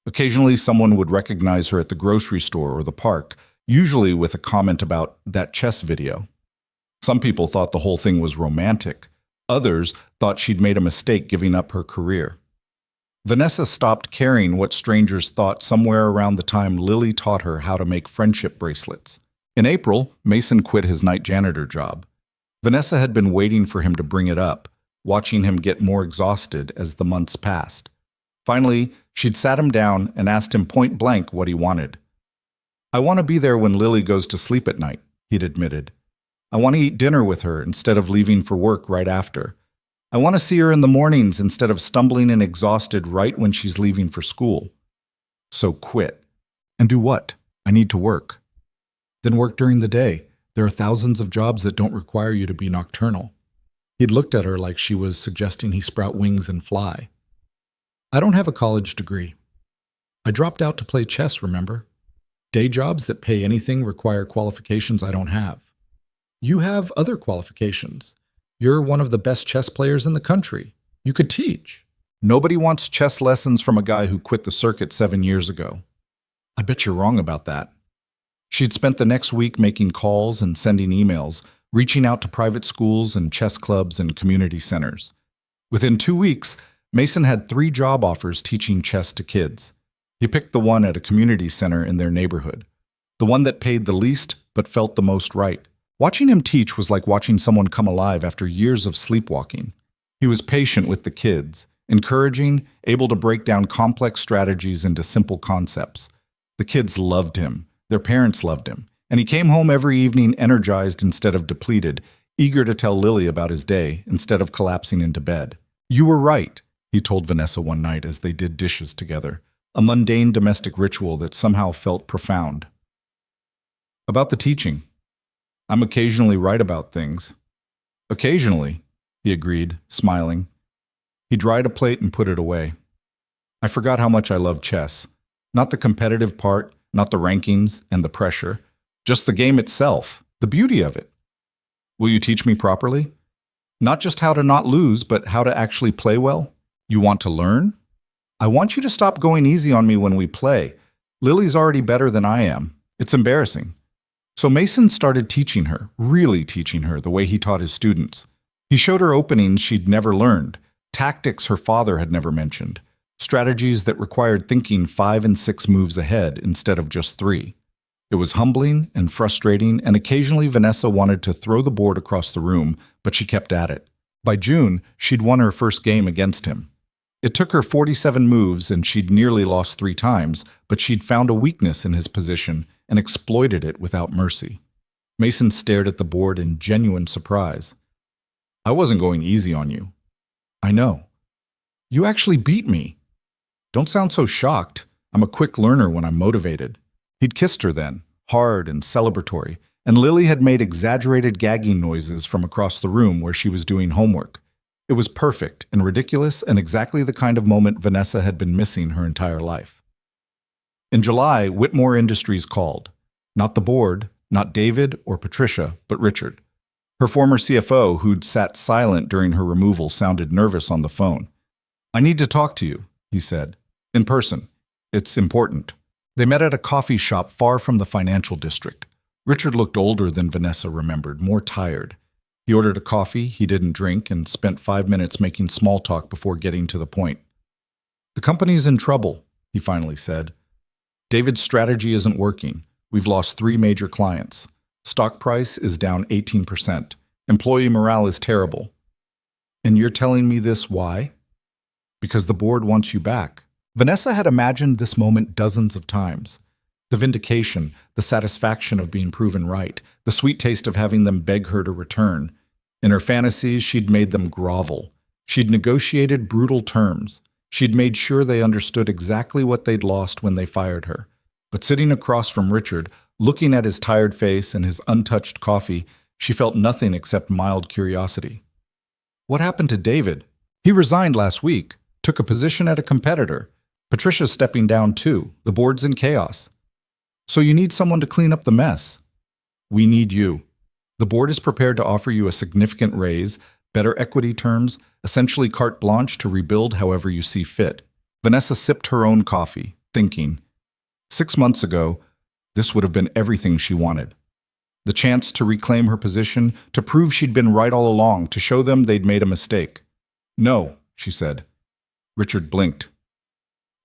Occasionally, someone would recognize her at the grocery store or the park, usually with a comment about that chess video. Some people thought the whole thing was romantic. Others thought she'd made a mistake giving up her career. Vanessa stopped caring what strangers thought somewhere around the time Lily taught her how to make friendship bracelets. In April, Mason quit his night janitor job. Vanessa had been waiting for him to bring it up, watching him get more exhausted as the months passed. Finally, she'd sat him down and asked him point blank what he wanted. "I want to be there when Lily goes to sleep at night," he'd admitted. "I want to eat dinner with her instead of leaving for work right after. I want to see her in the mornings instead of stumbling and exhausted right when she's leaving for school." "So quit." "And do what?" "I need to work." "Then work during the day. There are thousands of jobs that don't require you to be nocturnal." He'd looked at her like she was suggesting he sprout wings and fly. "I don't have a college degree. I dropped out to play chess, remember? Day jobs that pay anything require qualifications I don't have. You have other qualifications. You're one of the best chess players in the country. You could teach." "Nobody wants chess lessons from a guy who quit the circuit 7 years ago." "I bet you're wrong about that." She'd spent the next week making calls and sending emails, reaching out to private schools and chess clubs and community centers. Within 2 weeks, Mason had 3 job offers teaching chess to kids. He picked the one at a community center in their neighborhood, the one that paid the least but felt the most right. Watching him teach was like watching someone come alive after years of sleepwalking. He was patient with the kids, encouraging, able to break down complex strategies into simple concepts. The kids loved him, their parents loved him, and he came home every evening energized instead of depleted, eager to tell Lily about his day instead of collapsing into bed. "You were right," he told Vanessa one night as they did dishes together, a mundane domestic ritual that somehow felt profound. "About the teaching. I'm occasionally right about things." "Occasionally," he agreed, smiling. He dried a plate and put it away. "I forgot how much I love chess. Not the competitive part, not the rankings and the pressure. Just the game itself, the beauty of it. Will you teach me properly? Not just how to not lose, but how to actually play well? You want to learn? I want you to stop going easy on me when we play. Lily's already better than I am. It's embarrassing." So Mason started teaching her, really teaching her the way he taught his students. He showed her openings she'd never learned, tactics her father had never mentioned, strategies that required thinking 5 and 6 moves ahead instead of just 3. It was humbling and frustrating, and occasionally Vanessa wanted to throw the board across the room, but she kept at it. By June, she'd won her first game against him. It took her 47 moves and she'd nearly lost 3 times, but she'd found a weakness in his position and exploited it without mercy. Mason stared at the board in genuine surprise. "I wasn't going easy on you." "I know." "You actually beat me." "Don't sound so shocked. I'm a quick learner when I'm motivated." He'd kissed her then, hard and celebratory, and Lily had made exaggerated gagging noises from across the room where she was doing homework. It was perfect and ridiculous and exactly the kind of moment Vanessa had been missing her entire life. In July, Whitmore Industries called. Not the board, not David or Patricia, but Richard. Her former CFO, who'd sat silent during her removal, sounded nervous on the phone. "I need to talk to you," he said. "In person. It's important." They met at a coffee shop far from the financial district. Richard looked older than Vanessa remembered, more tired. He ordered a coffee he didn't drink and spent 5 minutes making small talk before getting to the point. "The company's in trouble," he finally said. "David's strategy isn't working. We've lost 3 major clients. Stock price is down 18%. Employee morale is terrible." "And you're telling me this why?" "Because the board wants you back." Vanessa had imagined this moment dozens of times. The vindication, the satisfaction of being proven right, the sweet taste of having them beg her to return. In her fantasies, she'd made them grovel. She'd negotiated brutal terms. She'd made sure they understood exactly what they'd lost when they fired her. But sitting across from Richard, looking at his tired face and his untouched coffee, she felt nothing except mild curiosity. "What happened to David?" "He resigned last week, took a position at a competitor. Patricia's stepping down too. The board's in chaos." "So you need someone to clean up the mess." "We need you. The board is prepared to offer you a significant raise, better equity terms, essentially carte blanche to rebuild however you see fit." Vanessa sipped her own coffee, thinking, 6 months ago, this would have been everything she wanted. The chance to reclaim her position, to prove she'd been right all along, to show them they'd made a mistake. "No," she said. Richard blinked.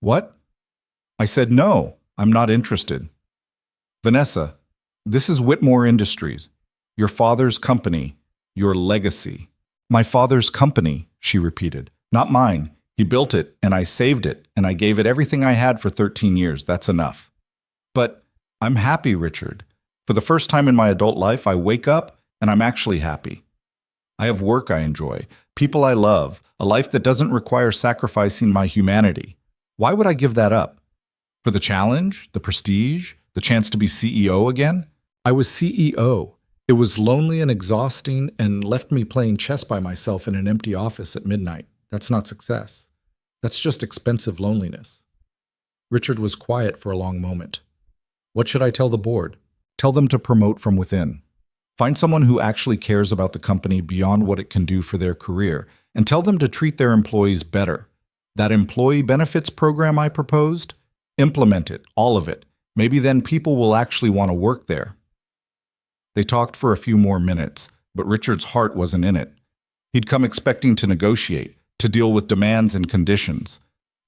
"What?" "I said no. I'm not interested." "Vanessa, this is Whitmore Industries. Your father's company. Your legacy." "My father's company," she repeated. "Not mine. He built it, and I saved it, and I gave it everything I had for 13 years. That's enough." "But I'm happy, Richard. For the first time in my adult life, I wake up and I'm actually happy. I have work I enjoy, people I love, a life that doesn't require sacrificing my humanity. Why would I give that up? For the challenge, the prestige, the chance to be CEO again? I was CEO. It was lonely and exhausting and left me playing chess by myself in an empty office at midnight. That's not success. That's just expensive loneliness." Richard was quiet for a long moment. "What should I tell the board?" "Tell them to promote from within. Find someone who actually cares about the company beyond what it can do for their career, and tell them to treat their employees better. That employee benefits program I proposed? Implement it, all of it. Maybe then people will actually want to work there." They talked for a few more minutes, but Richard's heart wasn't in it. He'd come expecting to negotiate, to deal with demands and conditions.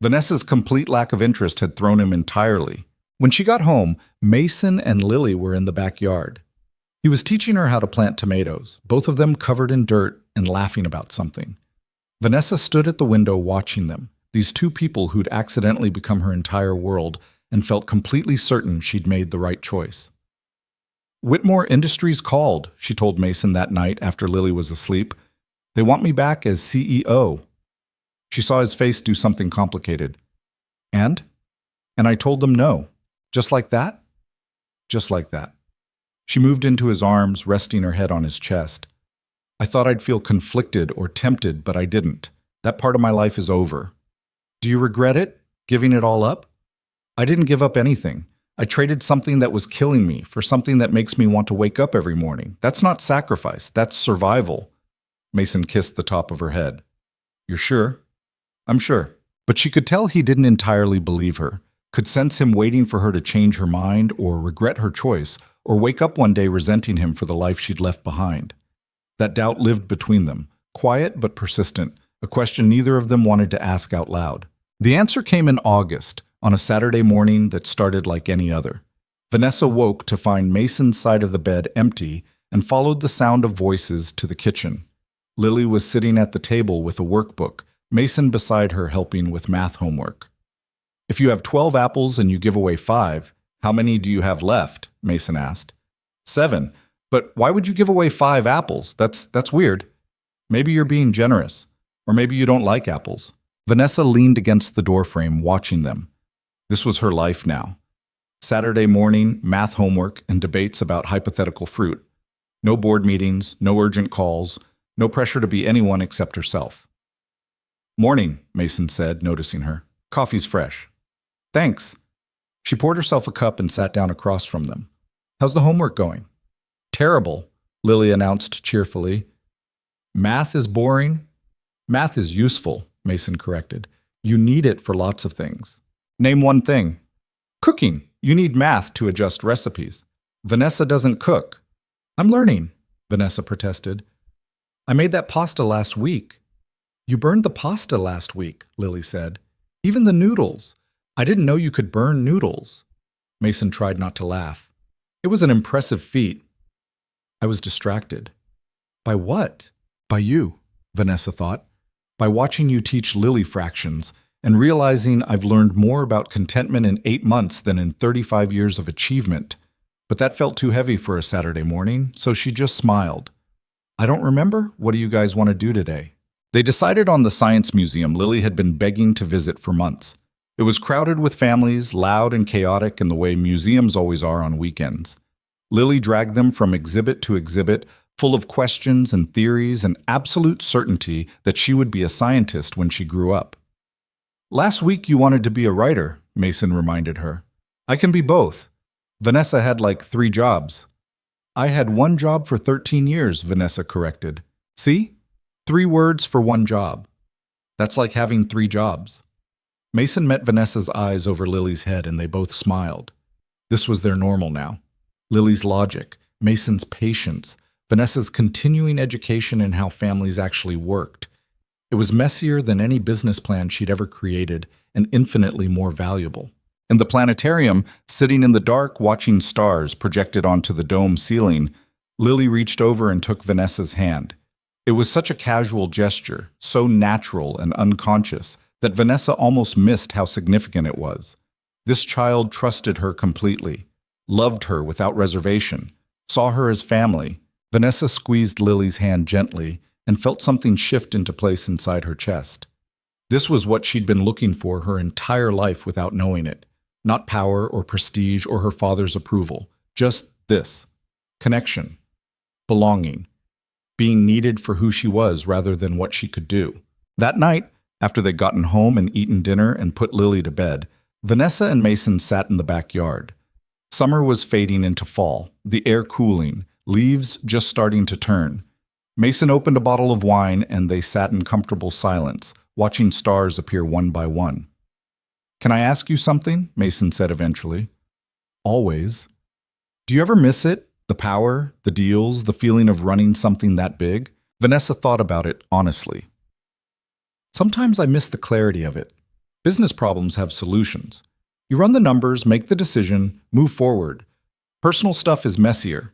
Vanessa's complete lack of interest had thrown him entirely. When she got home, Mason and Lily were in the backyard. He was teaching her how to plant tomatoes, both of them covered in dirt and laughing about something. Vanessa stood at the window watching them, these two people who'd accidentally become her entire world, and felt completely certain she'd made the right choice. "Whitmore Industries called," she told Mason that night after Lily was asleep. "They want me back as CEO." She saw his face do something complicated. And I told them no. Just like that? Just like that. She moved into his arms, resting her head on his chest. "I thought I'd feel conflicted or tempted, but I didn't. That part of my life is over." "Do you regret it? Giving it all up?" "I didn't give up anything. I traded something that was killing me for something that makes me want to wake up every morning. That's not sacrifice. That's survival." Mason kissed the top of her head. "You're sure?" "I'm sure." But she could tell he didn't entirely believe her, could sense him waiting for her to change her mind or regret her choice, or wake up one day resenting him for the life she'd left behind. That doubt lived between them, quiet but persistent, a question neither of them wanted to ask out loud. The answer came in August, on a Saturday morning that started like any other. Vanessa woke to find Mason's side of the bed empty and followed the sound of voices to the kitchen. Lily was sitting at the table with a workbook, Mason beside her helping with math homework. "If you have 12 apples and you give away 5, how many do you have left?" Mason asked. 7. "But why would you give away 5 apples? That's weird." "Maybe you're being generous. Or maybe you don't like apples." Vanessa leaned against the doorframe, watching them. This was her life now. Saturday morning, math homework and debates about hypothetical fruit. No board meetings, no urgent calls, no pressure to be anyone except herself. Morning, Mason said, noticing her. Coffee's fresh. Thanks. She poured herself a cup and sat down across from them. How's the homework going? Terrible, Lily announced cheerfully. Math is boring? Math is useful, Mason corrected. You need it for lots of things. Name one thing. Cooking. You need math to adjust recipes. Vanessa doesn't cook. I'm learning, Vanessa protested. I made that pasta last week. You burned the pasta last week, Lily said. Even the noodles. I didn't know you could burn noodles. Mason tried not to laugh. It was an impressive feat. I was distracted. By what? By you, Vanessa thought. By watching you teach Lily fractions and realizing I've learned more about contentment in 8 months than in 35 years of achievement. But that felt too heavy for a Saturday morning, so she just smiled. I don't remember. What do you guys want to do today? They decided on the science museum Lily had been begging to visit for months. It was crowded with families, loud and chaotic in the way museums always are on weekends. Lily dragged them from exhibit to exhibit, full of questions and theories and absolute certainty that she would be a scientist when she grew up. Last week you wanted to be a writer, Mason reminded her. I can be both. Vanessa had like 3 jobs. I had 1 job for 13 years, Vanessa corrected. See? 3 words for 1 job. That's like having 3 jobs. Mason met Vanessa's eyes over Lily's head and they both smiled. This was their normal now. Lily's logic, Mason's patience, Vanessa's continuing education in how families actually worked. It was messier than any business plan she'd ever created and infinitely more valuable. In the planetarium, sitting in the dark watching stars projected onto the dome ceiling, Lily reached over and took Vanessa's hand. It was such a casual gesture, so natural and unconscious, that Vanessa almost missed how significant it was. This child trusted her completely, loved her without reservation, saw her as family. Vanessa squeezed Lily's hand gently and felt something shift into place inside her chest. This was what she'd been looking for her entire life without knowing it. Not power or prestige or her father's approval. Just this. Connection. Belonging. Being needed for who she was rather than what she could do. That night, after they'd gotten home and eaten dinner and put Lily to bed, Vanessa and Mason sat in the backyard. Summer was fading into fall, the air cooling, leaves just starting to turn. Mason opened a bottle of wine and they sat in comfortable silence, watching stars appear one by one. Can I ask you something? Mason said eventually. Always. Do you ever miss it? The power, the deals, the feeling of running something that big? Vanessa thought about it honestly. Sometimes I miss the clarity of it. Business problems have solutions. You run the numbers, make the decision, move forward. Personal stuff is messier.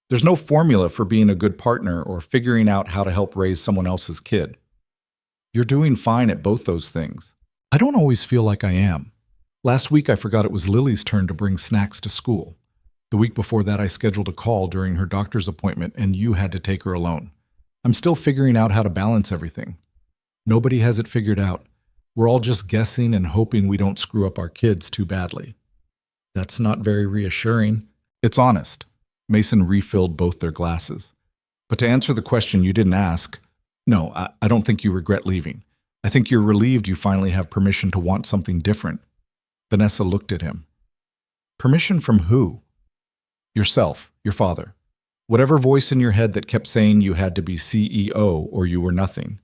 There's no formula for being a good partner or figuring out how to help raise someone else's kid. You're doing fine at both those things. I don't always feel like I am. Last week I forgot it was Lily's turn to bring snacks to school. The week before that I scheduled a call during her doctor's appointment and you had to take her alone. I'm still figuring out how to balance everything. Nobody has it figured out. We're all just guessing and hoping we don't screw up our kids too badly. That's not very reassuring. It's honest. Mason refilled both their glasses. But to answer the question you didn't ask, no, I don't think you regret leaving. I think you're relieved you finally have permission to want something different. Vanessa looked at him. Permission from who? Yourself, your father. Whatever voice in your head that kept saying you had to be CEO or you were nothing.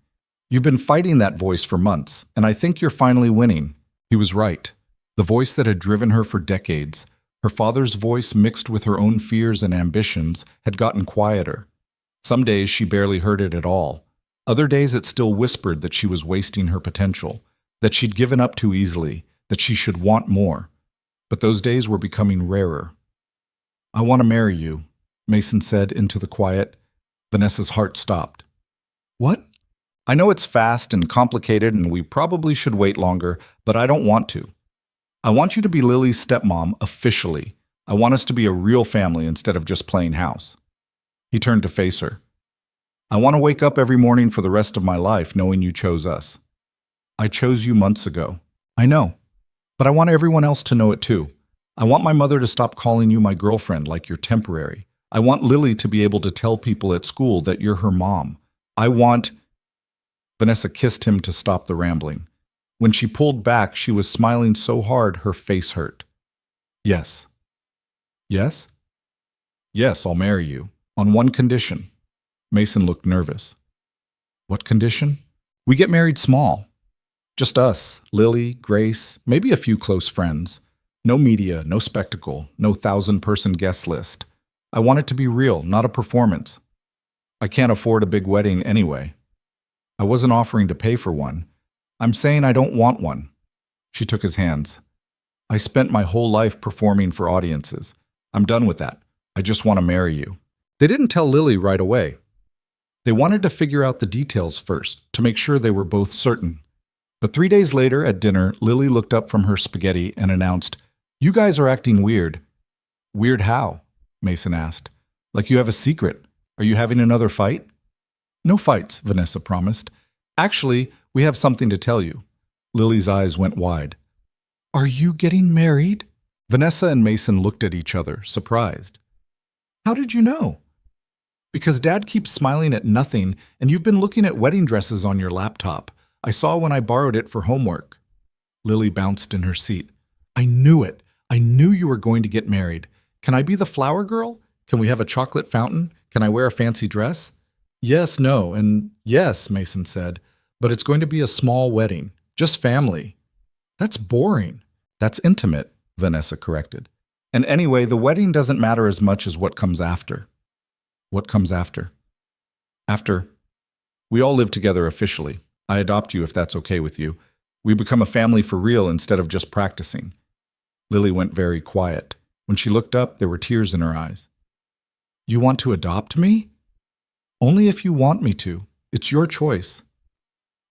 You've been fighting that voice for months, and I think you're finally winning. He was right. The voice that had driven her for decades, her father's voice mixed with her own fears and ambitions, had gotten quieter. Some days she barely heard it at all. Other days it still whispered that she was wasting her potential, that she'd given up too easily, that she should want more. But those days were becoming rarer. I want to marry you, Mason said into the quiet. Vanessa's heart stopped. What? I know it's fast and complicated and we probably should wait longer, but I don't want to. I want you to be Lily's stepmom officially. I want us to be a real family instead of just playing house. He turned to face her. I want to wake up every morning for the rest of my life knowing you chose us. I chose you months ago. I know. But I want everyone else to know it too. I want my mother to stop calling you my girlfriend like you're temporary. I want Lily to be able to tell people at school that you're her mom. I want... Vanessa kissed him to stop the rambling. When she pulled back, she was smiling so hard her face hurt. Yes. Yes? Yes, I'll marry you. On one condition. Mason looked nervous. What condition? We get married small. Just us, Lily, Grace, maybe a few close friends. No media, no spectacle, no 1,000-person guest list. I want it to be real, not a performance. I can't afford a big wedding anyway. I wasn't offering to pay for one. I'm saying I don't want one. She took his hands. I spent my whole life performing for audiences. I'm done with that. I just want to marry you. They didn't tell Lily right away. They wanted to figure out the details first, to make sure they were both certain. But 3 days later at dinner, Lily looked up from her spaghetti and announced, "You guys are acting weird." "Weird how?" Mason asked. "Like you have a secret. Are you having another fight?" "No fights," Vanessa promised. "Actually, we have something to tell you." Lily's eyes went wide. "Are you getting married?" Vanessa and Mason looked at each other, surprised. "How did you know?" "Because Dad keeps smiling at nothing, and you've been looking at wedding dresses on your laptop. I saw when I borrowed it for homework." Lily bounced in her seat. "I knew it. I knew you were going to get married. Can I be the flower girl? Can we have a chocolate fountain? Can I wear a fancy dress?" "Yes, no, and yes," Mason said. "But it's going to be a small wedding. Just family." "That's boring." "That's intimate," Vanessa corrected. "And anyway, the wedding doesn't matter as much as what comes after." "What comes after?" "After we all live together officially. I adopt you if that's okay with you. We become a family for real instead of just practicing." Lily went very quiet. When she looked up, there were tears in her eyes. "You want to adopt me?" "Only if you want me to. It's your choice."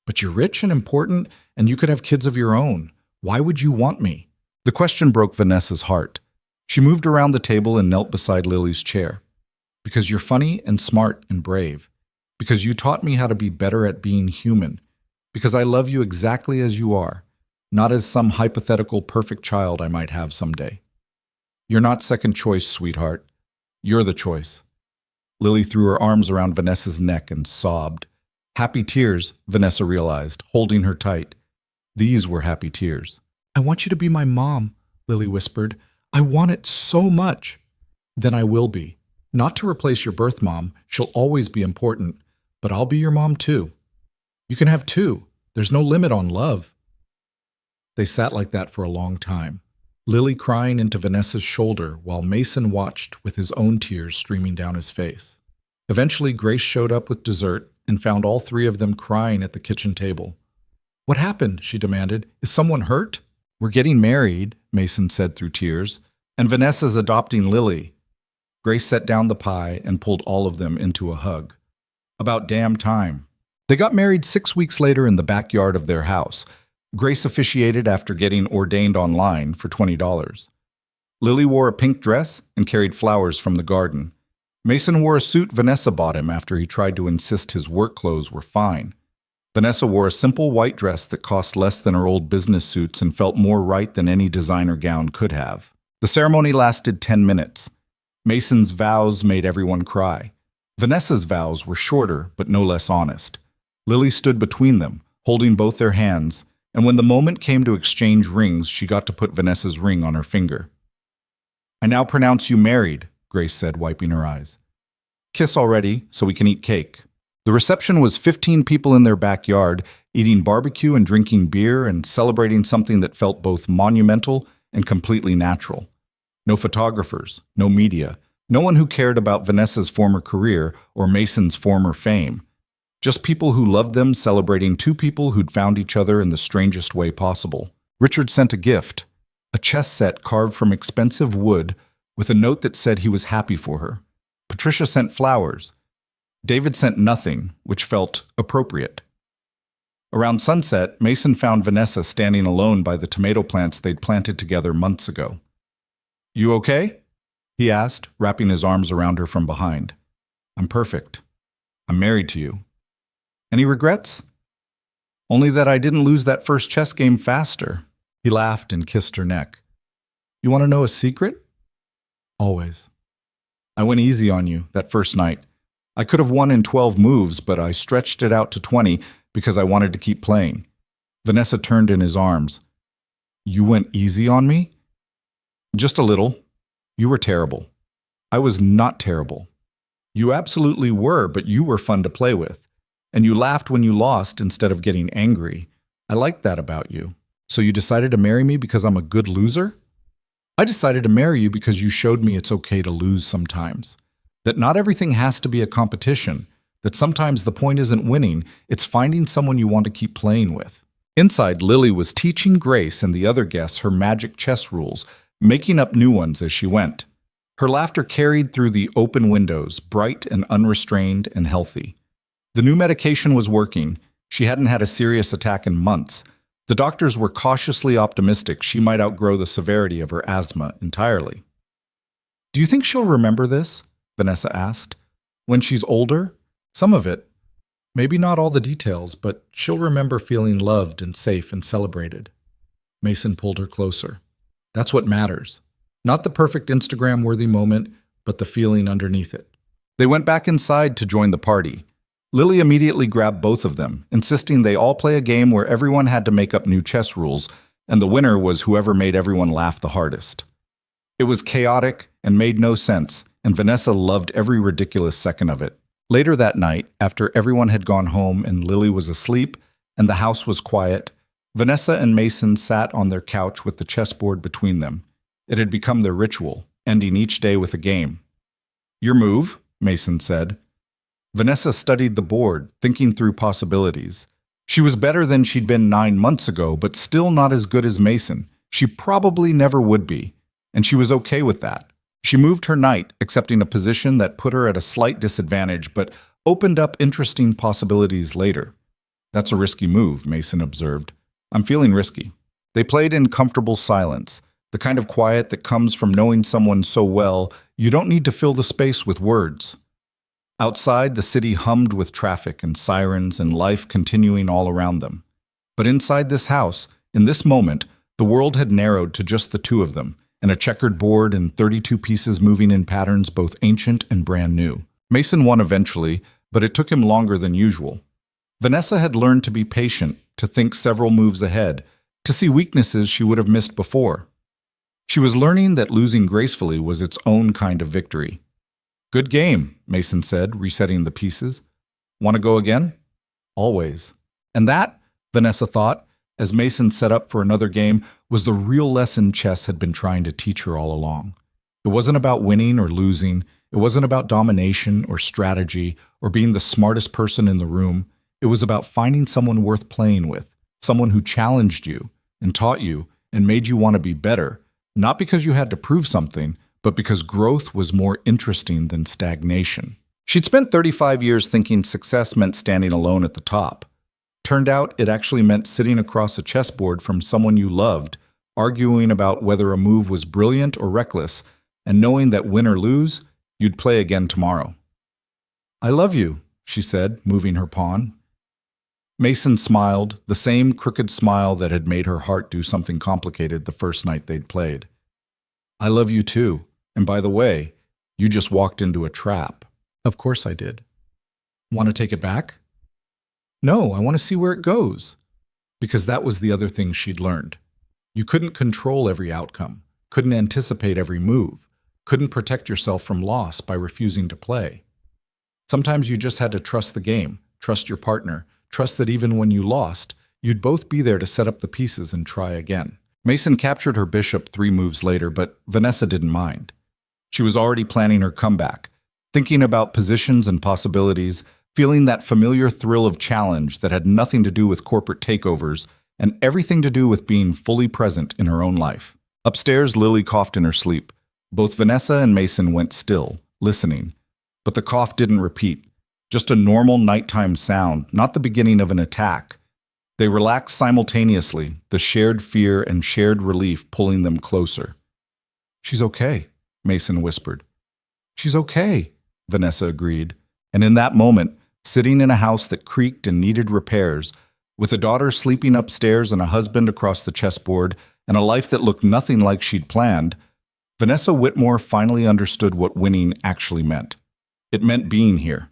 "But you're rich and important, and you could have kids of your own. Why would you want me?" The question broke Vanessa's heart. She moved around the table and knelt beside Lily's chair. "Because you're funny and smart and brave. Because you taught me how to be better at being human. Because I love you exactly as you are, not as some hypothetical perfect child I might have someday. You're not second choice, sweetheart. You're the choice." Lily threw her arms around Vanessa's neck and sobbed. Happy tears, Vanessa realized, holding her tight. These were happy tears. "I want you to be my mom," Lily whispered. "I want it so much." "Then I will be. Not to replace your birth mom. She'll always be important. But I'll be your mom too. You can have two. There's no limit on love." They sat like that for a long time, Lily crying into Vanessa's shoulder while Mason watched with his own tears streaming down his face. Eventually, Grace showed up with dessert and found all three of them crying at the kitchen table. "What happened?" she demanded. "Is someone hurt?" "We're getting married," Mason said through tears, "and Vanessa's adopting Lily." Grace set down the pie and pulled all of them into a hug. About damn time. They got married 6 weeks later in the backyard of their house. Grace officiated after getting ordained online for $20. Lily wore a pink dress and carried flowers from the garden. Mason wore a suit Vanessa bought him after he tried to insist his work clothes were fine. Vanessa wore a simple white dress that cost less than her old business suits and felt more right than any designer gown could have. The ceremony lasted 10 minutes. Mason's vows made everyone cry. Vanessa's vows were shorter, but no less honest. Lily stood between them, holding both their hands, and when the moment came to exchange rings, she got to put Vanessa's ring on her finger. "I now pronounce you married," Grace said, wiping her eyes. "Kiss already, so we can eat cake." The reception was 15 people in their backyard, eating barbecue and drinking beer and celebrating something that felt both monumental and completely natural. No photographers, no media, no one who cared about Vanessa's former career or Mason's former fame. Just people who loved them celebrating two people who'd found each other in the strangest way possible. Richard sent a gift, a chess set carved from expensive wood with a note that said he was happy for her. Patricia sent flowers. David sent nothing, which felt appropriate. Around sunset, Mason found Vanessa standing alone by the tomato plants they'd planted together months ago. "You okay?" he asked, wrapping his arms around her from behind. "I'm perfect. I'm married to you." "Any regrets?" "Only that I didn't lose that first chess game faster." He laughed and kissed her neck. You want to know a secret? Always. I went easy on you that first night. I could have won in 12 moves, but I stretched it out to 20 because I wanted to keep playing. Vanessa turned in his arms. You went easy on me? Just a little. You were terrible. I was not terrible. You absolutely were, but you were fun to play with. And you laughed when you lost instead of getting angry. I liked that about you. So you decided to marry me because I'm a good loser? I decided to marry you because you showed me it's okay to lose sometimes. That not everything has to be a competition. That sometimes the point isn't winning, it's finding someone you want to keep playing with. Inside, Lily was teaching Grace and the other guests her magic chess rules, making up new ones as she went. Her laughter carried through the open windows, bright and unrestrained and healthy. The new medication was working. She hadn't had a serious attack in months. The doctors were cautiously optimistic she might outgrow the severity of her asthma entirely. Do you think she'll remember this? Vanessa asked. When she's older? Some of it. Maybe not all the details, but she'll remember feeling loved and safe and celebrated. Mason pulled her closer. That's what matters. Not the perfect Instagram-worthy moment, but the feeling underneath it. They went back inside to join the party. Lily immediately grabbed both of them, insisting they all play a game where everyone had to make up new chess rules, and the winner was whoever made everyone laugh the hardest. It was chaotic and made no sense, and Vanessa loved every ridiculous second of it. Later that night, after everyone had gone home and Lily was asleep and the house was quiet, Vanessa and Mason sat on their couch with the chessboard between them. It had become their ritual, ending each day with a game. Your move, Mason said. Vanessa studied the board, thinking through possibilities. She was better than she'd been 9 months ago, but still not as good as Mason. She probably never would be, and she was okay with that. She moved her knight, accepting a position that put her at a slight disadvantage, but opened up interesting possibilities later. That's a risky move, Mason observed. I'm feeling risky. They played in comfortable silence, the kind of quiet that comes from knowing someone so well you don't need to fill the space with words. Outside, the city hummed with traffic and sirens and life continuing all around them. But inside this house, in this moment, the world had narrowed to just the two of them, and a checkered board and 32 pieces moving in patterns both ancient and brand new. Mason won eventually, but it took him longer than usual. Vanessa had learned to be patient, to think several moves ahead, to see weaknesses she would have missed before. She was learning that losing gracefully was its own kind of victory. Good game, Mason said, resetting the pieces. Want to go again? Always. And that, Vanessa thought, as Mason set up for another game, was the real lesson chess had been trying to teach her all along. It wasn't about winning or losing. It wasn't about domination or strategy or being the smartest person in the room. It was about finding someone worth playing with, someone who challenged you and taught you and made you want to be better, not because you had to prove something, but because growth was more interesting than stagnation. She'd spent 35 years thinking success meant standing alone at the top. Turned out it actually meant sitting across a chessboard from someone you loved, arguing about whether a move was brilliant or reckless, and knowing that win or lose, you'd play again tomorrow. I love you, she said, moving her pawn. Mason smiled, the same crooked smile that had made her heart do something complicated the first night they'd played. I love you too. And by the way, you just walked into a trap. Of course I did. Want to take it back? No, I want to see where it goes. Because that was the other thing she'd learned. You couldn't control every outcome, couldn't anticipate every move, couldn't protect yourself from loss by refusing to play. Sometimes you just had to trust the game, trust your partner, trust that even when you lost, you'd both be there to set up the pieces and try again. Mason captured her bishop 3 moves later, but Vanessa didn't mind. She was already planning her comeback, thinking about positions and possibilities, feeling that familiar thrill of challenge that had nothing to do with corporate takeovers and everything to do with being fully present in her own life. Upstairs, Lily coughed in her sleep. Both Vanessa and Mason went still, listening. But the cough didn't repeat, just a normal nighttime sound, not the beginning of an attack. They relaxed simultaneously, the shared fear and shared relief pulling them closer. She's okay, Mason whispered. She's okay, Vanessa agreed. And in that moment, sitting in a house that creaked and needed repairs, with a daughter sleeping upstairs and a husband across the chessboard, and a life that looked nothing like she'd planned, Vanessa Whitmore finally understood what winning actually meant. It meant being here,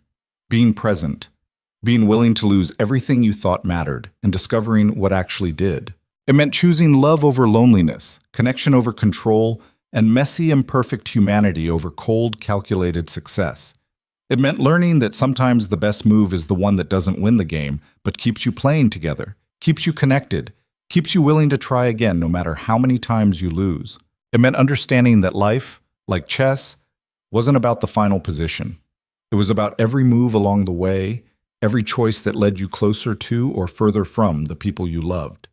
being present, being willing to lose everything you thought mattered, and discovering what actually did. It meant choosing love over loneliness, connection over control, and messy, imperfect humanity over cold, calculated success. It meant learning that sometimes the best move is the one that doesn't win the game, but keeps you playing together, keeps you connected, keeps you willing to try again no matter how many times you lose. It meant understanding that life, like chess, wasn't about the final position. It was about every move along the way, every choice that led you closer to or further from the people you loved.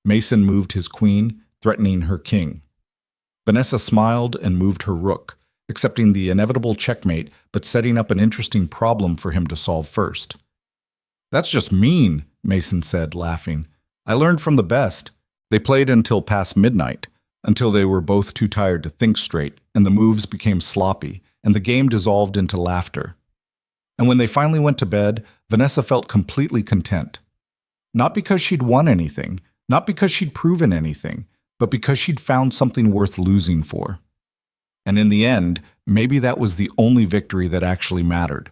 Mason moved his queen, threatening her king. Vanessa smiled and moved her rook, accepting the inevitable checkmate but setting up an interesting problem for him to solve first. "That's just mean," Mason said, laughing. "I learned from the best. They played until past midnight, until they were both too tired to think straight, and the moves became sloppy, and the game dissolved into laughter. And when they finally went to bed, Vanessa felt completely content. Not because she'd won anything, not because she'd proven anything, but because she'd found something worth losing for. And in the end, maybe that was the only victory that actually mattered.